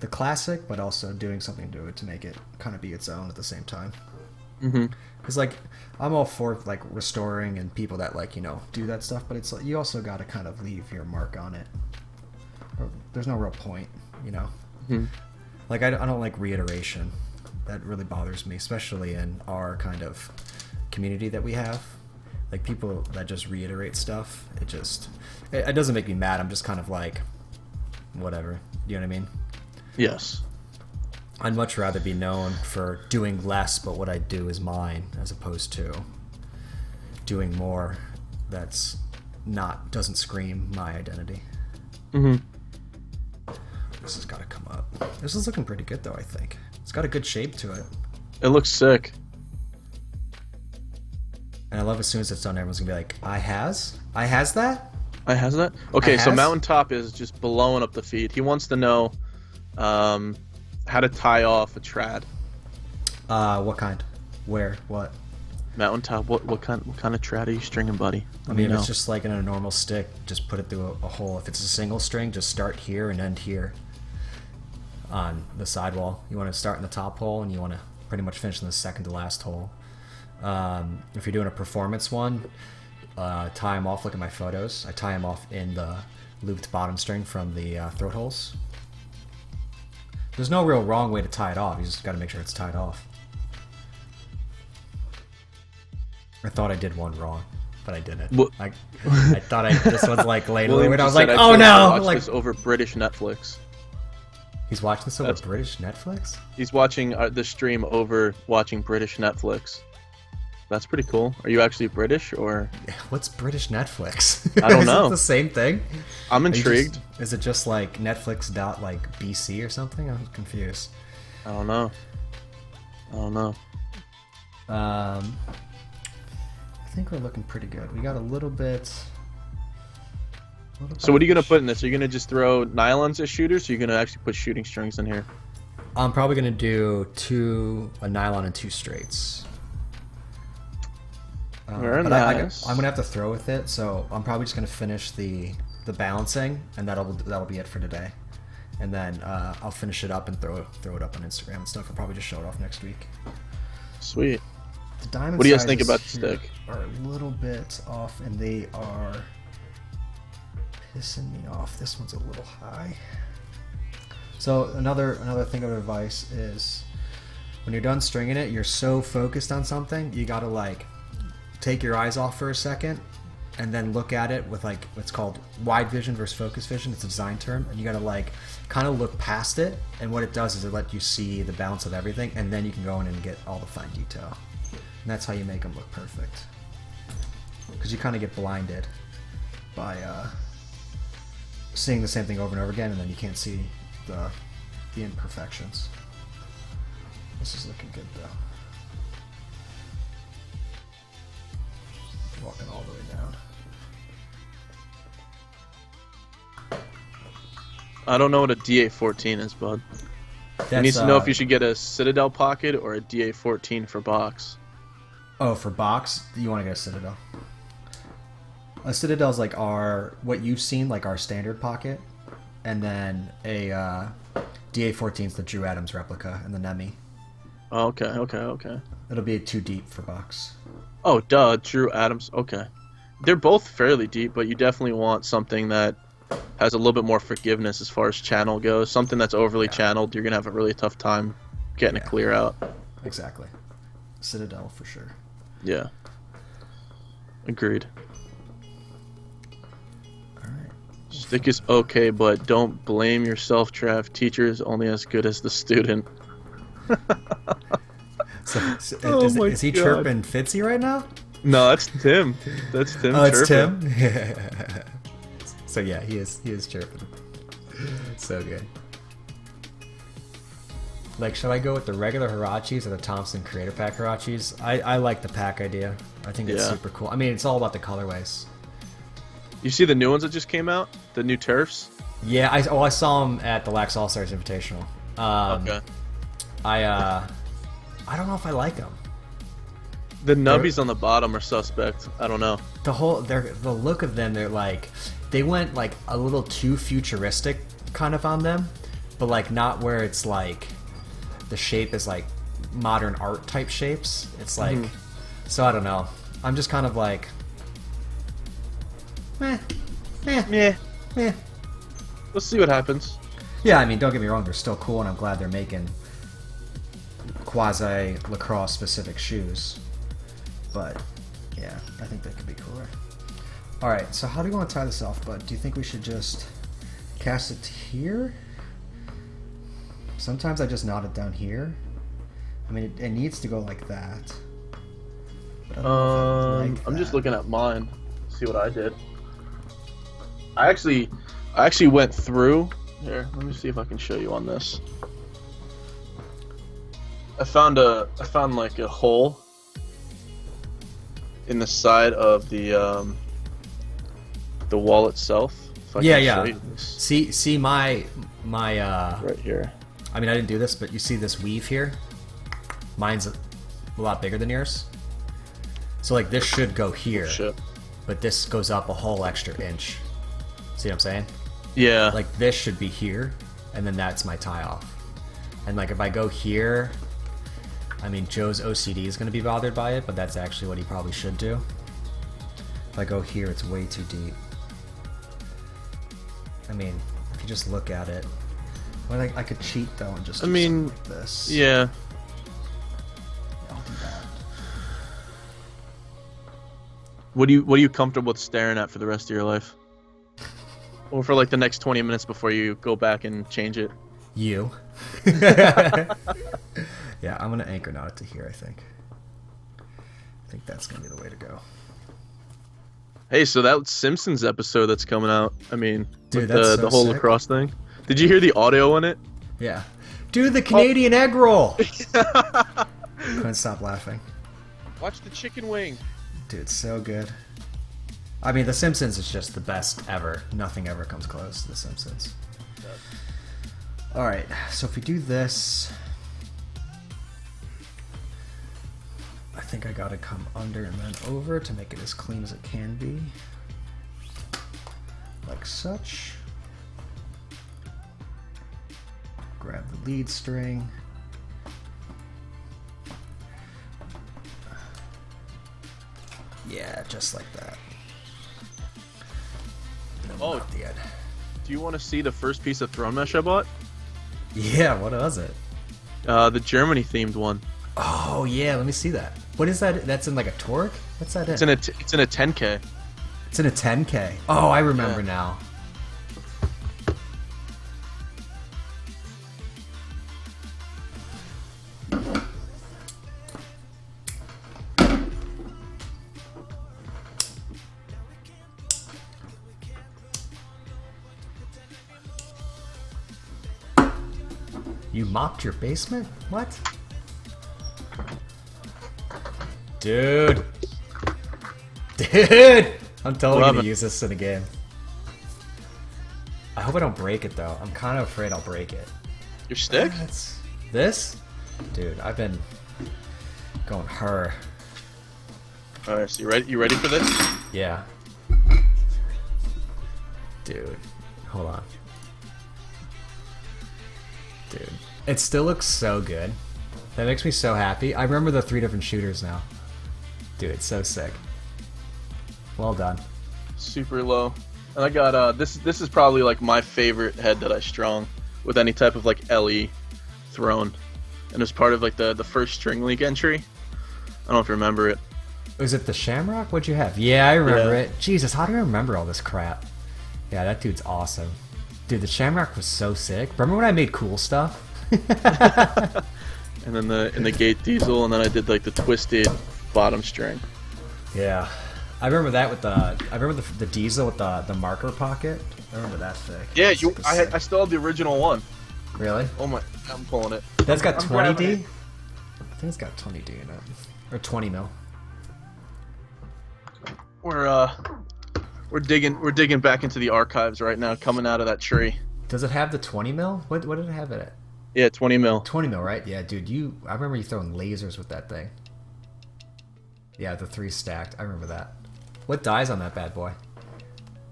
the classic, but also doing something to it to make it kind of be its own at the same time. Because like, I'm all for like restoring and people that like, you know, do that stuff, but it's like you also got to kind of leave your mark on it. Or there's no real point, you know. Like I don't like reiteration. That really bothers me, especially in our kind of community that we have. Like people that just reiterate stuff, it doesn't make me mad. I'm just kind of like, whatever. You know what I mean? Yes. I'd much rather be known for doing less, but what I do is mine, as opposed to doing more that's doesn't scream my identity. This has got to come up. This is looking pretty good, though, I think. It's got a good shape to it. It looks sick. And I love as soon as it's done, everyone's going to be like, I has that? I has that? Okay, so Mountaintop is just blowing up the feed. He wants to know how to tie off a trad. What kind? Where? What? Mountaintop, what kind of trad are you stringing, buddy? I mean, if it's just like in a normal stick, just put it through a hole. If it's a single string, just start here and end here on the sidewall. You want to start in the top hole, and you want to pretty much finish in the second to last hole. If you're doing a performance one, tie them off. Look at my photos. I tie them off in the looped bottom string from the throat holes. There's no real wrong way to tie it off. You just got to make sure it's tied off. I thought I did one wrong, but I didn't. I thought this was like later. And I was like, oh no! Watch this over British Netflix. He's watching this over British Netflix? He's watching the stream over watching British Netflix. That's pretty cool. Are you actually British, or? What's British Netflix? I don't know. Is it the same thing? I'm intrigued. Is it just like Netflix.BC or something? I'm confused. I don't know. I think we're looking pretty good. We got a little bit. So what are you gonna put in this? Are you gonna just throw nylons as shooters, or are you gonna actually put shooting strings in here? I'm probably gonna do a nylon and 2 straights. Very nice. I'm gonna have to throw with it, so I'm probably just gonna finish the balancing, and that'll be it for today. And then I'll finish it up and throw it up on Instagram and stuff. I'll probably just show it off next week. Sweet. The diamond what do you guys think about the stick? Are a little bit off, and they are pissing me off. This one's a little high. So another thing of advice is when you're done stringing it, you're so focused on something, you gotta like take your eyes off for a second and then look at it with like what's called wide vision versus focus vision. It's a design term, and you gotta like kind of look past it, and what it does is it lets you see the balance of everything, and then you can go in and get all the fine detail. And that's how you make them look perfect, because you kind of get blinded by seeing the same thing over and over again, and then you can't see the imperfections. This is looking good though. Walking all the way down. I don't know what a DA14 is, bud. I need to know if you should get a Citadel pocket or a DA14 for box. Oh, for box, you want to get a Citadel. A Citadel's like what you've seen, like our standard pocket, and then a DA14's the Drew Adams replica and the Nemi. Oh, okay. It'll be too deep for box. Oh, duh, Drew Adams. Okay. They're both fairly deep, but you definitely want something that has a little bit more forgiveness as far as channel goes. Something that's overly channeled, you're going to have a really tough time getting it clear out. Exactly. Citadel for sure. Yeah. Agreed. Alright. Stick is okay, but don't blame yourself, Trav. Teacher is only as good as the student. Is he chirping Fitzy right now? No, that's Tim. That's Tim. Oh, it's Tim? So yeah, he is chirping. So good. Like, should I go with the regular Hirachis or the Thompson Creator Pack Hirachis? I like the pack idea. I think it's super cool. I mean, it's all about the colorways. You see the new ones that just came out? The new turfs? Yeah, I saw them at the LACROSSE All-Stars Invitational. Okay. I don't know if I like them. The nubbies on the bottom are suspect. I don't know. The look of them, they're like, they went like a little too futuristic kind of on them, but like not where it's like the shape is like modern art type shapes. It's like, so I don't know. I'm just kind of like, yeah. Let's see what happens. Yeah, I mean, don't get me wrong, they're still cool, and I'm glad they're making quasi lacrosse specific shoes. But yeah, I think that could be cooler. All right, so how do you want to tie this off, bud? Do you think we should just cast it here? Sometimes I just knot it down here. I mean, it needs to go like that. I'm just looking at mine. See what I did. I actually went through here. Let me see if I can show you on this. I found like a hole in the side of the wall itself. Yeah. See my right here. I mean, I didn't do this, but you see this weave here? Mine's a lot bigger than yours. So like this should go here, but this goes up a whole extra inch. See what I'm saying? Yeah. Like this should be here, and then that's my tie off. And like if I go here, I mean Joe's OCD is going to be bothered by it, but that's actually what he probably should do. If I go here, it's way too deep. I mean, if you just look at it, well, I could cheat though and just do something like this. Yeah. I'll do that. What are you comfortable with staring at for the rest of your life? Or for like the next 20 minutes before you go back and change it? You. Yeah, I'm gonna anchor knot it to here, I think. I think that's gonna be the way to go. Hey, so that Simpsons episode that's coming out. I mean, dude, with the whole lacrosse thing. Did you hear the audio on it? Yeah. Dude, the Canadian egg roll! Couldn't stop laughing. Watch the chicken wing. Dude, so good. I mean, The Simpsons is just the best ever. Nothing ever comes close to The Simpsons. Yeah. Alright, so if we do this... I think I gotta come under and then over to make it as clean as it can be. Like such. Grab the lead string. Yeah, just like that. Oh, the end. Do you want to see the first piece of throne mesh I bought? Yeah, what was it? The Germany themed one. Oh yeah, let me see that. What is that? That's in like a torque? What's that in? It's in a 10K. It's in a 10K. Oh, I remember now. You mopped your basement? What? Dude! Dude! I'm totally gonna use this in a game. I hope I don't break it though. I'm kind of afraid I'll break it. Your stick? This? Dude, I've been going her. Alright, so you ready for this? Yeah. Dude, hold on. Dude, it still looks so good. That makes me so happy. I remember the 3 different shooters now. Dude, it's so sick. Well done. Super low. And I got this is probably like my favorite head that I strung with any type of like LE thrown. And it was part of like the first String League entry. I don't know if you remember it. Was it the Shamrock? What'd you have? Yeah, I remember it. Jesus, how do I remember all this crap? Yeah, that dude's awesome. Dude, the Shamrock was so sick. Remember when I made cool stuff? And then the Gate Diesel, and then I did like the twisted bottom string. Yeah, I remember that with the Diesel with the marker pocket. I remember that thick. Yeah, I still have the original one. Really? Oh my, I'm pulling it. That's got 20D. I think it's got 20D in it, or 20 mil. We're digging back into the archives right now, coming out of that tree. Does it have the 20 mil? What did it have in it? Yeah, 20 mil. 20 mil, right? Yeah, dude. I remember you throwing lasers with that thing. Yeah, the 3 stacked. I remember that. What dies on that bad boy?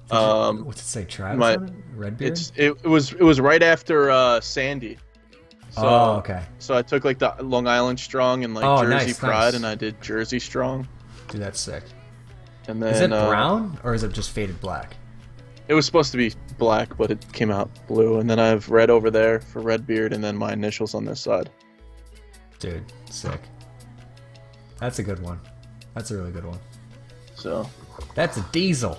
What's it say? Travis on it? Redbeard? It was right after Sandy. So, oh, okay. So I took like the Long Island Strong and like Jersey Pride, and I did Jersey Strong. Dude, that's sick. And then, is it brown or is it just faded black? It was supposed to be black, but it came out blue. And then I have red over there for Redbeard, and then my initials on this side. Dude, sick. That's a good one. That's a really good one. So. That's a diesel.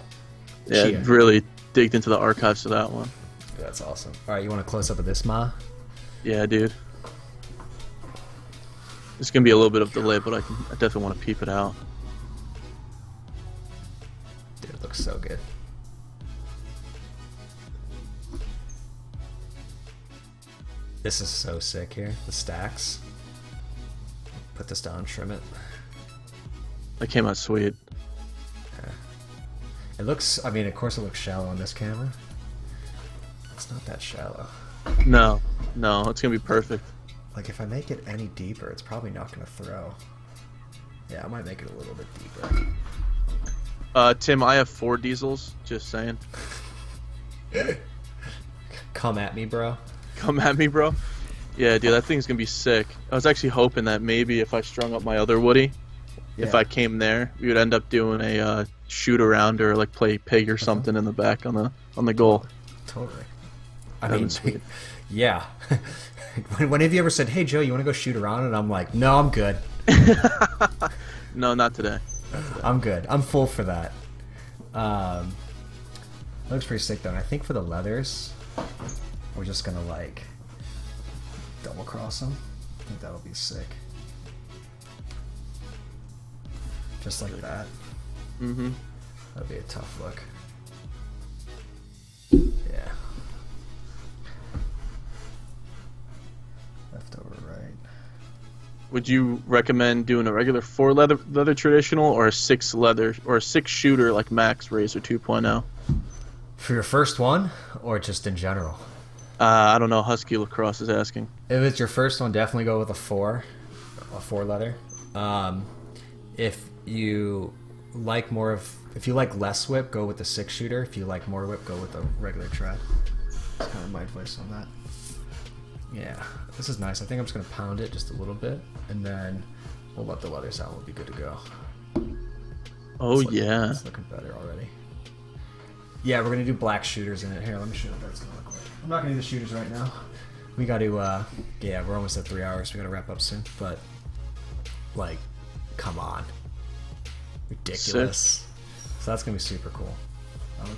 Yeah, I really digged into the archives of that one. That's awesome. All right, you want to close up of this, Ma? Yeah, dude. It's gonna be a little bit of delay, but I definitely want to peep it out. Dude, it looks so good. This is so sick here. The stacks. Put this down, trim it. That came out sweet. Yeah. It looks, I mean, of course it looks shallow on this camera. It's not that shallow. No, it's gonna be perfect. Like if I make it any deeper, it's probably not gonna throw. Yeah, I might make it a little bit deeper. Tim, I have 4 diesels, just saying. Come at me, bro. Come at me, bro. Yeah, dude, that thing's gonna be sick. I was actually hoping that maybe if I strung up my other Woody, if I came there, we would end up doing a shoot around or like play pig or something in the back on the goal. Totally. I mean, yeah. When have you ever said, "Hey Joe, you want to go shoot around?" And I'm like, "No, I'm good." No, not today. I'm good. I'm full for that. Looks pretty sick though. And I think for the leathers, we're just gonna like double cross them. I think that'll be sick. Just like that. Mm-hmm. That'd be a tough look. Yeah. Left over right. Would you recommend doing a regular 4 leather traditional or a 6 leather or a 6 shooter like Max Razor 2.0? For your first one, or just in general? I don't know. Husky Lacrosse is asking. If it's your first one, definitely go with a 4 leather. If you like if you like less whip, go with the 6 shooter. If you like more whip, go with a regular tread. That's kind of my advice on that. Yeah, this is nice. I think I'm just gonna pound it just a little bit, and then we'll let the leathers out. We'll be good to go. Yeah, it's looking better already. Yeah, we're gonna do black shooters in it. Here, let me show you what that's gonna look like. I'm not gonna do the shooters right now. We got to, yeah, we're almost at 3 hours. We gotta wrap up soon. But, like, come on, ridiculous. Sick. So that's gonna be super cool.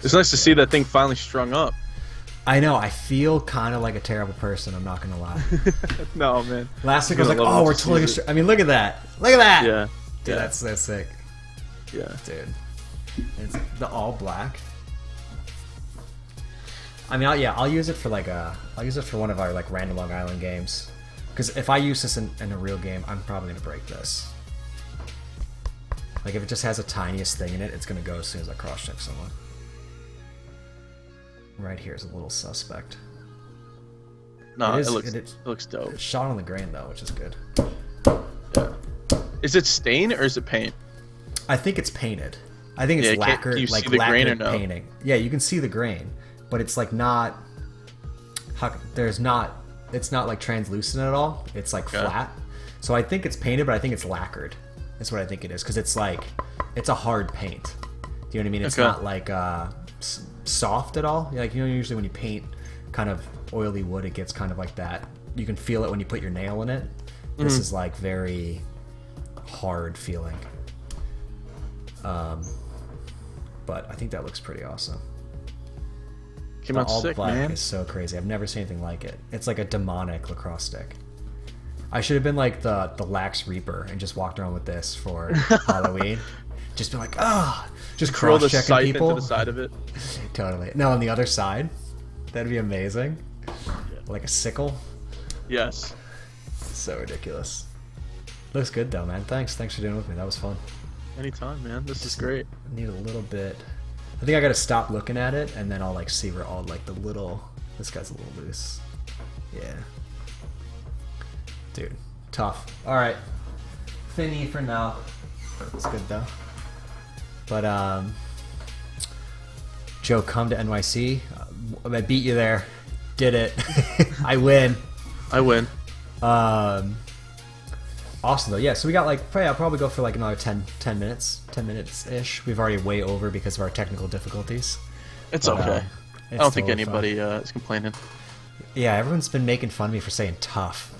It's nice to see that thing finally strung up. I know. I feel kind of like a terrible person. I'm not gonna lie. No, man. Last week I was like, "Oh, we're totally." I mean, look at that! Look at that! Yeah, dude, that's so sick. Yeah, dude. It's the all black. I mean, I'll use it for I'll use it for one of our like random Long Island games. Because if I use this in a real game, I'm probably gonna break this. Like if it just has the tiniest thing in it, it's gonna go as soon as I cross check someone. Right here is a little suspect. No, it looks dope. It's shot on the grain though, which is good. Yeah. Is it stain or is it paint? I think it's painted. I think it's lacquered, you like see the grain or no? painting. Yeah, you can see the grain, but it's like not. It's not like translucent at all. It's like flat. So I think it's painted, but I think it's lacquered. That's what I think it is, because it's like it's a hard paint. Do you know what I mean? It's not like soft at all. Like, you know, usually when you paint kind of oily wood, it gets kind of like that. You can feel it when you put your nail in it. This is like very hard feeling. But I think that looks pretty awesome. Came out sick, black man. Is so crazy. I've never seen anything like it. It's like a demonic lacrosse stick. I should have been like the Lax Reaper and just walked around with this for Halloween. Just be like, just cross-checking people. Into the side of it. Totally. No, on the other side. That'd be amazing. Yeah. Like a sickle. Yes. So ridiculous. Looks good though, man. Thanks for doing it with me. That was fun. Anytime, man. This is great. I need a little bit. I think I gotta stop looking at it, and then I'll like see where all like the little. This guy's a little loose. Yeah. Dude, tough. All right. Finny for now. It's good though. But Joe, come to NYC. I beat you there. Did it. I win. Awesome though. Yeah, so we got like, I'll probably go for like another 10 minutes ish. We've already way over because of our technical difficulties. It's okay. I don't think anybody is complaining. Yeah, everyone's been making fun of me for saying tough.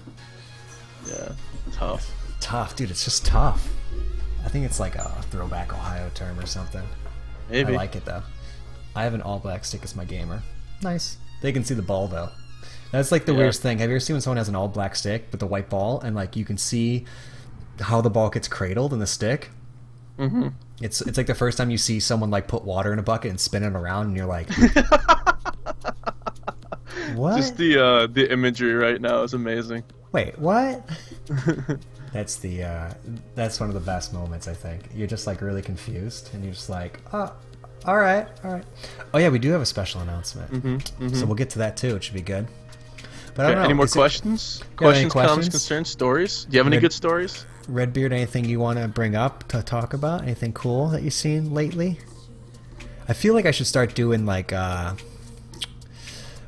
Yeah, tough. Tough, dude. It's just tough. I think it's like a throwback Ohio term or something. Maybe. I like it though. I have an all black stick as my gamer. Nice. They can see the ball though. That's like the weirdest thing. Have you ever seen when someone has an all black stick with the white ball and like you can see how the ball gets cradled in the stick? Mm-hmm. It's like the first time you see someone like put water in a bucket and spin it around and you're like, what? Just the imagery right now is amazing. Wait, what? That's one of the best moments, I think. You're just like really confused and you're just like, oh, all right. Oh yeah, we do have a special announcement. Mm-hmm. So we'll get to that too. It should be good. But I don't know. Any more questions? Questions, comments, concerns, stories? Do you have any good stories? Redbeard, anything you want to bring up to talk about? Anything cool that you've seen lately? I feel like I should start doing like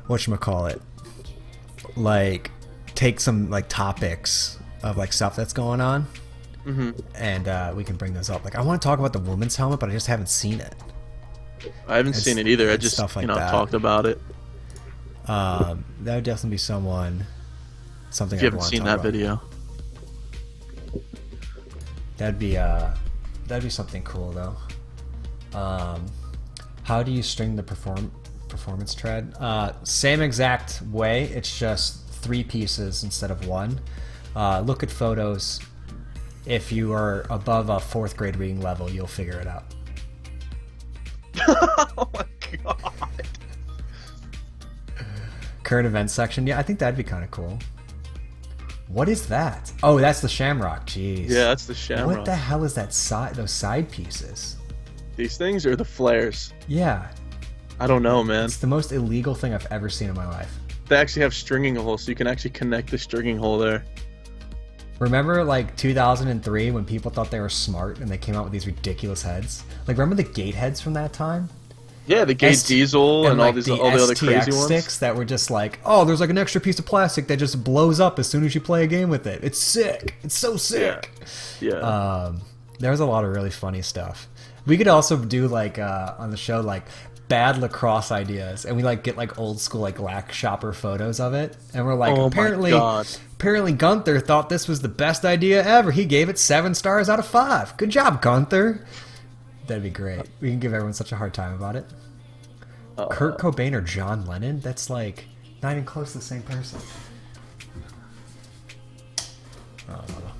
whatchamacallit? Like take some like topics of like stuff that's going on. Mm-hmm. And we can bring those up. Like I want to talk about the woman's helmet, but I just haven't seen it. I haven't seen it either. I just like talked about it. That would definitely be something. If you haven't seen that video, that'd be something cool though. How do you string the performance tread? Same exact way. It's just 3 pieces instead of 1. Look at photos. If you are above a 4th grade reading level, you'll figure it out. Oh my god. Current events section. Yeah, I think that'd be kind of cool. What is that? Oh, that's the shamrock. Jeez. Yeah, that's the shamrock. What the hell is that those side pieces? These things are the flares. Yeah. I don't know, man. It's the most illegal thing I've ever seen in my life. They actually have stringing holes, so you can actually connect the stringing hole there. Remember like 2003 when people thought they were smart and they came out with these ridiculous heads? Like remember the gate heads from that time? Yeah, the gate diesel and like all the other crazy ones. Sticks that were just like, oh, there's like an extra piece of plastic that just blows up as soon as you play a game with it. It's sick. It's so sick. Yeah. There was a lot of really funny stuff. We could also do like on the show like bad lacrosse ideas, and we like get like old school like lac shopper photos of it, and we're like, apparently Gunther thought this was the best idea ever. He gave it 7 stars out of 5. Good job, Gunther. That'd be great. We can give everyone such a hard time about it. Kurt Cobain or John Lennon? That's like not even close to the same person.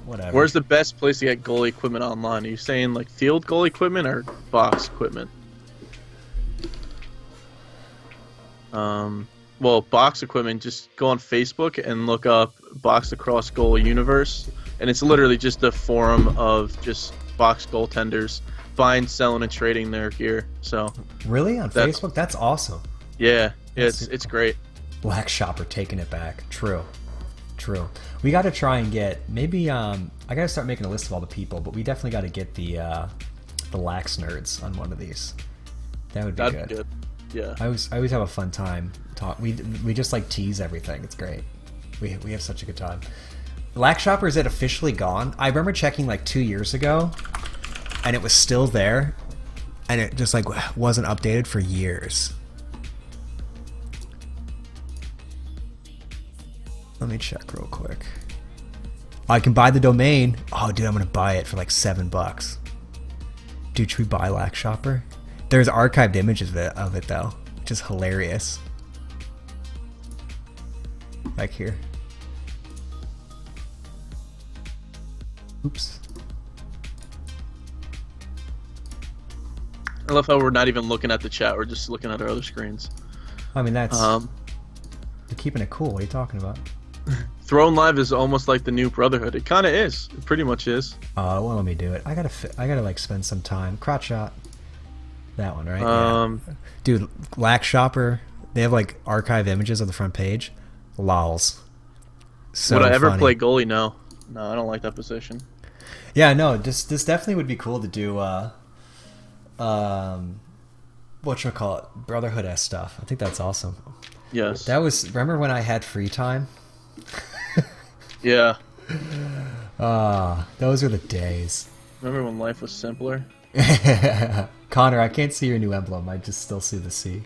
Whatever. Where's the best place to get goalie equipment online? Are you saying like field goal equipment or box equipment? Well, box equipment, just go on Facebook and look up Box Lacrosse Goal Universe, and it's literally just a forum of just box goaltenders buying, selling, and trading their gear. So really on Facebook, that's awesome. Yeah, it's great. Black Shopper taking it back. True. We got to try and get maybe I got to start making a list of all the people, but we definitely got to get the Lax nerds on one of these. That'd be good. Yeah. I always have a fun time talk. We just like tease everything. It's great. We have such a good time. Lax Shopper, is it officially gone? I remember checking like 2 years ago, and it was still there, and it just like wasn't updated for years. Let me check real quick. I can buy the domain. Oh, dude, I'm gonna buy it for like $7. Dude, should we buy Lax Shopper? There's archived images of it though, which is hilarious. Back here. Oops. I love how we're not even looking at the chat; we're just looking at our other screens. I mean, that's you're keeping it cool. What are you talking about? Throne Live is almost like the new Brotherhood. It kind of is. It pretty much is. Well, let me do it. I gotta like spend some time. Crotch shot. That one, right? Yeah. Dude, Lax Shopper. They have like archive images of the front page. Lols. So would I ever funny. play goalie? No, I don't like that position. Yeah, no, this definitely would be cool to do. Whatchamacallit, Brotherhood-esque stuff. I think that's awesome. Yes. That was, remember when I had free time? Yeah. Those are the days. Remember when life was simpler? Connor, I can't see your new emblem. I just still see the C.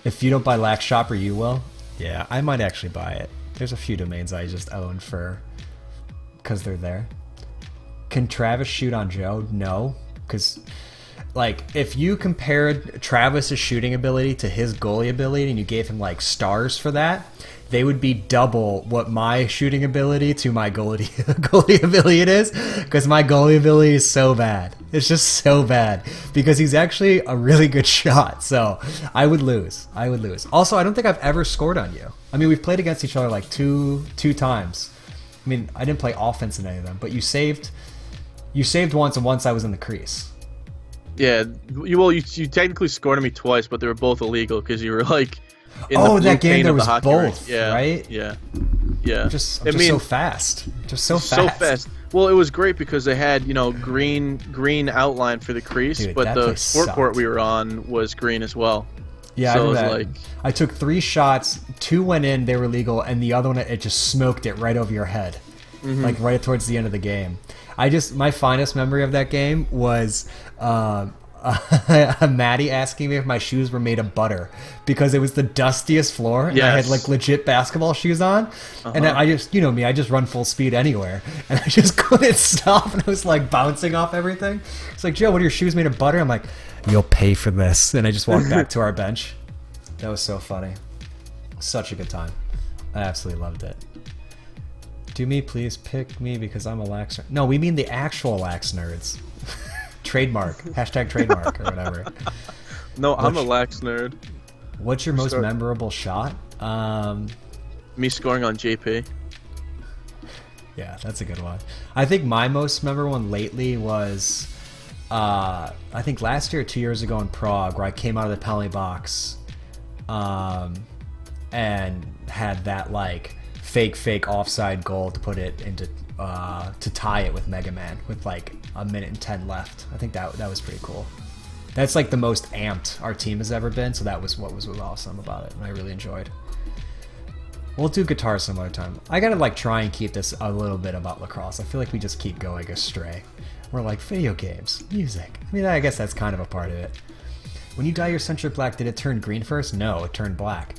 If you don't buy Lax Shopper, you will? Yeah, I might actually buy it. There's a few domains I just own because they're there. Can Travis shoot on Joe? No, because like if you compared Travis's shooting ability to his goalie ability and you gave him like stars for that, they would be double what my shooting ability to my goalie ability it is, because my goalie ability is so bad. It's just so bad because he's actually a really good shot. So I would lose. Also, I don't think I've ever scored on you. I mean, we've played against each other like two times. I mean, I didn't play offense in any of them, but you saved once, and once I was in the crease. Yeah, you technically scored on me twice, but they were both illegal because you were like in the that game there was both, right? Yeah, right? Yeah. I'm just so fast. So fast. Well, it was great because they had, green outline for the crease, Dude, but the forecourt we were on was green as well. Yeah, so I remember that. I took 3 shots, 2 went in, they were legal, and the other one, it just smoked it right over your head, like right towards the end of the game. My finest memory of that game was Maddie asking me if my shoes were made of butter because it was the dustiest floor and I had like legit basketball shoes on, and I just, me, I just run full speed anywhere, and I just couldn't stop, and I was like bouncing off everything. It's like, Joe, what are your shoes made of butter? I'm like, you'll pay for this. And I just walked back to our bench. That was so funny. Such a good time. I absolutely loved it. Do me, please pick me because I'm a lax nerd. No, we mean the actual lax nerds. Trademark. Hashtag trademark or whatever. No, I'm a lax nerd. What's your most memorable shot? Me scoring on JP. Yeah, that's a good one. I think my most memorable one lately was, I think last year or 2 years ago in Prague, where I came out of the penalty box and had that like fake offside goal to put it into to tie it with Mega Man with like a minute and 10 left. I think that was pretty cool. That's like the most amped our team has ever been, so that was what was awesome about it, and I really enjoyed. We'll do guitar some other time. I gotta like try and keep this a little bit about lacrosse. I feel like we just keep going astray. We're like video games, music. I mean, I guess that's kind of a part of it. When you dye your centric black, did it turn green first? No, it turned black.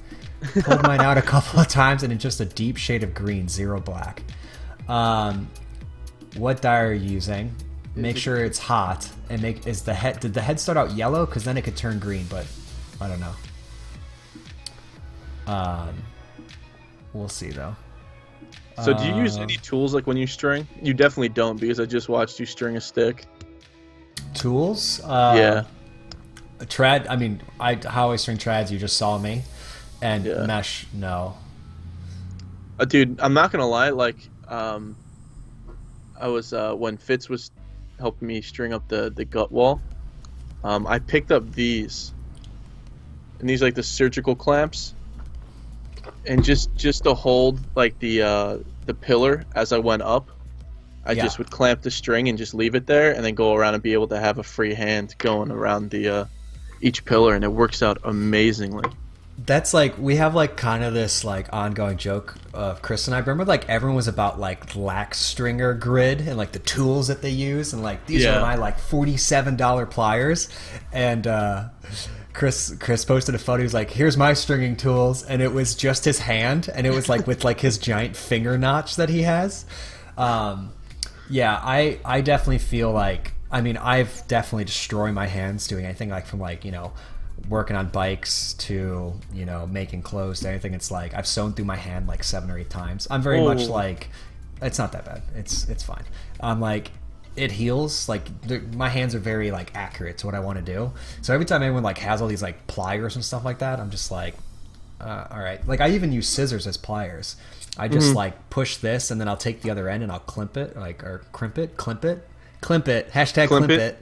Pulled mine out a couple of times and it's just a deep shade of green, 0 black. What dye are you using? Make sure it's hot and did the head start out yellow? Because then it could turn green, but I don't know. We'll see though. So do you use any tools like when you string? You definitely don't, because I just watched you string a stick. Tools? Yeah. A trad, I mean, how I string trads, you just saw me. And mesh, no. Dude, I'm not gonna lie, like, I was, when Fitz was helping me string up the gut wall, I picked up these. And these, like, the surgical clamps. And just to hold, like, the pillar as I went up, I just would clamp the string and just leave it there, and then go around and be able to have a free hand going around the each pillar, and it works out amazingly. That's like, we have like kind of this like ongoing joke of Chris and I. Remember like everyone was about like lax stringer grid and like the tools that they use, and like these are my like $47 pliers, and Chris posted a photo. He was like, here's my stringing tools, and it was just his hand, and it was like with like his giant finger notch that he has. I definitely feel like, I mean, I've definitely destroyed my hands doing anything, like from like, working on bikes to, making clothes to anything. It's like I've sewn through my hand like 7 or 8 times. I'm very much like, it's not that bad. It's fine. I'm like, it heals. Like my hands are very like accurate to what I want to do. So every time anyone like has all these like pliers and stuff like that, I'm just like, all right. Like I even use scissors as pliers. I just like push this, and then I'll take the other end and I'll crimp it. Hashtag climp it.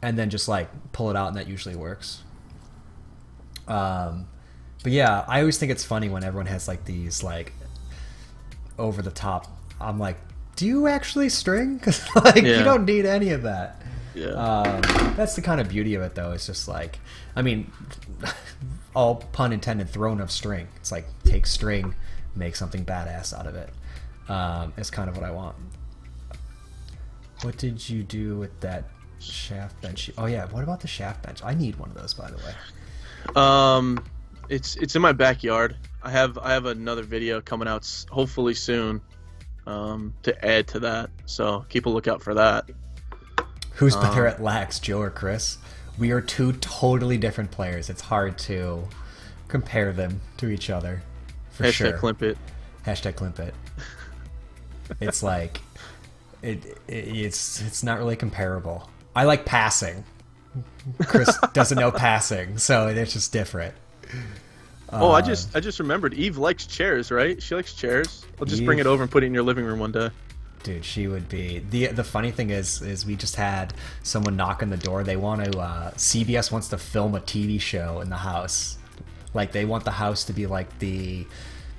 And then just like pull it out, and that usually works. But yeah, I always think it's funny when everyone has like these like over the top. I'm like, do you actually string? Because like you don't need any of that. Yeah. That's the kind of beauty of it, though. It's just like, I mean, all pun intended, thrown of string. It's like take string, make something badass out of it. It's kind of what I want. What did you do with that shaft bench? Oh yeah, what about the shaft bench? I need one of those, by the way. It's in my backyard. I have another video coming out hopefully soon, to add to that. So keep a lookout for that. Who's better at lax, Joe or Chris? We are two totally different players. It's hard to compare them to each other. For sure. #Climpit. #Climpit. It's like it's not really comparable. I like passing. Chris doesn't know passing, so it's just different. I just remembered. Eve likes chairs, right? She likes chairs. I'll just bring it over and put it in your living room one day. Dude, she would be. The funny thing is we just had someone knock on the door. They want to CBS wants to film a TV show in the house. Like they want the house to be like the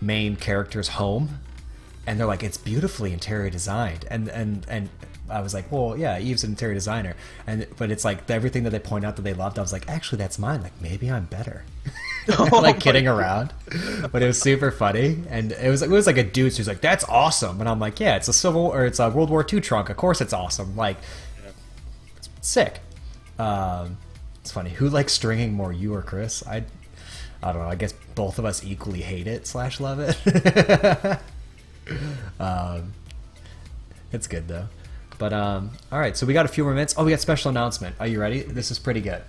main character's home, and they're like, it's beautifully interior designed. And I was like, well, yeah, Eve's an interior designer, but it's like everything that they point out that they loved. I was like, actually, that's mine. Like maybe I'm better. Like kidding around, but it was super funny, and it was like a dude who's like, "That's awesome," and I'm like, "Yeah, it's a World War II trunk. Of course, it's awesome. Like, it's sick." It's funny. Who likes stringing more, you or Chris? I don't know. I guess both of us equally hate it / love it. It's good though. But all right, so we got a few more minutes. Oh, we got special announcement. Are you ready? This is pretty good.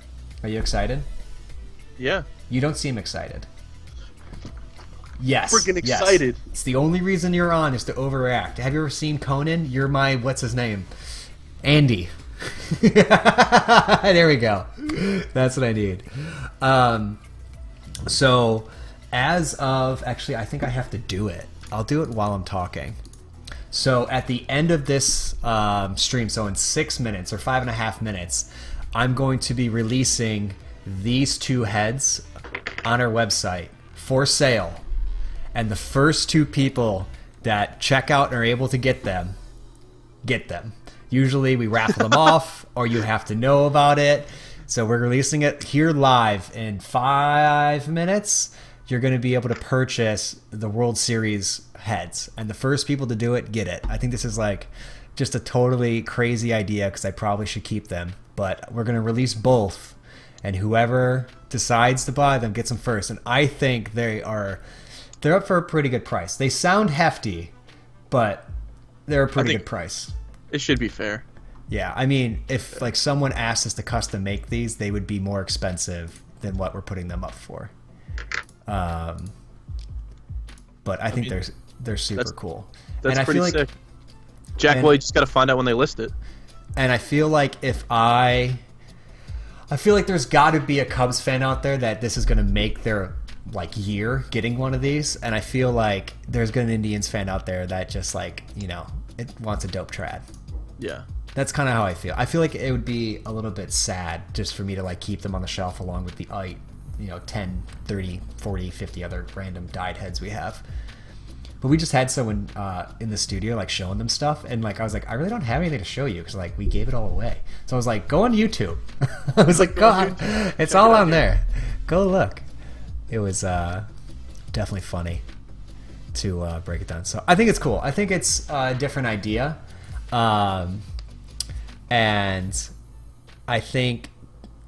Are you excited? Yeah. You don't seem excited. Yes. Freaking excited. It's the only reason you're on is to overreact. Have you ever seen Conan? You're my, what's his name? Andy. There we go. That's what I need. So, as of, actually, I think I have to do it. I'll do it while I'm talking. So, at the end of this stream, so in 6 minutes or 5.5 minutes, I'm going to be releasing these two heads on our website for sale, and the first two people that check out and are able to get them. Usually we raffle them off, or you have to know about it. So we're releasing it here live in 5 minutes. You're going to be able to purchase the World Series heads, and the first people to do it get it. I think this is like just a totally crazy idea because I probably should keep them, but we're going to release both. And whoever decides to buy them gets them first. And I think they're up for a pretty good price. They sound hefty, but they're a pretty good price. It should be fair. Yeah, I mean, if like someone asked us to custom make these, they would be more expensive than what we're putting them up for. But I think they're super cool. That's pretty sick. Jack, well, you just got to find out when they list it. And I feel like I feel like there's got to be a Cubs fan out there that this is going to make their like year getting one of these, and I feel like there's an Indians fan out there that just like, you know, it wants a dope trad. Yeah. That's kind of how I feel. I feel like it would be a little bit sad just for me to like keep them on the shelf along with the 10, 30, 40, 50 other random dyed heads we have. But we just had someone in the studio like showing them stuff, and like I was like, I really don't have anything to show you because like we gave it all away. So I was like, go on YouTube. I was like, go on, it's all on there. Go look. It was definitely funny to break it down. So I think it's cool. I think it's a different idea, and I think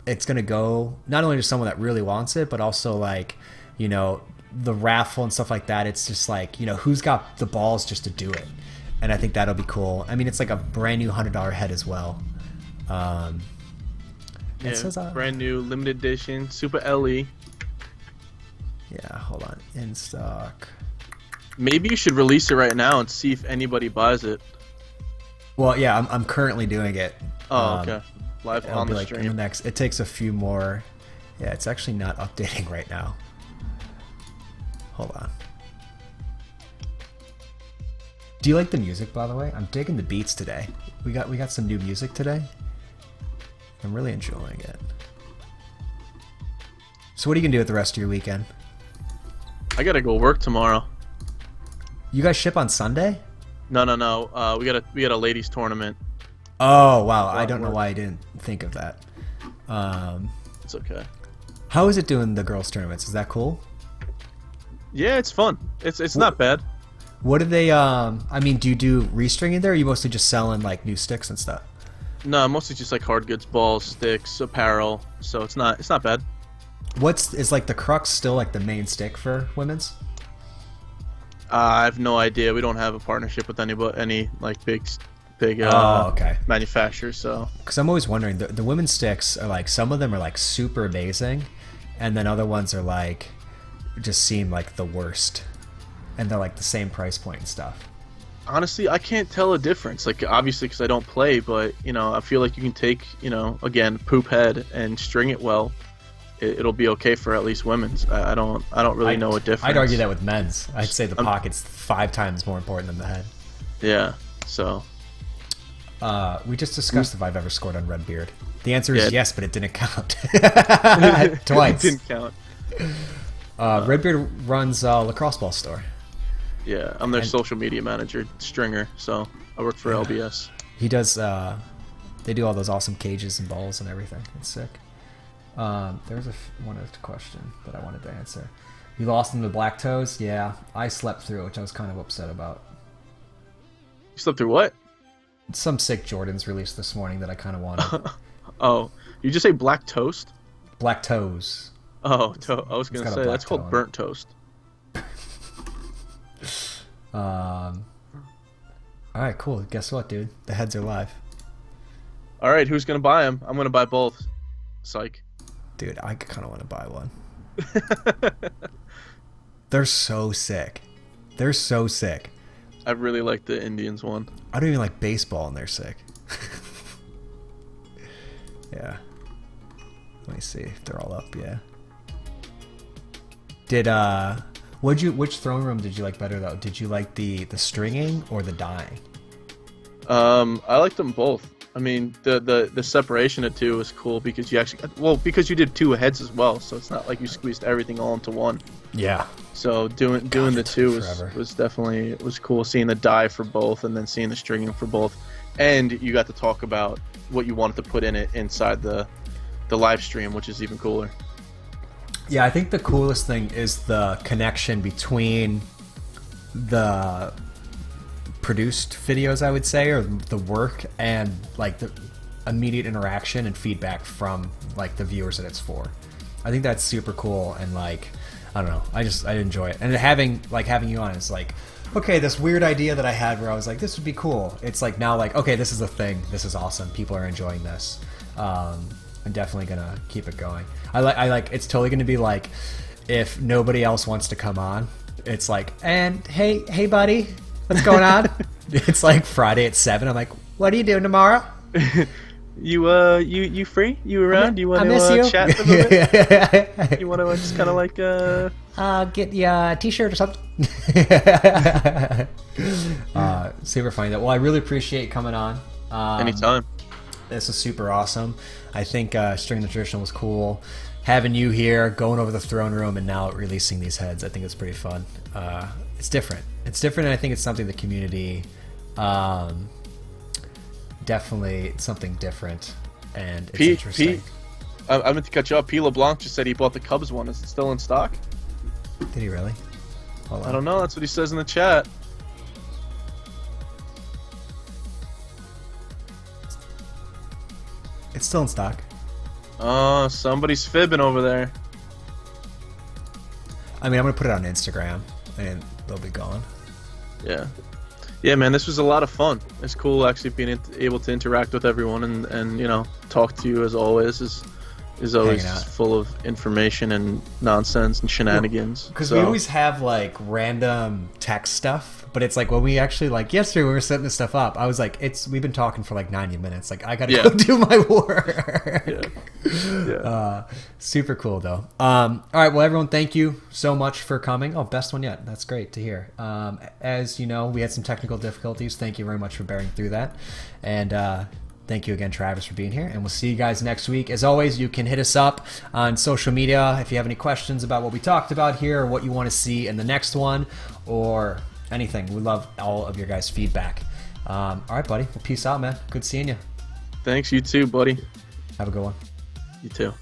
it's gonna go not only to someone that really wants it, but also like, you know, the raffle and stuff like that. It's just like, you know, who's got the balls just to do it, and I think that'll be cool. I mean, it's like a brand new $100 head as well. It says, brand new limited edition Super LE. Yeah, hold on, in stock. Maybe you should release it right now and see if anybody buys it. Well, yeah, I'm currently doing it. Oh, okay. Live on the stream. In the next, it takes a few more. Yeah, it's actually not updating right now. Hold on. Do you like the music, by the way? I'm digging the beats today. We got some new music today. I'm really enjoying it. So what are you gonna do with the rest of your weekend? I gotta go work tomorrow. You guys ship on Sunday? No. We got a ladies tournament. Oh wow! I don't know why I didn't think of that. It's okay. How is it doing the girls tournaments? Is that cool? Yeah, it's fun. It's not bad. What do they? I mean, do you do restringing there? Or are you mostly just selling like new sticks and stuff? No, mostly just like hard goods, balls, sticks, apparel. So it's not bad. Is like the crux still like the main stick for women's? I have no idea. We don't have a partnership with any like big manufacturers. So because I'm always wondering, the women's sticks are like, some of them are like super amazing, and then other ones are like just seem like the worst, and they're like the same price point and stuff. Honestly, I can't tell a difference. Like, obviously, because I don't play, but I feel like you can take, again, poop head and string it well. It'll be okay for at least women's. I don't really know a difference. I'd argue that with men's. I'd say the pocket's 5 times more important than the head. Yeah. So. We just discussed if I've ever scored on Redbeard. The answer is yes, but it didn't count. Twice. It didn't count. Redbeard runs a lacrosse ball store. Yeah, I'm their social media manager, Stringer, so I work for LBS. He does, they do all those awesome cages and balls and everything. It's sick. There's one other question that I wanted to answer. You lost him to Black Toes? Yeah, I slept through it, which I was kind of upset about. You slept through what? Some sick Jordans released this morning that I kind of wanted. Oh, you just say Black Toast? Black Toes. Oh, I was going to say, that's called burnt toast. Alright, cool. Guess what, dude? The heads are live. Alright, who's gonna buy them? I'm gonna buy both. Psych. Dude, I kind of want to buy one. They're so sick. They're so sick. I really like the Indians one. I don't even like baseball, and they're sick. Yeah. Let me see if they're all up. Yeah. Which throne room did you like better though? Did you like the stringing or the dyeing? I liked them both. I mean, the separation of two was cool because because you did 2 heads as well, so it's not like you squeezed everything all into one. Yeah. So doing the two was definitely cool. Seeing the dye for both and then seeing the stringing for both, and you got to talk about what you wanted to put in it inside the live stream, which is even cooler. Yeah, I think the coolest thing is the connection between the produced videos, I would say, or the work, and like the immediate interaction and feedback from like the viewers that it's for. I think that's super cool, and like, I don't know, I enjoy it. And having you on is like, okay, this weird idea that I had where I was like, this would be cool. It's like now like, okay, this is a thing. This is awesome. People are enjoying this. I'm definitely gonna keep it going. I like it's totally gonna be like, if nobody else wants to come on, it's like, and hey buddy, what's going on? It's like Friday at 7. I'm like, what are you doing tomorrow? You free? You around? You want to chat a little bit? You want to just kind of like get the t-shirt or something? Super funny though. Well, I really appreciate you coming on. Anytime. This is super awesome. I think String the Traditional was cool. Having you here, going over the throne room, and now releasing these heads, I think it's pretty fun. It's different. It's different, and I think it's something the community, definitely something different, and it's interesting. I meant to cut you off. P. LeBlanc just said he bought the Cubs one. Is it still in stock? Did he really? Hold on. I don't know. That's what he says in the chat. It's still in stock. Oh, somebody's fibbing over there. I mean, I'm going to put it on Instagram, and they'll be gone. Yeah, man, this was a lot of fun. It's cool actually being able to interact with everyone and talk to you as always is always full of information and nonsense and shenanigans. Because we always have like random text stuff, but it's like when we actually, like yesterday when we were setting this stuff up, I was like, we've been talking for like 90 minutes. Like I gotta go do my work. Yeah. Super cool though. All right, well everyone, thank you so much for coming. Oh, best one yet. That's great to hear. As you know, we had some technical difficulties. Thank you very much for bearing through that. And thank you again, Travis, for being here, and we'll see you guys next week. As always, you can hit us up on social media if you have any questions about what we talked about here or what you want to see in the next one, or anything. We love all of your guys' feedback. All right, buddy. Well, peace out, man. Good seeing you. Thanks, you too, buddy. Have a good one. You too.